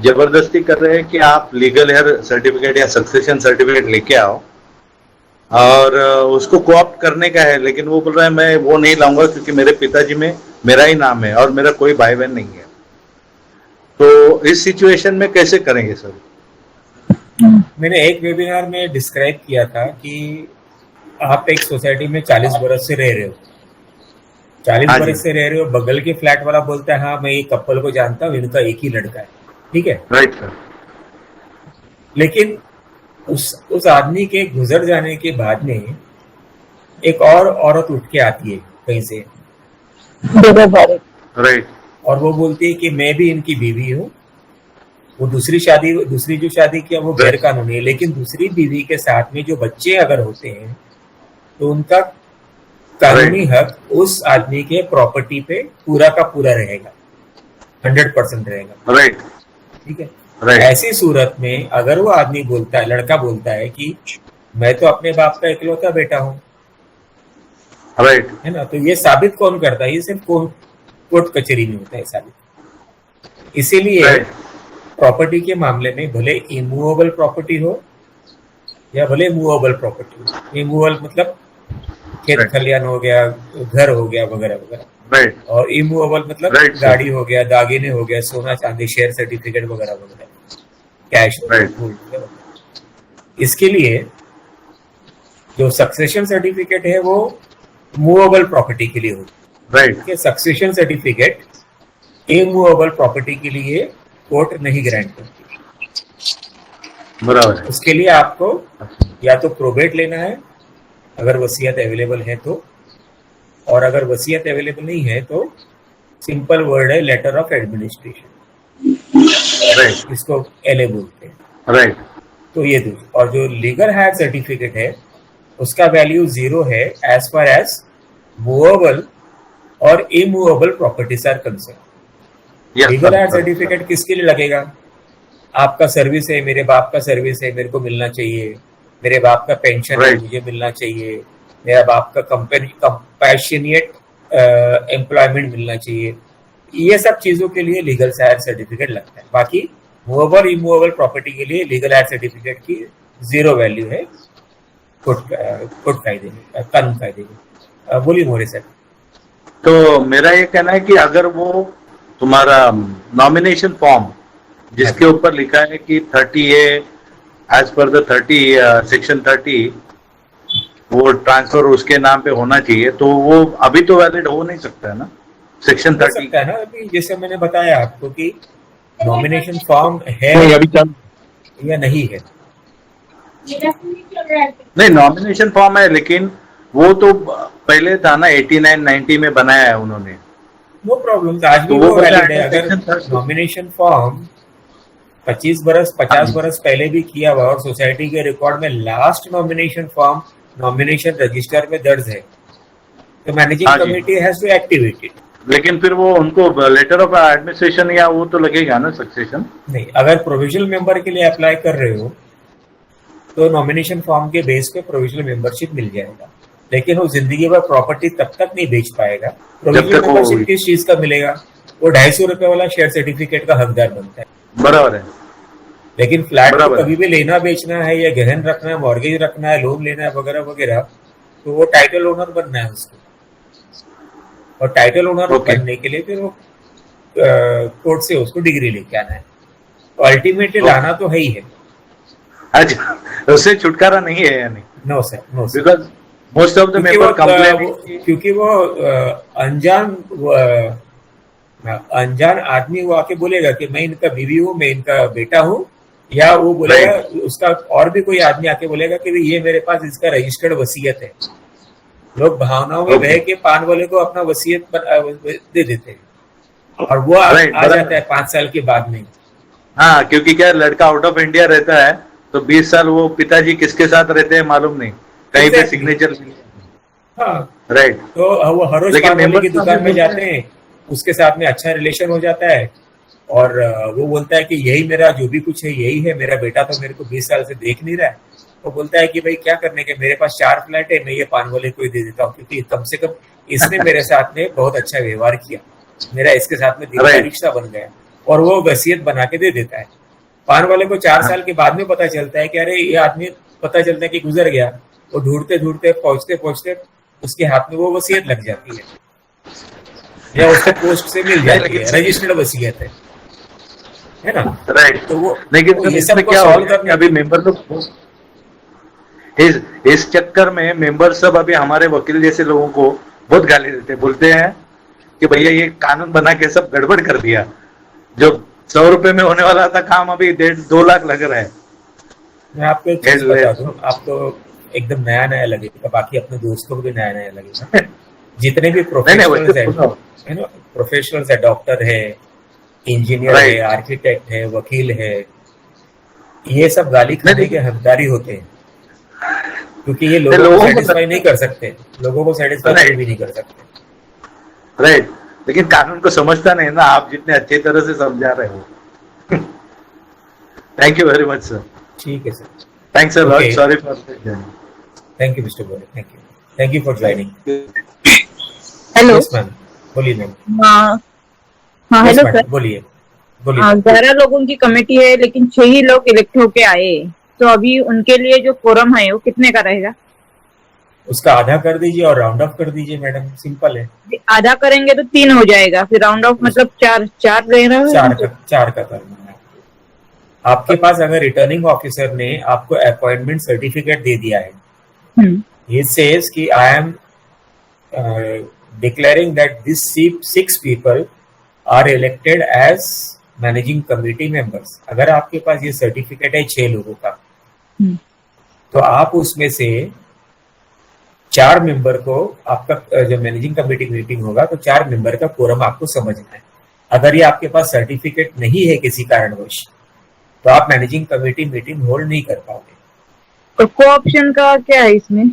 जबरदस्ती कर रहे हैं कि आप लीगल हेयर सर्टिफिकेट या सक्सेशन सर्टिफिकेट लेके आओ और उसको कोऑप्ट करने का है, लेकिन वो बोल रहा है मैं वो नहीं लाऊंगा क्योंकि मेरे पिताजी में मेरा ही नाम है और मेरा कोई भाई बहन नहीं है। तो इस सिचुएशन में कैसे करेंगे सर? मैंने एक वेबिनार में डिस्क्राइब किया था कि आप एक सोसाइटी में 40 बरस से रह रहे हो, 40 बरस से रह रहे हो, बगल के फ्लैट वाला बोलता है हाँ मैं ये कपल को जानता हूँ, इनका एक ही लड़का है, ठीक है राइट सर। लेकिन उस आदमी के गुजर जाने के बाद में एक और औरत उठ के आती है कहीं से, राइट, और वो बोलती है कि मैं भी इनकी बीवी हूँ। वो दूसरी जो शादी किया वो गैर कानूनी है, लेकिन दूसरी बीवी के साथ में जो बच्चे अगर होते हैं तो उनका कानूनी हक उस आदमी के प्रॉपर्टी पे पूरा का पूरा रहेगा, 100% रहेगा। राइट, ठीक है। ऐसी सूरत में अगर वो आदमी बोलता है, लड़का बोलता है कि मैं तो अपने बाप का इकलौता बेटा हूँ, राइट, है ना, तो ये साबित कौन करता है? ये सिर्फ कोर्ट कचहरी में होता है साबित। इसीलिए प्रॉपर्टी के मामले में भले इमूवेबल प्रॉपर्टी हो या भले मूवेबल प्रॉपर्टी हो, इमूवेबल मतलब खेत खलियान हो गया, घर हो गया वगैरह वगैरह, और इमूवेबल मतलब गाड़ी हो गया, दागिने हो गया, सोना चांदी, शेयर सर्टिफिकेट वगैरह वगैरह, कैश। इसके लिए जो सक्सेशन सर्टिफिकेट है वो मूवेबल प्रॉपर्टी के लिए होती है, right. Succession certificate immovable property के लिए कोर्ट नहीं ग्रांट करती। बराबर है। उसके लिए आपको या तो प्रोबेट लेना है अगर वसीयत अवेलेबल है तो, और अगर वसीयत अवेलेबल नहीं है तो सिंपल वर्ड है लेटर ऑफ एडमिनिस्ट्रेशन, राइट, इसको एलए बोलते हैं, राइट। तो ये दो। और जो लीगल हायर सर्टिफिकेट है उसका वैल्यू 0 है एज फार एज मूवेबल और immovable properties are concern. Legal heir certificate किसके लिए लगेगा? आपका सर्विस है, मेरे बाप का सर्विस है, मेरे को मिलना चाहिए, मेरे बाप का पेंशन है, मुझे मिलना चाहिए, मेरा बाप का कंपैशनिएट एम्प्लॉयमेंट मिलना चाहिए, ये सब चीजों के लिए लीगल हायर सर्टिफिकेट लगता है। बाकी मूवेबल इमूवेबल प्रॉपर्टी के लिए लीगल हायर सर्टिफिकेट की 0 वैल्यू है कोर्ट कायदे में, कानून कायदे में। बोलिए मोरे सर। तो मेरा ये कहना है कि अगर वो तुम्हारा नॉमिनेशन फॉर्म जिसके ऊपर लिखा है कि 30A as per the 30 section 30 वो ट्रांसफर उसके नाम पे होना चाहिए, तो वो अभी तो वैलिड हो नहीं सकता है ना सेक्शन 30 है ना। अभी जैसे मैंने बताया आपको कि नॉमिनेशन फॉर्म है या नहीं है, नहीं नॉमिनेशन फॉर्म है लेकिन वो तो पहले था ना 89-90 में बनाया है उन्होंने। नो प्रॉब्लम, आज भी वो वैलिड है। अगर नॉमिनेशन फॉर्म 25 बरस 50 बरस पहले भी किया हुआ और सोसाइटी के रिकॉर्ड में last nomination form nomination register में दर्ज है तो managing committee has to activate it. लेकिन फिर वो उनको लेटर ऑफ एडमिनिस्ट्रेशन या वो तो लगेगा ना सक्सेशन? नहीं, अगर प्रोविजनल मेंबर के लिए अप्लाई कर रहे हो तो नॉमिनेशन फॉर्म के बेस पे प्रोविजनल मेंबरशिप मिल जाएगा, लेकिन वो जिंदगी भर प्रॉपर्टी तब तक नहीं बेच पाएगा। प्रोविजनल मेंबरशिप किस चीज का मिलेगा? वो 250 रुपए वाला शेयर सर्टिफिकेट का हकदार बनता है। बराबर है। लेकिन फ्लैट को कभी भी लेना बेचना है या गहन रखना है, मॉर्गेज रखना है, लोन लेना है वगैरह वगैरह, तो वो टाइटल ओनर बनना है उसको, और टाइटल ओनर बनने के लिए फिर वो कोर्ट से उसको डिग्री लेके आना है। तो अल्टीमेटली लाना तो है ही है। अच्छा, उससे छुटकारा नहीं है यानी? No sir, no sir, because most of the member complain, क्योंकि वो अनजान आदमी वो आके बोलेगा कि मैं इनका बीवी हूँ, मैं इनका बेटा हूँ, या वो बोलेगा उसका और भी कोई आदमी आके बोलेगा कि ये मेरे पास इसका रजिस्टर्ड वसीयत है। लोग भावनाओं में बह के पान वाले को अपना वसीयत दे देते हैं और वो आ जाता है 5 साल के बाद में। हाँ, क्योंकि क्या लड़का आउट ऑफ इंडिया रहता है तो 20 साल वो पिताजी किसके साथ रहते हैं मालूम नहीं, कहीं पे सिग्नेचर। हाँ, राइट। तो वो हर रोज पान वाले की दुकान में जाते हैं, उसके साथ में अच्छा रिलेशन हो जाता है और वो बोलता है कि यही मेरा जो भी कुछ है यही है, मेरा बेटा तो मेरे को 20 साल से देख नहीं रहा है। वो बोलता है कि भाई क्या करने के, मेरे पास 4 फ्लैट है, मैं ये पान वाले को ही दे देता हूँ क्योंकि कम से कम इसने मेरे साथ में बहुत अच्छा व्यवहार किया, मेरा इसके साथ में दिल का रिश्ता बन गया, और वो वसीयत बना के दे देता है। पान वाले को 4 साल के बाद में पता चलता है कि अरे ये आदमी, पता चलता है कि गुजर गया। वो ढूंढते ढूंढते पहुंचते पहुंचते उसके हाथ में वो वसीयत लग जाती है या उसको पोस्ट से मिल जाती है, रजिस्टर्ड वसीयत है ना। राइट। तो वो लेकिन इसमें क्या हो गया, अभी मेंबर तो इस चक्कर में मेंबर सब अभी हमारे वकील जैसे लोगों को बहुत गाली देते, बोलते हैं कि भैया ये कानून बना के सब गड़बड़ कर दिया, जो 100 रुपए में होने वाला था काम अभी 1.5-2 लाख लग रहा है। मैं आपको एक चीज बता दूं, आपको एकदम नया नया लगेगा, बाकी अपने दोस्तों को भी नया नया लगेगा। जितने भी प्रोफेशनल्स है, डॉक्टर है, इंजीनियर है, आर्किटेक्ट है, वकील है, ये सब गाली खाने के हकदारी होते हैं क्योंकि ये लोगों को सेटिस्फाई नहीं कर सकते, लोगों को सेटिस्फाई भी नहीं कर सकते। राइट। लेकिन कानून को समझता नहीं ना, आप जितने अच्छे तरह से समझा रहे हो। Thank you very much sir. ठीक है sir, thanks a lot, sorry for thank you mister Gore, thank you for joining. Hello ma'am, बोलिए मैम। हाँ हेलो सर, बोलिए। 11 लोगों की कमेटी है लेकिन 6 ही लोग इलेक्ट होके आए, तो अभी उनके लिए जो कोरम है वो कितने का रहेगा? उसका आधा कर दीजिए और राउंड ऑफ कर दीजिए मैडम, सिंपल है। आधा करेंगे तो 3 हो जाएगा, फिर राउंड ऑफ मतलब 4 रह रहा है। 4 का करना है। आपके पास अगर रिटर्निंग ऑफिसर ने आपको अपॉइंटमेंट सर्टिफिकेट दे दिया है He says कि I am declaring that these 6 people are elected as managing committee members. अगर आपके पास ये सर्टिफिकेट है 6 लोगों का, तो आप उसमें से 4 मेंबर को, आपका जो मैनेजिंग कमेटी मीटिंग होगा तो 4 मेंबर का कोरम आपको समझना है. अगर ये आपके पास सर्टिफिकेट नहीं है किसी कारणवश, तो आप मैनेजिंग कमेटी मीटिंग होल्ड नहीं कर पाओगे. तो कोऑप्शन का क्या है इसमें?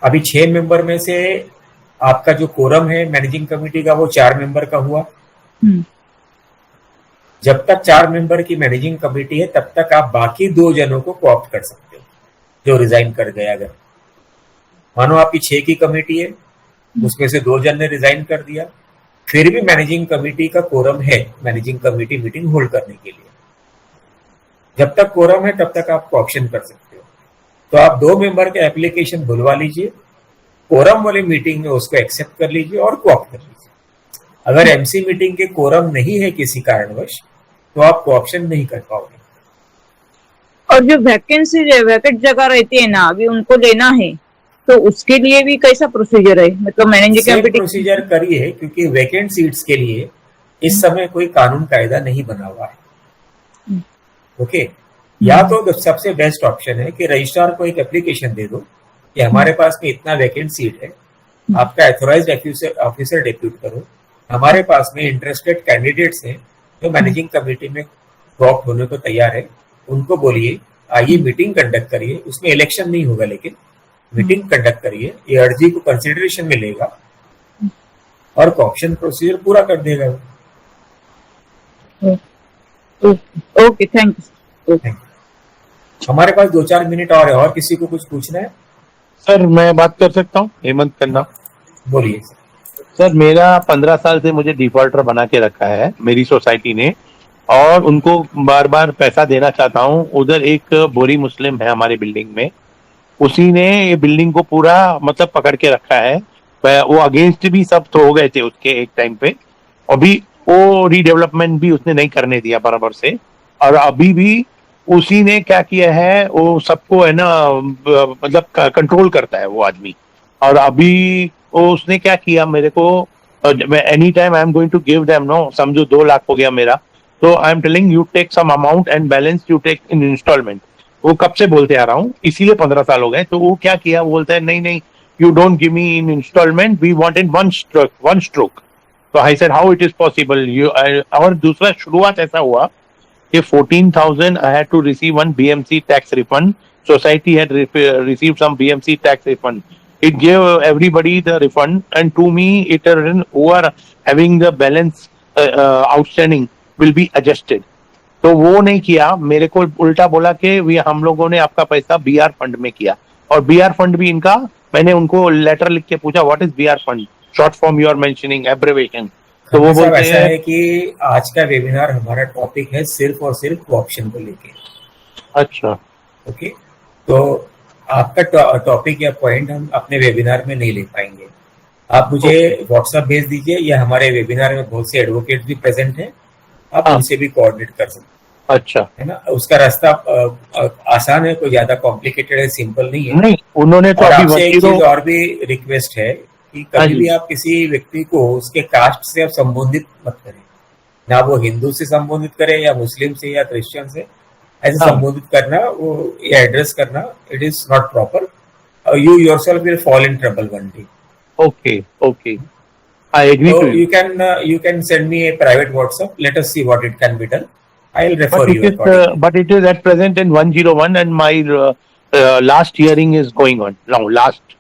अभी 6 मेंबर में से आपका जो कोरम है मैनेजिंग कमेटी का वो 4 मेंबर का हुआ. जब तक 4 मेंबर की मैनेजिंग कमेटी है तब तक आप बाकी 2 जनों को कोऑप्ट कर सकते हो जो रिजाइन कर गए. अगर मानो आपकी 6 की कमेटी है, उसमें से 2 जन ने रिजाइन कर दिया, फिर भी मैनेजिंग कमेटी का कोरम है मैनेजिंग कमेटी मीटिंग होल्ड करने के लिए. जब तक कोरम है तब तक आप ऑप्शन कर सकते हो. तो आप 2 मेंबर के एप्लीकेशन बुलवा लीजिए, कोरम वाली मीटिंग में उसको एक्सेप्ट कर लीजिए और कोऑप्ट कर लीजिए. अगर एमसी मीटिंग के कोरम नहीं है किसी कारणवश, तो आप कोऑप्शन नहीं कर पाओगे. और जो वैकेंसी वैकेंट जगह रहती है ना, अभी उनको लेना है, तो उसके लिए भी कैसा प्रोसीजर है? मतलब मैनेजिंग कमेटी प्रोसीजर करिए, क्योंकि वैकेंट सीट्स के लिए इस समय कोई कानून कायदा नहीं बना हुआ है. ओके, या तो सबसे बेस्ट ऑप्शन है कि रजिस्ट्रार को एक एप्लीकेशन दे दो कि हमारे पास में इतना वैकेंट सीट है, आपका एथोराइज्ड ऑफिसर डिप्यूट करो, हमारे पास में इंटरेस्टेड कैंडिडेट्स हैं जो मैनेजिंग कमेटी में ड्रॉप होने को तैयार है, उनको बोलिए आइए मीटिंग कंडक्ट करिए. उसमें इलेक्शन नहीं होगा, लेकिन मीटिंग कंडक्ट करिए. ये अर्जी को कंसिडरेशन में लेगा और ऑप्शन प्रोसीजर पूरा कर देगा. Okay, thank you. हमारे पास 2-4 मिनट और किसी को कुछ पूछना है? सर मैं बात कर सकता हूँ? हेमंत खन्ना. बोलिए सर. मेरा 15 साल से मुझे डिफॉल्टर बना के रखा है मेरी सोसाइटी ने, और उनको बार बार पैसा देना चाहता हूँ. उधर एक बोरी मुस्लिम है हमारे बिल्डिंग में, उसी ने ये बिल्डिंग को पूरा मतलब पकड़ के रखा है. वो अगेंस्ट भी सब तो हो गए थे उसके एक टाइम पे. अभी वो रीडेवलपमेंट भी उसने नहीं करने दिया बराबर से, और अभी भी उसी ने क्या किया है, वो सबको है ना मतलब कंट्रोल करता है वो आदमी. और अभी वो उसने क्या किया मेरे को, any time I am going to give them, no समझो 2 लाख हो गया मेरा, तो I am telling you take some amount and balance you take in installment. वो कब से बोलते आ रहा हूँ, इसीलिए 15 साल हो गए. तो वो क्या किया, वो बोलता है नहीं you don't give me in installment, we want in one stroke. तो I said how it is possible. और दूसरा शुरुआत ऐसा हुआ कि 14,000 I had to receive one BMC tax refund. Society had received some BMC tax refund. It gave everybody the refund, and to me it over having the balance outstanding will be adjusted. तो वो नहीं किया, मेरे को उल्टा बोला कि हम लोगों ने आपका पैसा BR फंड में किया. और BR फंड भी इनका, मैंने उनको लेटर लिख के पूछा what is BR fund, short form you are mentioning, abbreviation. तो वो बोलते ऐसा है कि आज का वेबिनार हमारा टॉपिक है सिर्फ और सिर्फ ऑप्शन को लेके. अच्छा, ओके. तो आपका टॉपिक या पॉइंट हम अपने वेबिनार में नहीं ले पाएंगे. आप मुझे व्हाट्सएप भेज दीजिए, या हमारे वेबिनार में बहुत से एडवोकेट भी प्रेजेंट हैं, आप उनसे भी कोऑर्डिनेट कर सकते हैं. अच्छा, है ना. उसका रास्ता आसान है, कोई ज्यादा कॉम्प्लिकेटेड है, सिंपल नहीं है. नहीं, उन्होंने तो आपसे एक चीज और भी रिक्वेस्ट है कि कभी भी आप किसी व्यक्ति को उसके कास्ट से आप संबोधित मत करें. ना वो हिंदू से संबोधित करे या मुस्लिम से या क्रिश्चियन से. ऐसे संबोधित करना, वो एड्रेस करना, it is not proper. You yourself will fall in trouble one day. Okay. I agree So to you. you can send me a private WhatsApp. Let us see what it can be done. I'll refer But you it is, accordingly. but it is at present in 101, and my last hearing is going on now. Last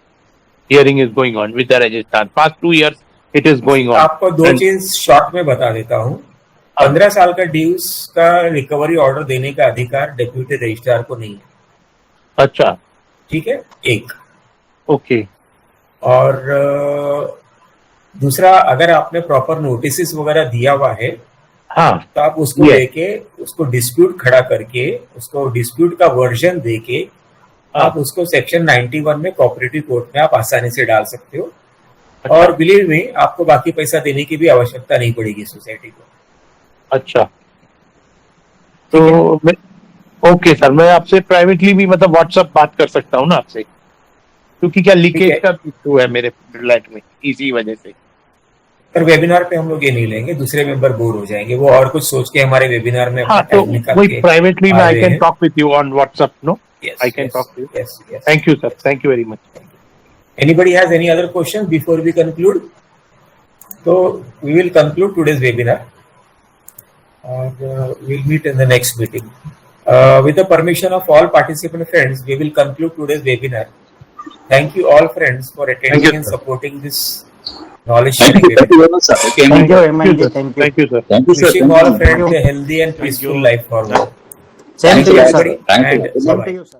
hearing is going on with the registrar. Past 2 years it is going on. आपको 2 चीज short में बता देता हूँ. 15 साल का dues का recovery order देने का अधिकार डेप्यूटी रजिस्ट्रार को नहीं है. अच्छा, ठीक है. एक. ओके. और दूसरा, अगर आपने प्रॉपर नोटिस वगैरह दिया हुआ है, तो आप उसको लेके उसको डिस्प्यूट खड़ा करके, उसको डिस्प्यूट का वर्जन देके आप उसको सेक्शन 91 में कोऑपरेटिव कोर्ट में आप आसानी से डाल सकते हो. और बिलीव में आपको बाकी पैसा देने की भी आवश्यकता नहीं पड़ेगी सोसाइटी को. अच्छा, तो ओके सर, मैं आपसे प्राइवेटली भी मतलब व्हाट्सएप बात कर सकता हूँ ना आपसे? क्योंकि क्या लीकेज का इशू है मेरे फ्लैट में इसी वजह से। पर वेबिनार पे हम लोग ये नहीं लेंगे, दूसरे मेंबर बोर हो जाएंगे, वो और कुछ सोच के हमारे वेबिनार में हाँ, तो वही प्राइवेटली में I can talk with you on WhatsApp, no I can talk with you. Yes, yes. Thank you sir, thank you very much. Anybody has any other question before we conclude? So we will conclude today's webinar, and we'll meet in the next meeting. With the permission of all participant friends, we will conclude today's webinar. Thank you all friends for attending and supporting this knowledge sharing webinar. Thank you very much, sir. Thank you, Hemant ji. Thank you. Thank you, sir. Thank you, sir. Wishing all friends a healthy and peaceful life forward. Same to you, sir. everybody, Thank you. and Same bye-bye. to you, sir.